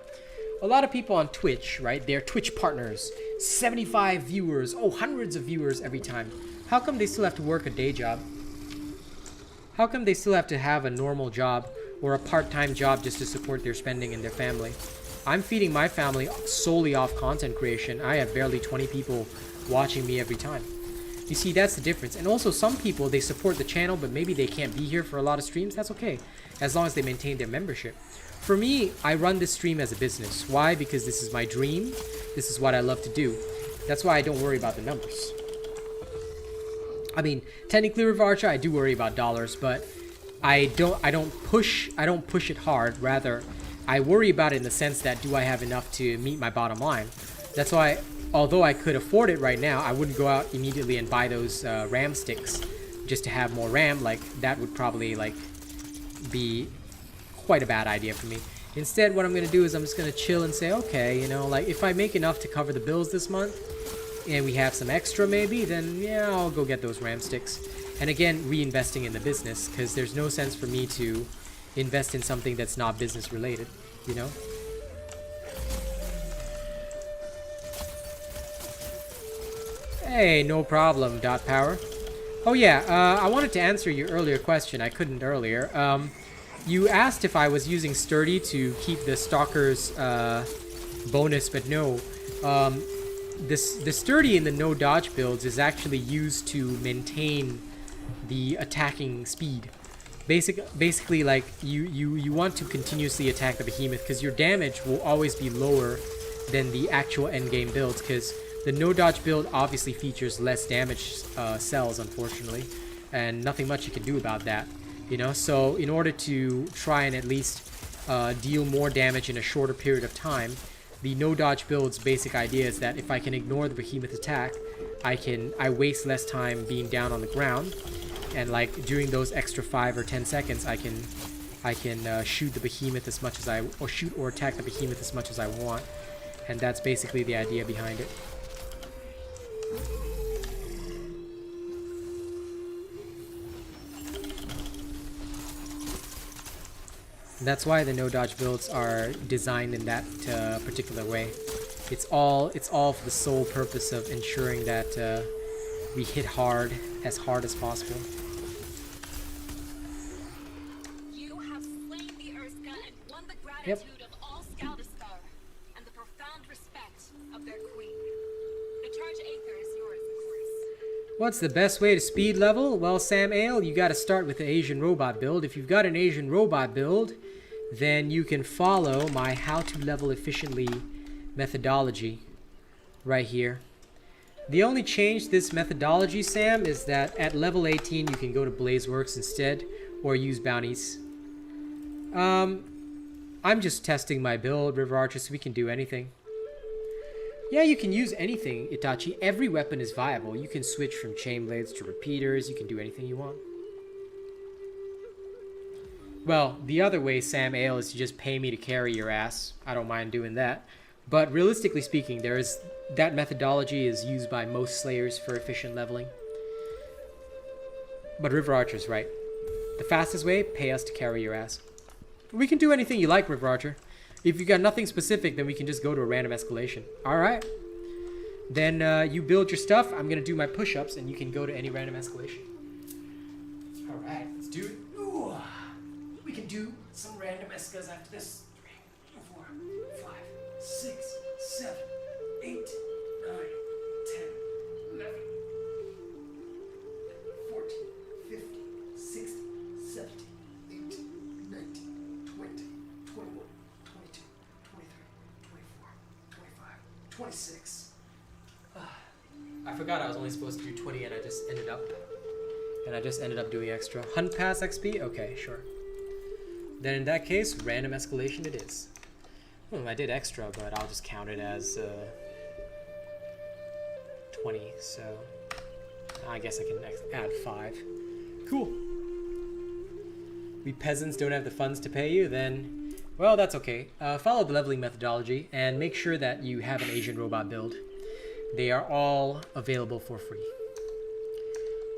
A lot of people on Twitch, right? They're Twitch partners, 75 viewers, oh, hundreds of viewers every time. How come they still have to work a day job? How come they still have to have a normal job or a part-time job just to support their spending and their family? I'm feeding my family solely off content creation. I have barely 20 people watching me every time. You see, that's the difference. And also, some people, they support the channel, but maybe they can't be here for a lot of streams. That's okay, as long as they maintain their membership. For me, I run this stream as a business. Why? Because this is my dream. This is what I love to do. That's why I don't worry about the numbers. I mean, technically with Archer, I do worry about dollars, but I don't push it hard. Rather, I worry about it in the sense that, do I have enough to meet my bottom line? That's why, although I could afford it right now, I wouldn't go out immediately and buy those RAM sticks just to have more RAM. Like, that would probably like be quite a bad idea for me. Instead, what I'm gonna do is I'm just gonna chill and say, okay, you know, like if I make enough to cover the bills this month and we have some extra maybe, then yeah, I'll go get those RAM sticks. And again, reinvesting in the business, because there's no sense for me to invest in something that's not business related, you know? Hey, no problem, Dot Power. Oh yeah, I wanted to answer your earlier question. I couldn't earlier. You asked if I was using Sturdy to keep the Stalker's bonus, but no. The Sturdy in the no dodge builds is actually used to maintain the attacking speed. Basically, like you want to continuously attack the behemoth because your damage will always be lower than the actual endgame builds, because the no dodge build obviously features less damage cells, unfortunately, and nothing much you can do about that, you know. So in order to try and at least deal more damage in a shorter period of time, the no dodge build's basic idea is that if I can ignore the behemoth attack, I waste less time being down on the ground, and like during those extra 5 or 10 seconds I can shoot the behemoth as much as shoot or attack the behemoth as much as I want. And that's basically the idea behind it. That's why the no dodge builds are designed in that particular way. It's all for the sole purpose of ensuring that we hit hard as possible. You have slain the Urska and won the gratitude of all Skaldastar and the profound respect of their queen. The charge Aether is yours, of course. What's the best way to speed level? Well, Sam Ale, you gotta start with the Asian robot build. If you've got an Asian robot build, then you can follow my how to level efficiently methodology right here. The only change to this methodology, Sam, is that at level 18 you can go to Blazeworks instead, or use bounties. I'm just testing my build, River Archer, so we can do anything. Yeah, you can use anything, Itachi. Every weapon is viable. You can switch from chain blades to repeaters. You can do anything you want. Well, the other way, Sam Ale, is to just pay me to carry your ass. I don't mind doing that. But realistically speaking, that methodology is used by most Slayers for efficient leveling. But River Archer's right. The fastest way, pay us to carry your ass. We can do anything you like, River Archer. If you got nothing specific, then we can just go to a random escalation. Alright. Then you build your stuff. I'm going to do my push-ups, and you can go to any random escalation. Alright, let's do it. Ooh. We can do some random escas after this. 3, 4, 5, 6, 7, 8, 9, 10, 11, 14, 15, 16, 17, 18, 19, 20, 21, 22, 23, 24, 25, 26. I forgot I was only supposed to do 20 and I just ended up doing extra. Hunt pass XP? Okay, sure. Then in that case, random escalation it is. I did extra, but I'll just count it as 20, so I guess I can add 5. Cool. We peasants don't have the funds to pay you, then, well, that's okay. Follow the leveling methodology and make sure that you have an Asian robot build. They are all available for free.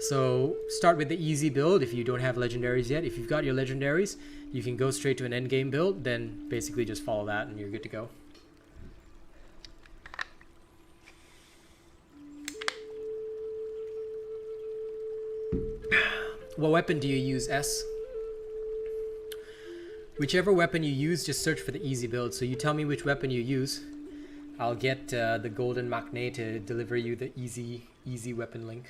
So start with the easy build if you don't have legendaries yet. If you've got your legendaries, you can go straight to an endgame build, then basically just follow that and you're good to go. What weapon do you use, S? Whichever weapon you use, just search for the easy build. So you tell me which weapon you use. I'll get the golden Maknae to deliver you the easy weapon link.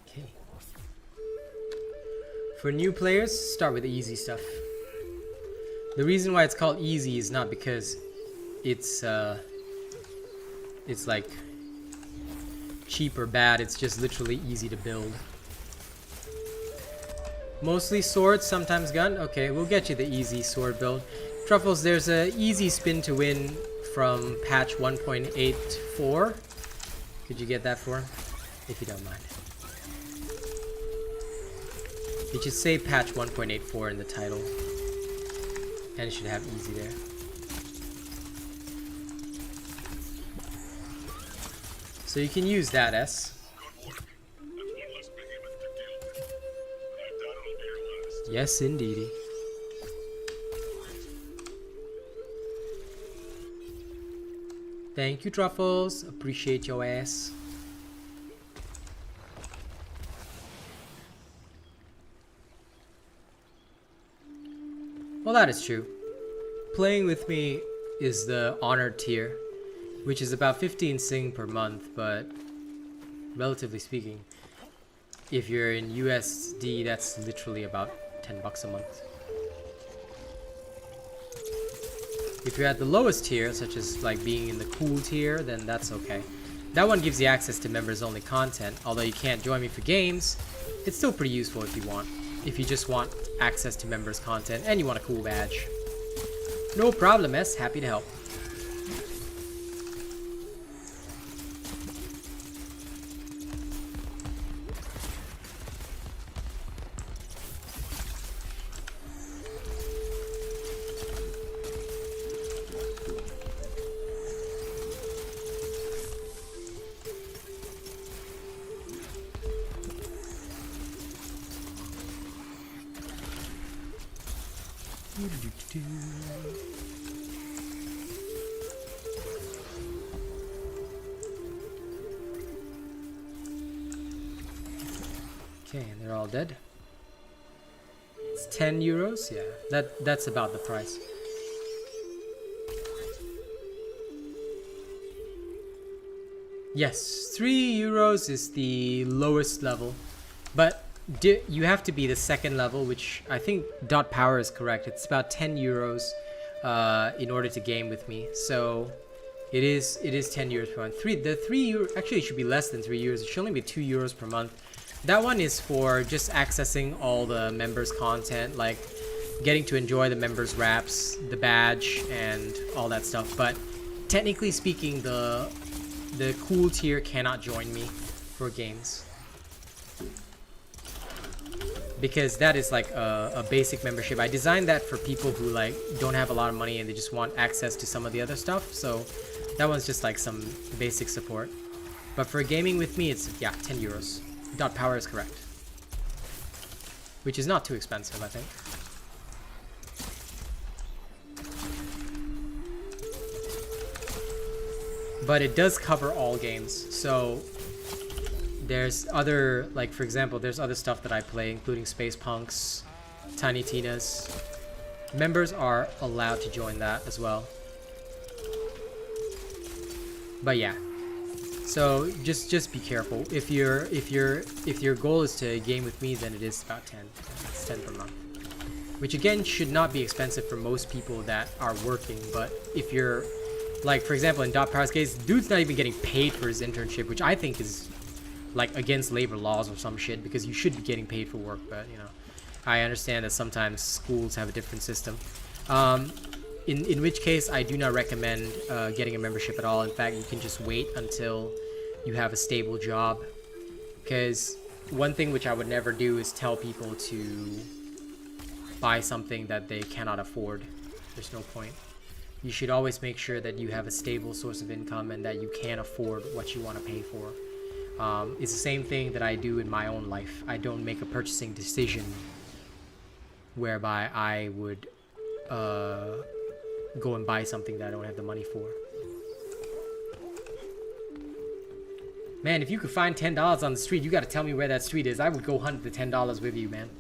Okay. For new players, start with the easy stuff. The reason why it's called easy is not because it's like cheap or bad, it's just literally easy to build. Mostly sword, sometimes gun. Okay, we'll get you the easy sword build. Truffles, there's a easy spin to win from patch 1.84. Could you get that for him? If you don't mind. It should say patch 1.84 in the title. And it should have easy there. So you can use that, S. Yes, indeedy. Thank you, Truffles. Appreciate your ass. Well, that is true. Playing with me is the honored tier, which is about 15 sing per month, but relatively speaking, if you're in USD, that's literally about 10 bucks a month. If you're at the lowest tier, such as like being in the cool tier, then that's okay. That one gives you access to members only content. Although you can't join me for games, it's still pretty useful if you want. If you just want access to members content and you want a cool badge. No problem, S. Happy to help. Okay, and they're all dead. It's 10 euros? Yeah, that's about the price. Yes, 3 euros is the lowest level, but you have to be the second level, which I think dot power is correct. It's about 10 euros in order to game with me. So it is 10 euros per month. The 3 euro, actually it should be less than 3 euros. It should only be 2 euros per month. That one is for just accessing all the members content, like getting to enjoy the members wraps, the badge, and all that stuff. But technically speaking, the cool tier cannot join me for games, because that is like a basic membership. I designed that for people who like don't have a lot of money and they just want access to some of the other stuff. So that one's just like some basic support. But for gaming with me, it's 10 euros. Dot power is correct, which is not too expensive, I think. But it does cover all games. So there's other, like for example, there's other stuff that I play, including Space Punks, Tiny Tina's. Members are allowed to join that as well. But yeah. So just be careful. If your goal is to game with me, then it is about 10. It's 10 per month, which again should not be expensive for most people that are working. But if you're, like for example, in Dot Power's case, dude's not even getting paid for his internship, which I think is like against labor laws or some shit, because you should be getting paid for work. But you know, I understand that sometimes schools have a different system. In which case, I do not recommend getting a membership at all. In fact, you can just wait until you have a stable job. Because one thing which I would never do is tell people to buy something that they cannot afford. There's no point. You should always make sure that you have a stable source of income and that you can afford what you want to pay for. It's the same thing that I do in my own life. I don't make a purchasing decision whereby I would go and buy something that I don't have the money for. Man, if you could find $10 on the street, you gotta tell me where that street is. I would go hunt the $10 with you, man.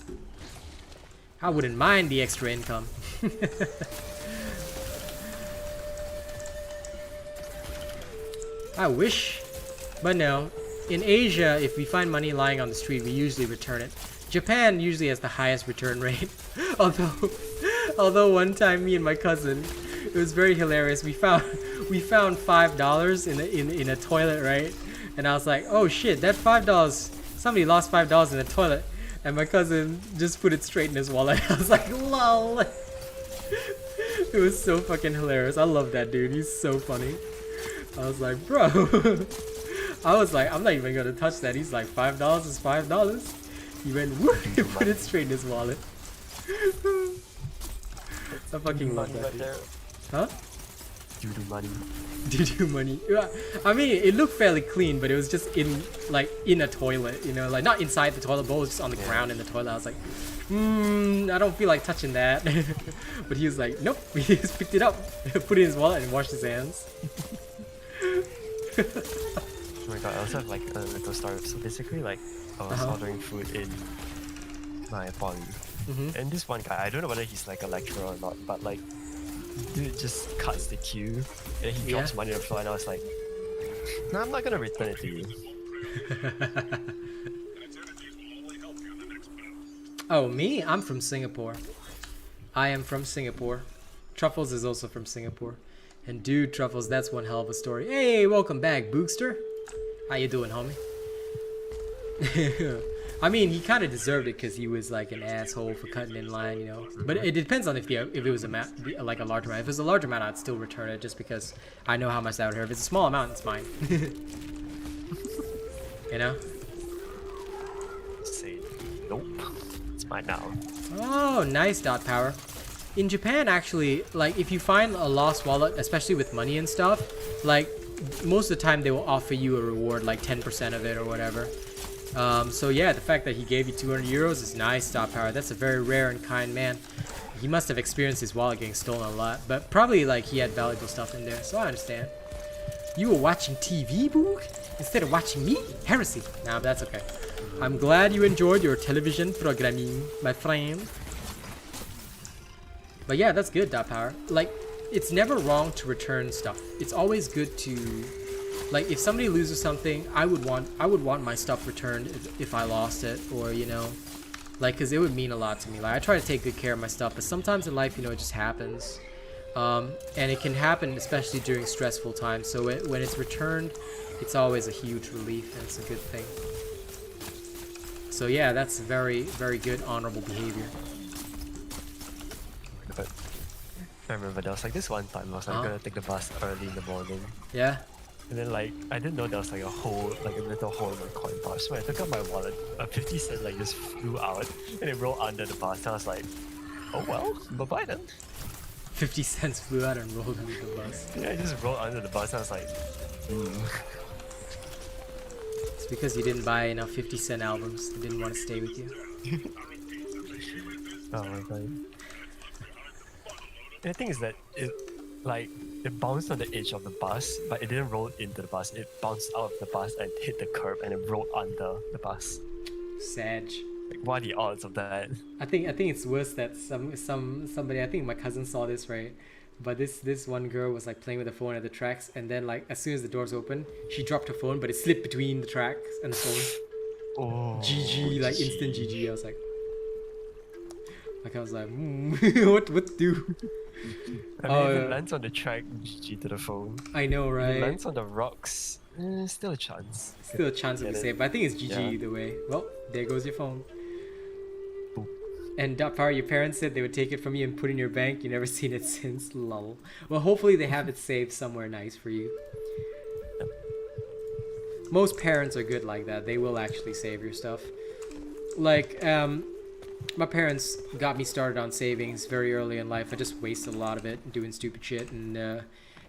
I wouldn't mind the extra income. I wish, but no. In Asia, if we find money lying on the street, we usually return it. Japan usually has the highest return rate. Although one time me and my cousin, it was very hilarious. We found $5 in a toilet, right? And I was like, oh shit, that $5, somebody lost $5 in the toilet. And my cousin just put it straight in his wallet. I was like, lol. It was so fucking hilarious. I love that dude. He's so funny. I was like, bro. I was like, I'm not even gonna touch that. He's like, $5 is $5. He went, whoop, and put it straight in his wallet. I fucking love that, dude. Huh? Doo-doo money. Doo-doo money. I mean, it looked fairly clean, but it was just in a toilet, you know, like not inside the toilet bowl, it was just on the ground in the toilet. I was like, I don't feel like touching that. But he was like, nope. He just picked it up, put it in his wallet, and washed his hands. Oh my god, I also have like a little story. So basically, like I was ordering food in my poly. And this one guy, I don't know whether he's like a lecturer or not, but like, dude just cuts the queue and he drops money on the floor, and I was like, no, I'm not gonna return it to you. Oh, me? I'm from Singapore. I am from Singapore. Truffles is also from Singapore. And dude, Truffles, that's one hell of a story. Hey, welcome back, Boogster. How you doing, homie? I mean, he kind of deserved it because he was like an asshole for cutting in line, you know. But it depends on if it was like a large amount. If it was a large amount, I'd still return it just because I know how much that would hurt. If it's a small amount, it's fine. You know? Say nope. It's mine now. Oh, nice, Dot Power. In Japan, actually, like if you find a lost wallet, especially with money and stuff, like most of the time they will offer you a reward, like 10% of it or whatever. So yeah, the fact that he gave you 200 euros is nice, Dot Power. That's a very rare and kind man. He must have experienced his wallet getting stolen a lot, but probably like he had valuable stuff in there, so I understand. You were watching TV, Boog? Instead of watching me? Heresy. Nah, but that's okay. I'm glad you enjoyed your television programming, my friend. But yeah, that's good, Dot Power. Like, it's never wrong to return stuff. It's always good to, like, if somebody loses something, I would want my stuff returned if I lost it, or you know, like, cause it would mean a lot to me. Like, I try to take good care of my stuff, but sometimes in life, you know, it just happens, and it can happen especially during stressful times. So when it's returned, it's always a huge relief, and it's a good thing. So yeah, that's very, very good, honorable behavior. But I remember there was like this one time I was like gonna take the bus early in the morning. Yeah. And then like I didn't know there was like a hole, like a little hole in my coin pouch. So when I took out my wallet, a 50 cent like just flew out and it rolled under the bus. And I was like, oh well, bye bye then. 50 cents flew out and rolled under the bus. Yeah, it just rolled under the bus. And I was like, It's because you didn't buy enough 50-cent albums. They didn't want to stay with you. Oh my god. And the thing is that it bounced on the edge of the bus, but it didn't roll into the bus. It bounced out of the bus and hit the curb and it rolled under the bus. Sag. Like, what are the odds of that? I think it's worse that somebody, I think my cousin saw this, right? But this one girl was like playing with the phone at the tracks, and then like as soon as the doors opened, she dropped her phone, but it slipped between the tracks and the phone. Oh, GG, like instant GG. I was like I was like, what to do? I mean, if it lands on the track, GG to the phone. I know, right? If it lands on the rocks, still a chance. Still a chance of it safe, but I think it's GG either way. Well, there goes your phone. Boop. And Dot Power, your parents said they would take it from you and put it in your bank. You never seen it since. Lol. Well, hopefully they have it saved somewhere nice for you. Yep. Most parents are good like that. They will actually save your stuff. Like, my parents got me started on savings very early in life. I just wasted a lot of it doing stupid shit, and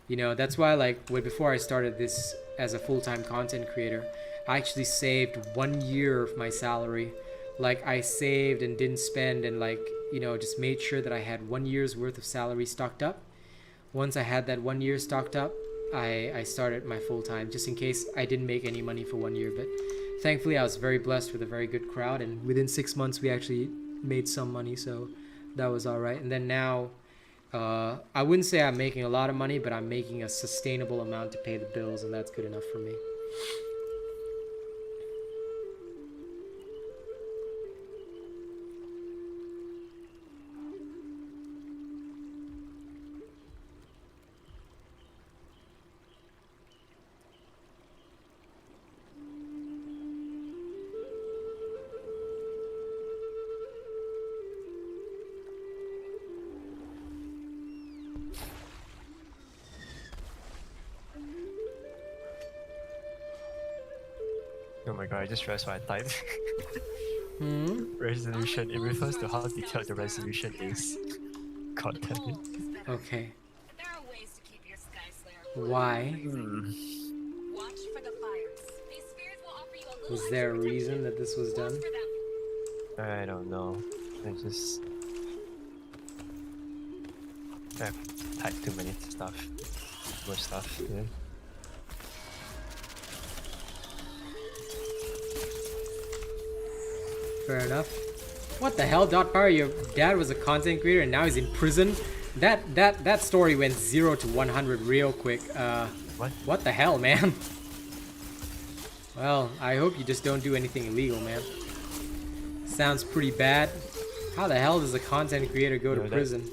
you know, that's why like before I started this as a full-time content creator, I actually saved 1 year of my salary. Like, I saved and didn't spend, and like, you know, just made sure that I had 1 year's worth of salary stocked up. Once I had that 1 year stocked up, I started my full-time, just in case I didn't make any money for 1 year. But thankfully I was very blessed with a very good crowd, and within 6 months we actually made some money, so that was all right. And then now I wouldn't say I'm making a lot of money, but I'm making a sustainable amount to pay the bills, and that's good enough for me. Oh my god, I just realized what I typed. Resolution. It refers to how detailed the resolution is. God damn it. Okay. There are ways to keep your sky slayer. Why? Watch for the fires. These spheres will offer you a little Was there a extra reason protection. that this was done? Watch for them. I don't know. I've typed too many stuff. More stuff. Yeah. Fair enough. What the hell, Dot Power? Your dad was a content creator and now he's in prison. That story went 0 to 100 real quick. What the hell, man? Well, I hope you just don't do anything illegal, man. Sounds pretty bad. How the hell does a content creator go to prison?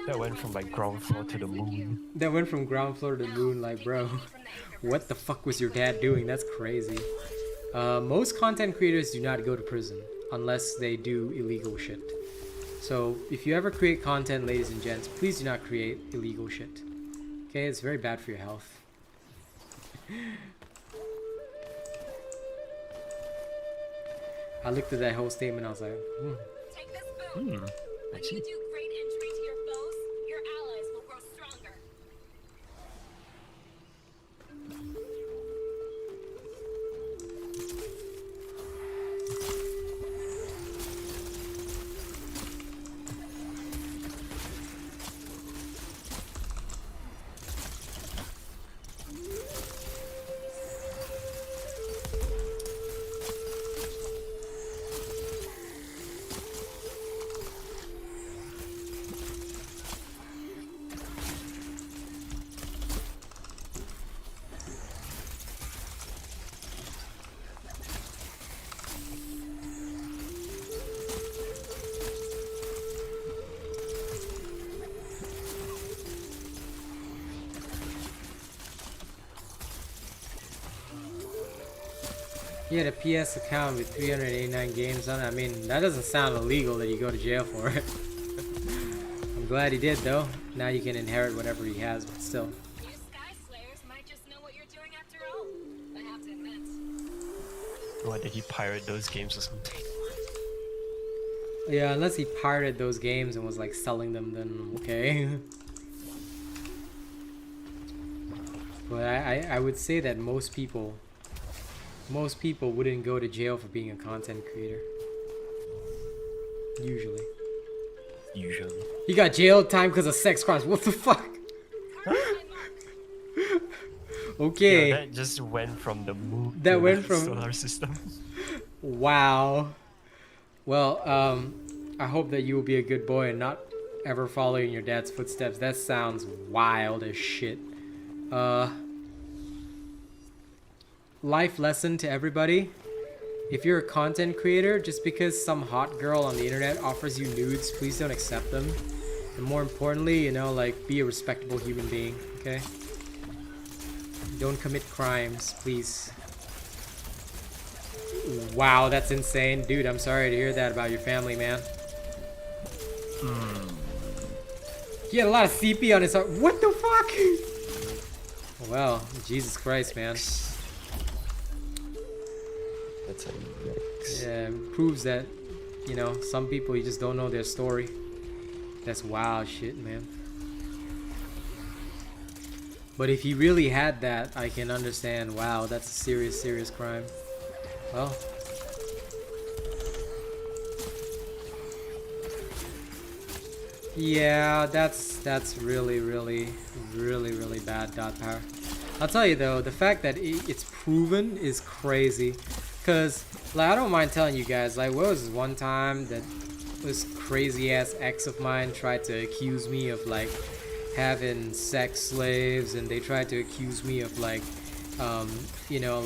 That went from like ground floor to the moon. That went from ground floor to the moon, like, bro. What the fuck was your dad doing? That's crazy. Most content creators do not go to prison unless they do illegal shit. So if you ever create content, ladies and gents, please do not create illegal shit. Okay, it's very bad for your health. I looked at that whole statement, I was like, Take this boon. When you do great injury to your foes, your allies will grow stronger. he had a PS account with 389 games on it. I mean, that doesn't sound illegal that you go to jail for it. I'm glad he did, though. Now you can inherit whatever he has, but still. You Sky Slayers might just know what you're doing after all. I have to admit. What, did he pirate those games or something? Yeah, unless he pirated those games and was like selling them, then okay. But I would say that most people wouldn't go to jail for being a content creator. Usually. He got jail time because of sex crimes. What the fuck? Okay. Yo, that just went from the moon That to went the from- solar system. Wow. Well, I hope that you will be a good boy and not ever follow in your dad's footsteps. That sounds wild as shit. Life lesson to everybody. If you're a content creator, just because some hot girl on the internet offers you nudes, please don't accept them. And more importantly, you know, like, be a respectable human being, okay? Don't commit crimes, please. Wow, that's insane. Dude, I'm sorry to hear that about your family, man. He had a lot of CP on his heart. What the fuck? Well, Jesus Christ, man. That's a yikes. Yeah, it proves that, you know, some people, you just don't know their story. That's wild shit, man. But if he really had that, I can understand. Wow, that's a serious, serious crime. Well. Yeah, that's really, really, really, really bad, Dot Power. I'll tell you though, the fact that it's proven is crazy. Cause, like, I don't mind telling you guys, like, what was this one time that this crazy ass ex of mine tried to accuse me of, like, having sex slaves, and they tried to accuse me of, like, you know,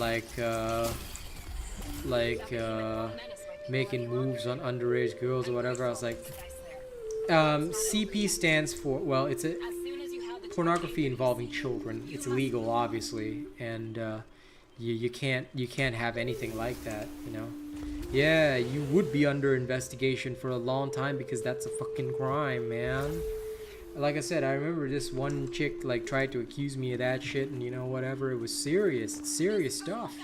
making moves on underage girls or whatever. I was like, CP stands for, well, it's a pornography involving children. It's illegal, obviously, and you can't have anything like that, you know. Yeah, you would be under investigation for a long time because that's a fucking crime, man. Like I said, I remember this one chick like tried to accuse me of that shit, and you know, whatever, it was serious stuff.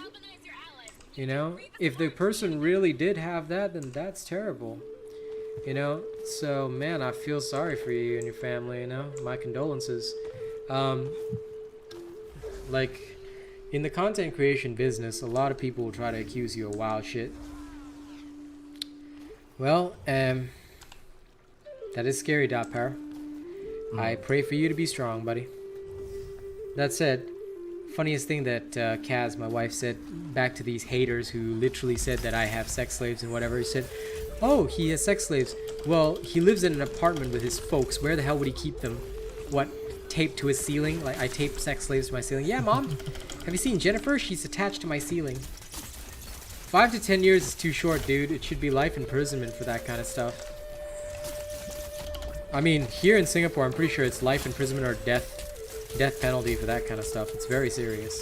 You know, if the person really did have that, then that's terrible. You know, so man, I feel sorry for you and your family, you know, my condolences. Like, in the content creation business, a lot of people will try to accuse you of wild shit. Well, that is scary, Dot Power. I pray for you to be strong, buddy. That said, Funniest thing that Kaz, my wife, said back to these haters who literally said that I have sex slaves and whatever. He said, "Oh, he has sex slaves. Well, he lives in an apartment with his folks. Where the hell would he keep them? What, taped to his ceiling? Like I tape sex slaves to my ceiling? Yeah, Mom. Have you seen Jennifer? She's attached to my ceiling." 5 to 10 years is too short, dude. It should be life imprisonment for that kind of stuff. I mean, here in Singapore, I'm pretty sure it's life imprisonment or death penalty for that kind of stuff. It's very serious.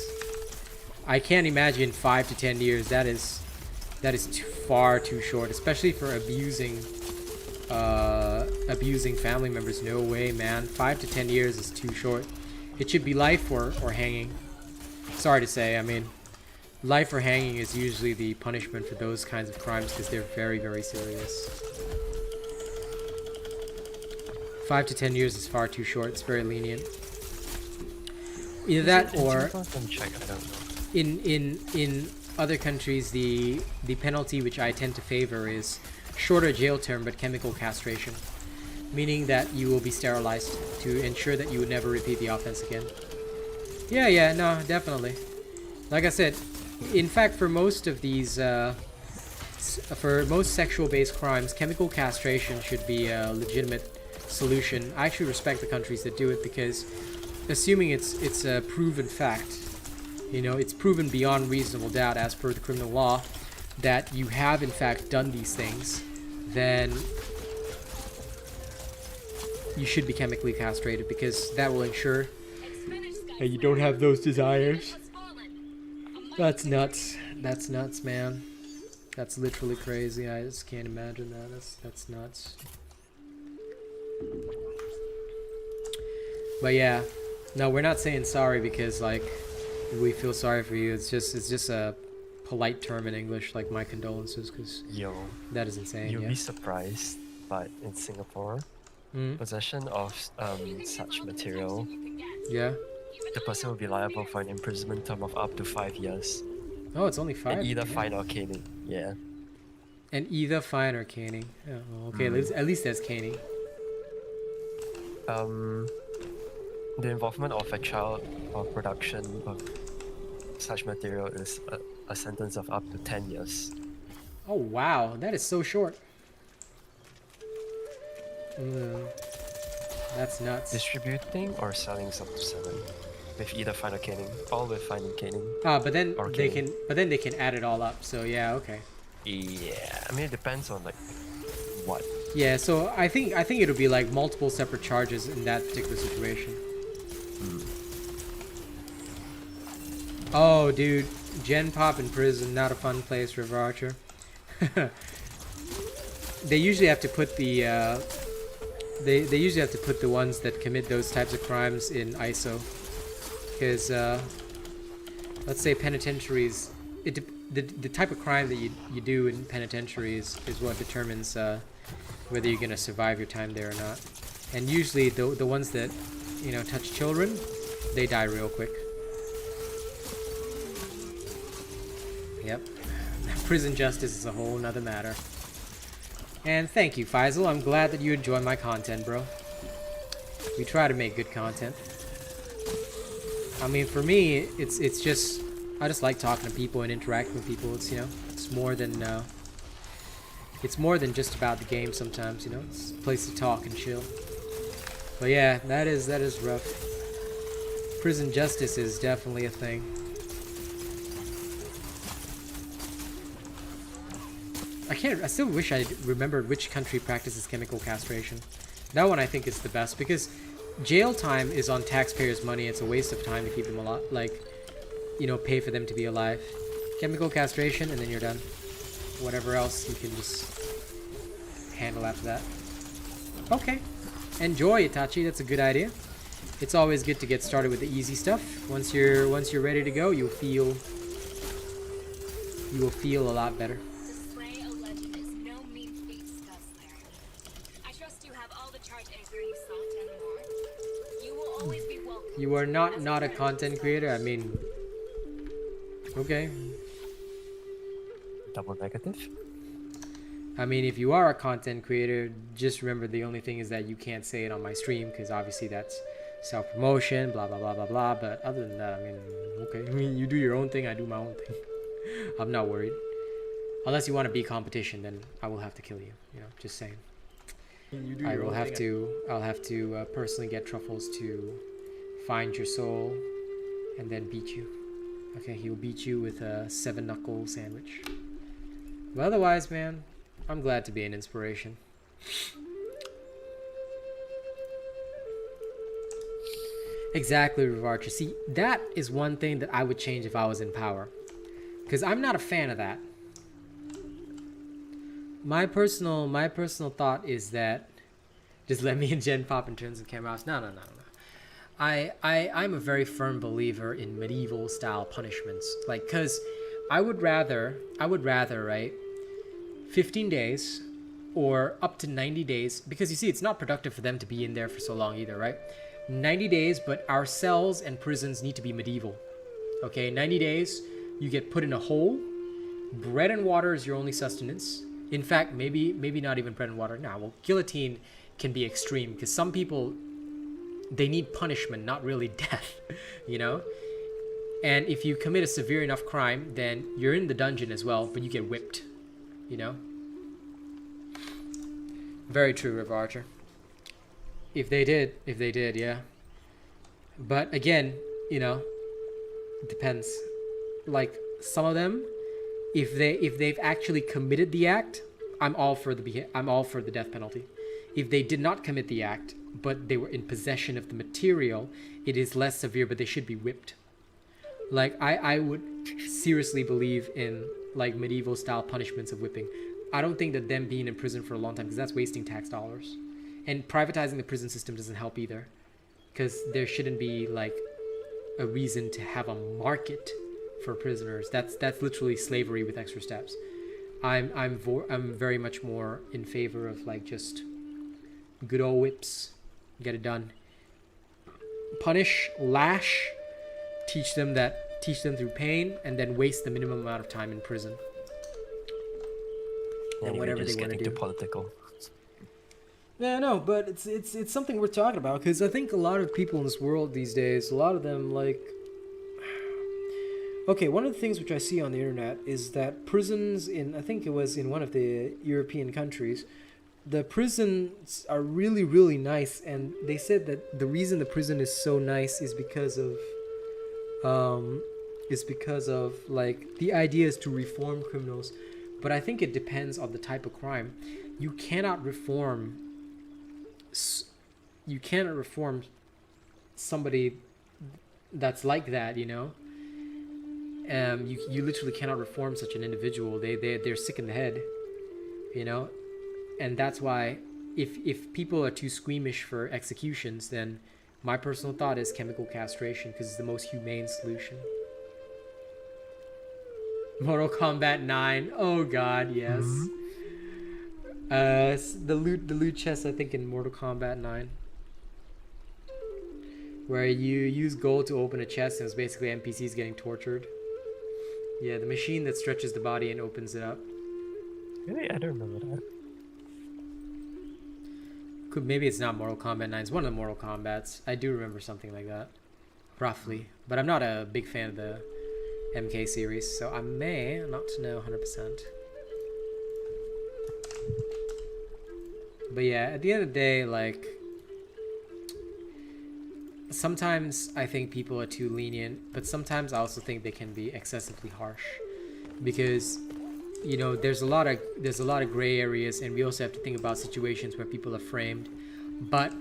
I can't imagine 5 to 10 years. That is far too short, especially for abusing family members. No way, man. 5 to 10 years is too short. It should be life or hanging. Sorry to say. I mean, life or hanging is usually the punishment for those kinds of crimes because they're very, very serious. 5 to 10 years is far too short. It's very lenient. Either that or in other countries the penalty which I tend to favor is shorter jail term but chemical castration, meaning that you will be sterilized to ensure that you would never repeat the offense again. Yeah, no, definitely. Like I said, in fact, for most of these for most sexual based crimes, chemical castration should be a legitimate solution. I actually respect the countries that do it because assuming it's a proven fact, you know, it's proven beyond reasonable doubt as per the criminal law that you have in fact done these things, then you should be chemically castrated because that will ensure that you don't have those desires. That's nuts. That's nuts, man. That's literally crazy. I just can't imagine that. That's nuts. But yeah, no, we're not saying sorry because like we feel sorry for you. It's just a polite term in English, like my condolences, because that is insane. You'll be surprised, but in Singapore, possession of such material, the person will be liable for an imprisonment term of up to 5 years. Oh, it's only 5. And either fine or caning. Yeah. And either fine or caning. Oh, okay, at least there's caning. The involvement of a child or production of such material is a sentence of up to 10 years. Oh wow, that is so short. That's nuts. Distributing or selling is up to 7, with either fine or caning. All with fine and caning. Ah, but then they can add it all up. So yeah, okay. Yeah, I mean it depends on like what. Yeah, so I think it'll be like multiple separate charges in that particular situation. Oh, dude, Gen Pop in prison, not a fun place, River Archer. They usually have to put the they usually have to put the ones that commit those types of crimes in ISO, because let's say penitentiaries, the type of crime that you do in penitentiaries is what determines whether you're gonna survive your time there or not. And usually the ones that, you know, touch children, they die real quick. Yep. Prison justice is a whole nother matter. And thank you, Faisal. I'm glad that you enjoy my content, bro. We try to make good content. I mean, for me, it's just, I just like talking to people and interacting with people. It's, you know, it's more than just about the game sometimes, you know. It's a place to talk and chill. But yeah, that is rough. Prison justice is definitely a thing. I still wish I remembered which country practices chemical castration. That one I think is the best because jail time is on taxpayers' money. It's a waste of time to keep them alive, like, you know, pay for them to be alive. Chemical castration and then you're done. Whatever else you can just handle after that. Okay. Enjoy, Itachi. That's a good idea. It's always good to get started with the easy stuff. Once you're ready to go, you will feel a lot better. You are not a content creator. I mean, okay. Double negative. I mean, if you are a content creator, just remember the only thing is that you can't say it on my stream because obviously that's self-promotion, blah blah blah blah blah. But other than that, I mean, okay. I mean, you do your own thing, I do my own thing. I'm not worried. Unless you want to be competition, then I will have to kill you. You know, just saying. I'll have to personally get Truffles to find your soul and then beat you. Okay, he'll beat you with a 7-knuckle sandwich. But otherwise, man, I'm glad to be an inspiration. Exactly, Rivarcha. See, that is one thing that I would change if I was in power. Because I'm not a fan of that. My personal thought is that just let me and Jen pop in turns of camera off. No. I'm a very firm believer in medieval style punishments. Like, cause I would rather, right, 15 days or up to 90 days, because you see, it's not productive for them to be in there for so long either, right? 90 days, but our cells and prisons need to be medieval. Okay, 90 days, you get put in a hole. Bread and water is your only sustenance. In fact, maybe not even bread and water. Nah, well, guillotine can be extreme because some people, they need punishment, not really death, you know? And if you commit a severe enough crime, then you're in the dungeon as well, but you get whipped, you know? Very true, River Archer. If they did, yeah. But again, you know, it depends. Like, some of them, if they've actually committed the act, I'm all for the death penalty. If they did not commit the act, but they were in possession of the material, it is less severe, but they should be whipped. Like, I would seriously believe in, like, medieval style punishments of whipping. I don't think that them being in prison for a long time, because that's wasting tax dollars. And privatizing the prison system doesn't help either, because there shouldn't be, like, a reason to have a market for prisoners. That's literally slavery with extra steps. I'm very much more in favor of, like, just good old whips, get it done. Punish, lash, teach them through pain, and then waste the minimum amount of time in prison. Anyway, whatever just they want to getting do. too political. Yeah, no, but it's something worth talking about, because I think a lot of people in this world these days, a lot of them, like... Okay, one of the things which I see on the internet is that prisons I think it was in one of the European countries, the prisons are really, really nice, and they said that the reason the prison is so nice is because of, like, the idea is to reform criminals. But I think it depends on the type of crime. You cannot reform somebody that's like that, you know? You literally cannot reform such an individual. They're sick in the head, you know? And that's why if people are too squeamish for executions, then my personal thought is chemical castration, because it's the most humane solution. Mortal Kombat 9. Oh god, yes. The loot chest, I think, in Mortal Kombat 9, where you use gold to open a chest and it's basically NPCs getting tortured. Yeah, the machine that stretches the body and opens it up. Really? I don't remember that. Maybe it's not Mortal Kombat 9. It's one of the Mortal Kombats. I do remember something like that, roughly. But I'm not a big fan of the MK series, so I may not know 100%. But yeah, at the end of the day, like, sometimes I think people are too lenient, but sometimes I also think they can be excessively harsh, because, you know, there's a lot of gray areas, and we also have to think about situations where people are framed. But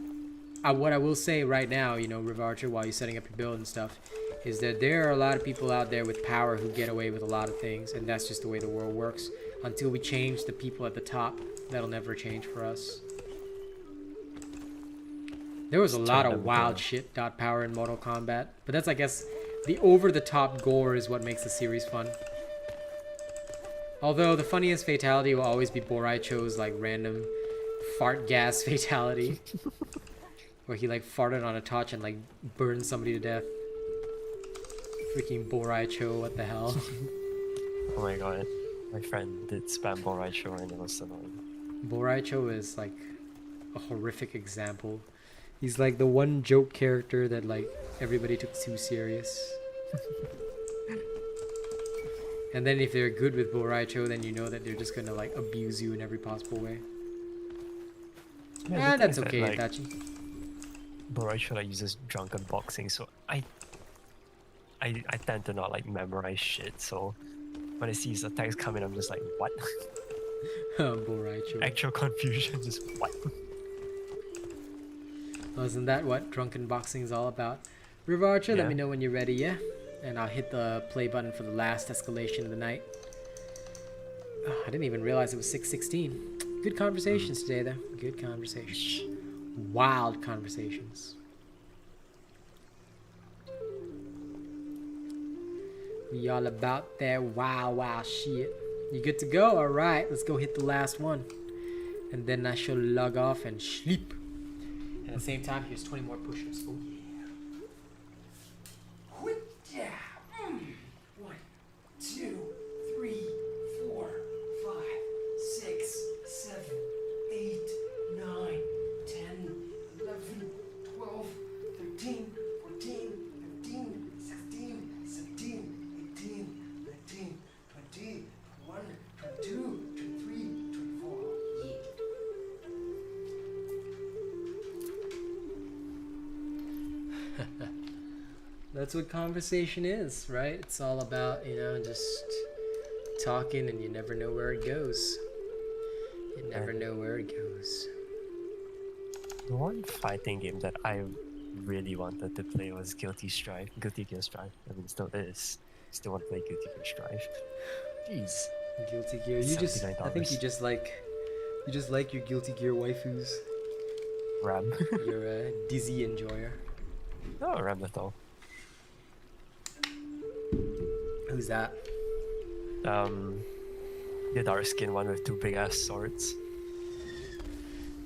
what I will say right now, you know, River Archer, while you're setting up your build and stuff, is that there are a lot of people out there with power who get away with a lot of things, and that's just the way the world works. Until we change the people at the top, that'll never change for us. There was a lot of wild shit .power in Mortal Kombat, but that's, I guess, the over-the-top gore is what makes the series fun. Although the funniest fatality will always be Borai Cho's, like, random fart gas fatality, where he, like, farted on a torch and, like, burned somebody to death. Freaking Borai Cho, what the hell? Oh my god, my friend did spam Borai Show and it was annoying. Borai Cho is, like, a horrific example. He's like the one joke character that like everybody took too serious. And then if they're good with Boraicho, then you know that they're just gonna like abuse you in every possible way. Yeah, That's okay, like, Itachi. Boraicho like uses drunken boxing, so I tend to not like memorize shit. So when I see his attacks coming, I'm just like, what? Boraicho. Actual confusion, just what? Wasn't that what drunken boxing is all about? River Archer, let Yeah. me know when you're ready, yeah? And I'll hit the play button for the last escalation of the night. Oh, I didn't even realize it was 6:16. Good conversations today, though. Good conversations. Wild conversations. We all about that wow shit. You good to go? Alright, let's go hit the last one. And then I shall log off and sleep. And at the same time, here's 20 more push-ups. Oh yeah. 1, 2, 3, 4, 5, 6, 7, 8, 9, 10, 11, 12, 13, 14, 15, 16, 17, 18, 19, 20, 21, 22, 23, 24. Yeah. That's what conversation is, right? It's all about, you know, just talking and you never know where it goes. You never know where it goes. The one fighting game that I really wanted to play was Guilty Gear Strive. I mean, still is. Still want to play Guilty Gear Strive. Jeez. Guilty Gear. You just, I think you $79. just like your Guilty Gear waifus. Ram. You're a dizzy enjoyer. Oh, Ram at all. Who's that? The dark skin one with 2 big ass swords.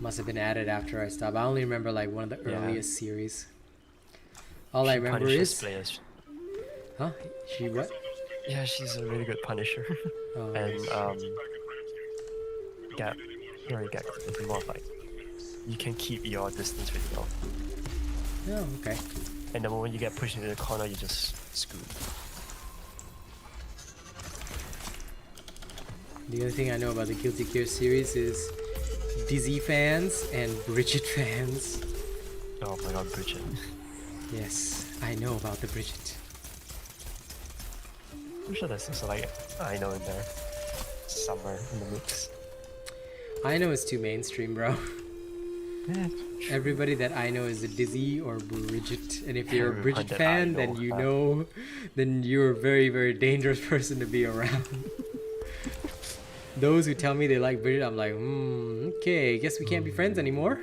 Must have been added after I stopped. I only remember like one of the Yeah. earliest series. All I She remember punishes is, players. huh? She what? Yeah, she's a really good punisher. Oh, And Gap, sorry, Gap is more like you can keep your distance with your. oh, okay. And the moment you get pushed into the corner, you just screwed. The only thing I know about the Guilty Gear series is Dizzy fans and Bridget fans. Oh my god, Bridget. Yes, I know about the Bridget. I'm sure there's also like I know in there somewhere in the mix. I know it's too mainstream, bro. Yeah. Everybody that I know is a Dizzy or Bridget, and if you're a Everyone Bridget that I fan, know, then you know, then you're a very, very dangerous person to be around. Those who tell me they like Bridget, I'm like, okay, guess we can't be friends anymore,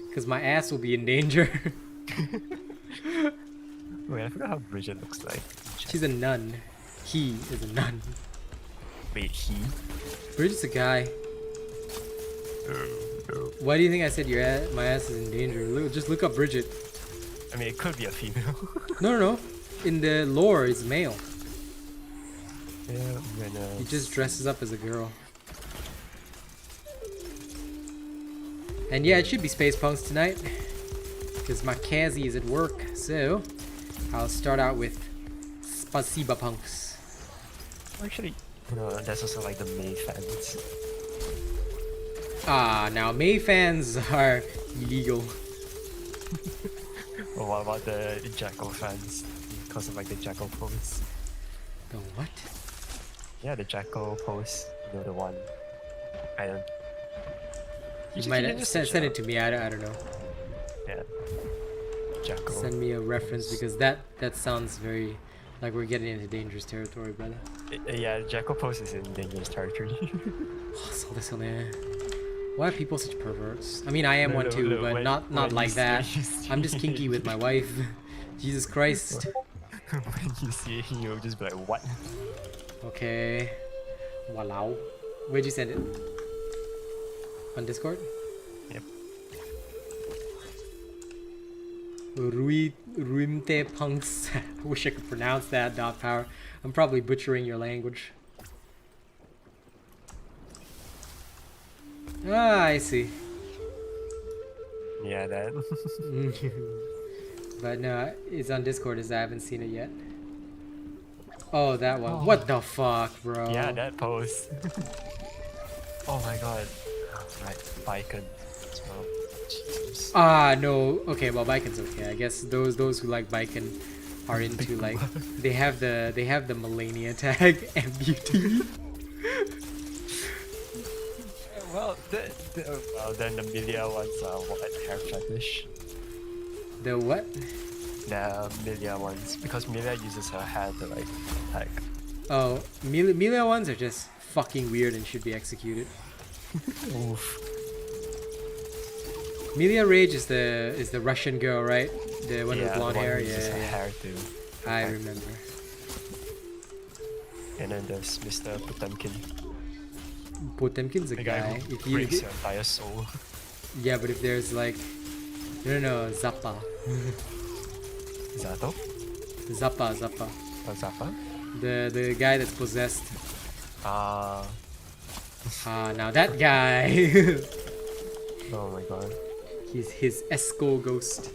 because my ass will be in danger. Wait, I forgot how Bridget looks like. She's a nun. He is a nun. Wait, he? Bridget's a guy. No. Why do you think I said my ass is in danger? Just look up Bridget. I mean, it could be a female. No. In the lore, it's male. Yeah, when, He just dresses up as a girl. And yeah, it should be Space Punks tonight, because my Kazi is at work, so I'll start out with Spasiba Punks. Actually, there's also like the May fans. Now May fans are illegal. Or what about the Jackal fans? Because of like the Jackal pose. The what? Yeah, the Jackal pose. You know, the one. I don't. You might have send it to me, I don't know. Yeah. Jackal. Send me a reference, because that sounds very like we're getting into dangerous territory, brother. Yeah, Jackal pose is in dangerous territory. Why are people such perverts? I mean, I am one too, but not like that. I'm just kinky with my wife. Jesus Christ. When you see it, you'll just be like, what? Okay. Walao. Where'd you send it? On Discord? Yep. Ruimte Punks. I wish I could pronounce that, Dot Power. I'm probably butchering your language. Ah, I see. Yeah, that. But no, it's on Discord. I haven't seen it yet. Oh, that one. Oh. What the fuck, bro? Yeah, that pose. Oh my god. Right, Bicon as well. Jesus. Ah, no. Okay, well, Biken's okay. I guess those who like Biken are into like they have the Melania tag MUT. Well, well, then the Milia ones are what, hair fetish? The what? The Milia ones, because Milia uses her hair to like attack. Oh, Milia ones are just fucking weird and should be executed. Oof. Milia Rage is the Russian girl, right? The one with Yeah, blonde the one hair. who uses her Yeah. hair too. I remember. And then there's Mr. Potemkin, Potemkin's a the guy guy. who If you, breaks your entire soul. yeah, but if there's like, no, Zappa, Zato? Zappa, Or Zappa? the guy that's possessed. Ah, Now that guy, oh my god. he's his Esco ghost.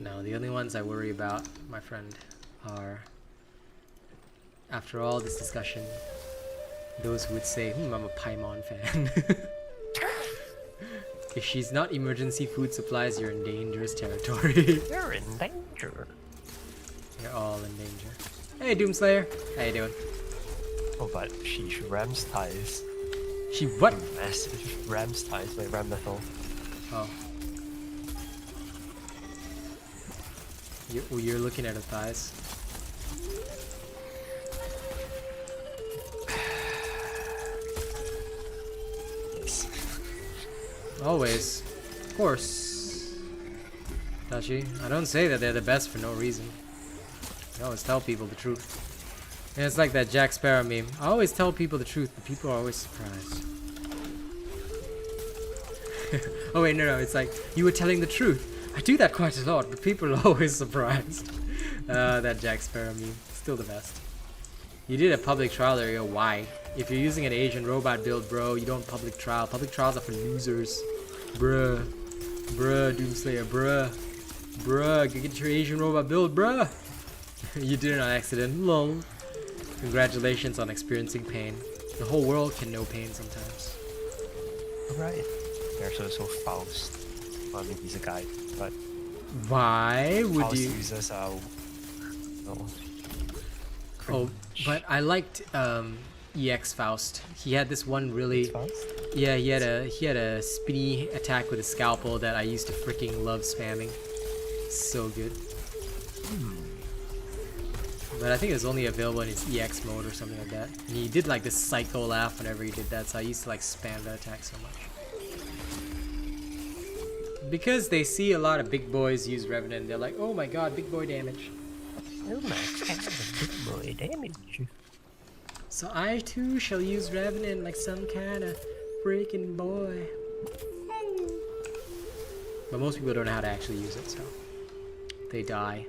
No, the only ones I worry about, my friend, are, after all this discussion, those who would say, I'm a Paimon fan. If she's not emergency food supplies, you're in dangerous territory. You're in danger. You're all in danger. Hey, Doomslayer. How you doing? Oh, but she rams ties. She what? Massive rams ties, like ram metal. Oh. You're looking at her thighs. Yes. Always. Of course. Does she? I don't say that they're the best for no reason. I always tell people the truth. And it's like that Jack Sparrow meme. I always tell people the truth, but people are always surprised. Oh wait, no, it's like, you were telling the truth. I do that quite a lot, but people are always surprised. That Jack Sparrow meme. Still the best. You did a public trial area, why? If you're using an Asian robot build, bro, you don't public trial. Public trials are for losers. Bruh. Bruh, Doomslayer, bruh. Bruh, get your Asian robot build, bruh. You did it on accident, lol. Congratulations on experiencing pain. The whole world can know pain sometimes. Alright. There's also Faust. Well, I mean, he's a guy, but Why would Faust you? users are... No. Oh, but I liked EX Faust. He had this one really, Faust? yeah. He had a spinny attack with a scalpel that I used to freaking love spamming. So good. But I think it was only available in his EX mode or something like that. And he did like this psycho laugh whenever he did that, so I used to like spam that attack so much. Because they see a lot of big boys use Revenant, they're like, oh my god, big boy damage. Oh my god, big boy damage. So I too shall use Revenant like some kind of freaking boy. But most people don't know how to actually use it, so they die.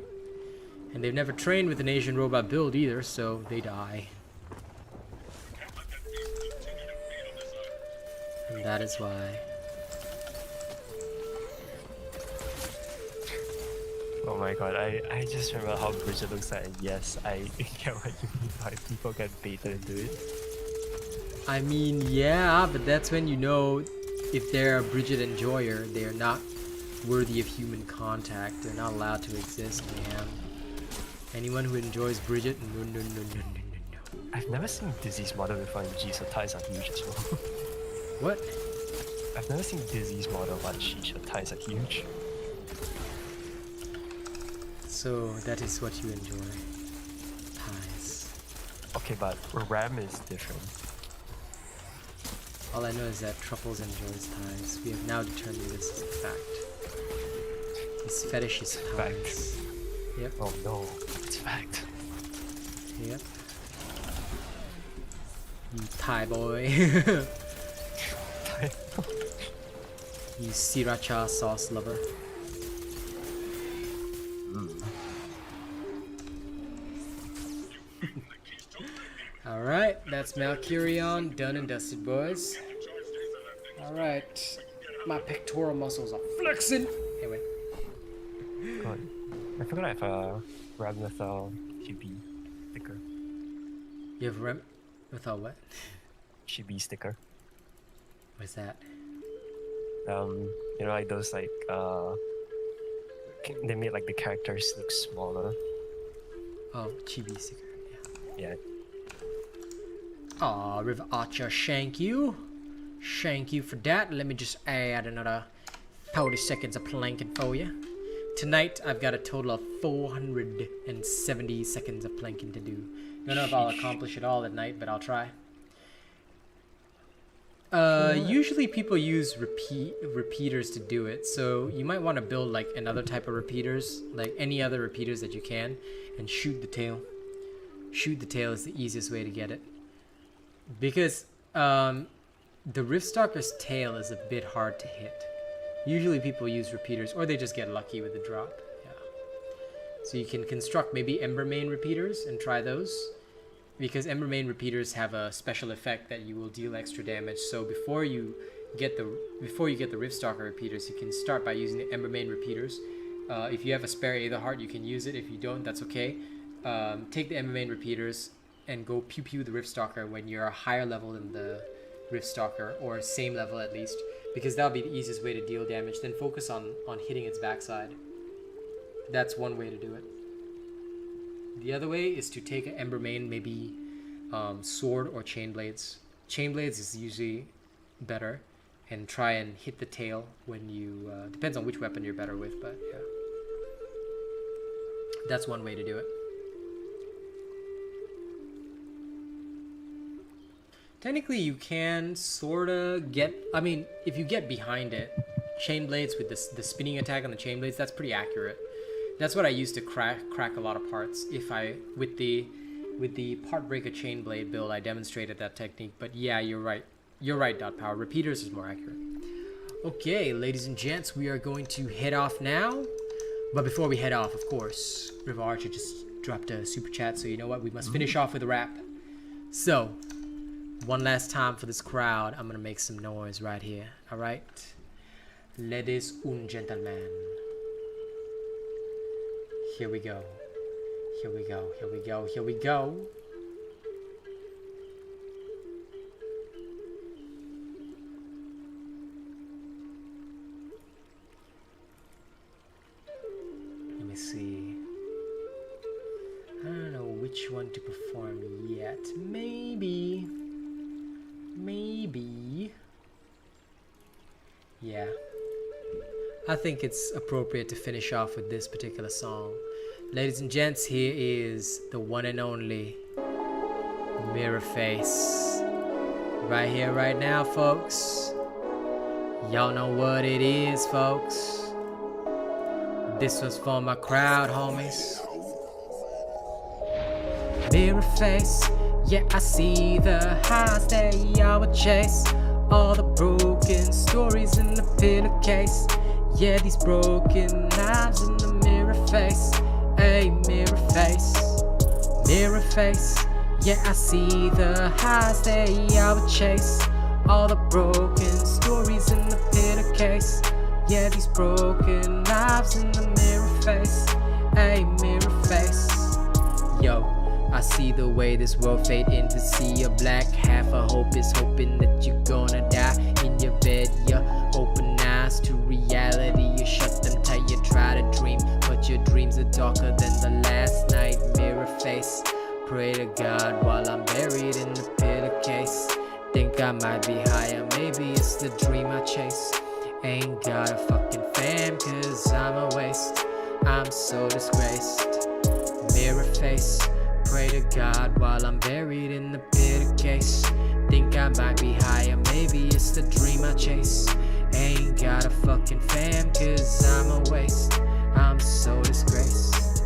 And they've never trained with an Asian robot build either, so they die. And that is why. Oh my god, I just remember how Bridget looks like, and yes, I get what you mean by people get baited into it. I mean, yeah, but that's when you know if they're a Bridget enjoyer, they're not worthy of human contact. They're not allowed to exist, man. Anyone who enjoys Bridget, no. I've never seen Dizzy's model before, and geez, her thighs are huge as well. What? I've never seen Dizzy's model, but sheesh, her thighs are huge. So that is what you enjoy. Pies. Okay, but Ram is different. All I know is that Truffles enjoys ties. We have now determined this is a fact. His fetish is ties. Yep. Oh no, it's fact. Yep. You Thai boy. You sriracha sauce lover. Alright, that's Malkurion done and dusted, boys. Alright. My pectoral muscles are flexing. Anyway. God. I forgot I have a Ramlethal chibi sticker. You have Ramlethal what? Chibi sticker. What is that? You know, like those like they made like the characters look smaller. Oh, chibi sticker. Yeah. Aw, River Archer, thank you. Thank you for that. Let me just add another 40 seconds of planking for you. Tonight, I've got a total of 470 seconds of planking to do. Don't know if I'll accomplish it all at night, but I'll try. Usually people use repeaters to do it, so you might want to build like another type of repeaters, like any other repeaters that you can, and shoot the tail. Shoot the tail is the easiest way to get it. Because the Riftstalker's tail is a bit hard to hit. Usually people use repeaters, or they just get lucky with the drop. Yeah. So you can construct maybe Embermane repeaters and try those. Because Embermane repeaters have a special effect that you will deal extra damage. So before you get the Riftstalker repeaters, you can start by using the Embermane repeaters. If you have a spare Aether Heart, you can use it. If you don't, that's okay. Take the Embermane repeaters and go pew pew the Riftstalker when you're a higher level than the Riftstalker, or same level at least, because that'll be the easiest way to deal damage. Then focus on hitting its backside. That's one way to do it. The other way is to take an Embermane, maybe sword or chain blades. Chain blades is usually better, and try and hit the tail when you depends on which weapon you're better with, but yeah, that's one way to do it. Technically, you can sorta get, I mean, if you get behind it, chain blades with the spinning attack on the chain blades, that's pretty accurate. That's what I used to crack a lot of parts. With the part breaker chain blade build, I demonstrated that technique. But yeah, you're right. You're right, Dot Power. Repeaters is more accurate. Okay, ladies and gents, we are going to head off now. But before we head off, of course, River Archer just dropped a super chat, so you know what? We must finish off with a rap. So, one last time for this crowd, I'm gonna make some noise right here. All right, ladies and gentlemen. Here we go. Here we go. Here we go. Here we go. Let me see. I don't know which one to perform yet. Maybe. Yeah. I think it's appropriate to finish off with this particular song. Ladies and gents, here is the one and only Mirror Face. Right here, right now, folks. Y'all know what it is, folks. This was for my crowd, homies. Mirror Face, yeah, I see the highs that y'all would chase. All the broken stories in the pillowcase. Yeah, these broken knives in the mirror face. Hey, mirror face. Mirror face. Yeah, I see the highs that y'all would chase. All the broken stories in the pillowcase. Yeah, these broken knives in the mirror face. Hey, mirror face. Yo, I see the way this world fade into sea of black. Half a hope is hoping that you're gonna die in your bed. You open eyes to reality, you shut them tight. You try to dream, but your dreams are darker than the last night. Mirror face, pray to God while I'm buried in the pillowcase. Think I might be higher, maybe it's the dream I chase. Ain't got a fucking fam, cause I'm a waste. I'm so disgraced. Mirror face, pray to God while I'm buried in the pillowcase. Think I might be higher, maybe it's the dream I chase. Ain't got a fucking fam, cause I'm a waste. I'm so disgraced.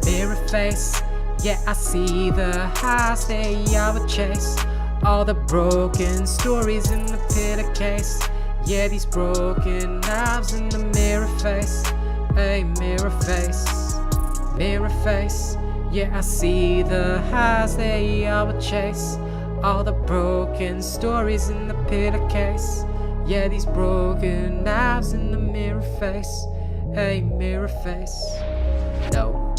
Mirror face, yeah, I see the highs that y'all would chase. All the broken stories in the pillowcase. Yeah, these broken knives in the mirror face. Hey, mirror face. Mirror face. Yeah, I see the highs that y'all would chase. All the broken stories in the pillowcase. Yeah, these broken knives in the mirror face. Hey, mirror face. No,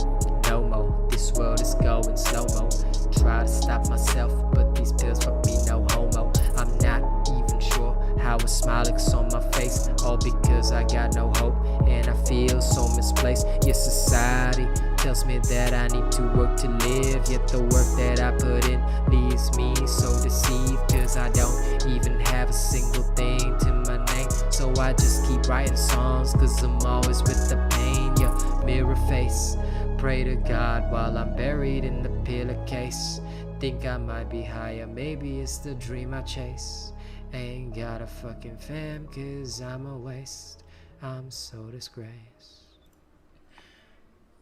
no more. This world is going slow-mo. Try to stop myself, but these pills fuck me no homo. I'm not even sure how a smile looks on my face, all because I got no hope and I feel so misplaced. Yes, society tells me that I need to work to live, yet the work that I put in leaves me so deceived, cause I don't even have a single thing to my name. So I just keep writing songs, cause I'm always with the pain. Yeah, mirror face, pray to God while I'm buried in the pillowcase. Think I might be higher, maybe it's the dream I chase. Ain't got a fucking fam, cause I'm a waste. I'm so disgraced.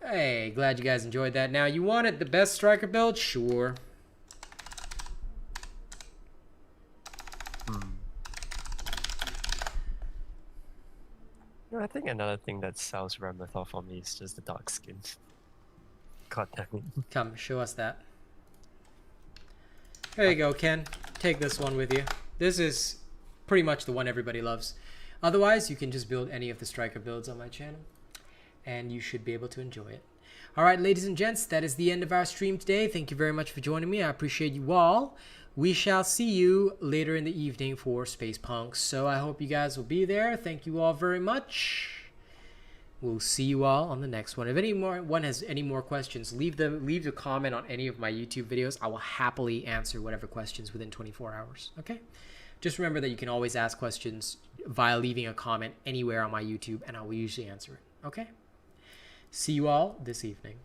Hey, glad you guys enjoyed that. Now, you wanted the best striker build? Sure. No, I think another thing that sells Ramethor for me is just the dark skin. God damn it. Come, show us that. There you go, Ken. Take this one with you. This is pretty much the one everybody loves. Otherwise, you can just build any of the striker builds on my channel, and you should be able to enjoy it. All right, ladies and gents, that is the end of our stream today. Thank you very much for joining me. I appreciate you all. We shall see you later in the evening for Space Punks. So I hope you guys will be there. Thank you all very much. We'll see you all on the next one. If anyone has any more questions, leave a comment on any of my YouTube videos. I will happily answer whatever questions within 24 hours. Okay? Just remember that you can always ask questions via leaving a comment anywhere on my YouTube, and I will usually answer it. Okay? See you all this evening.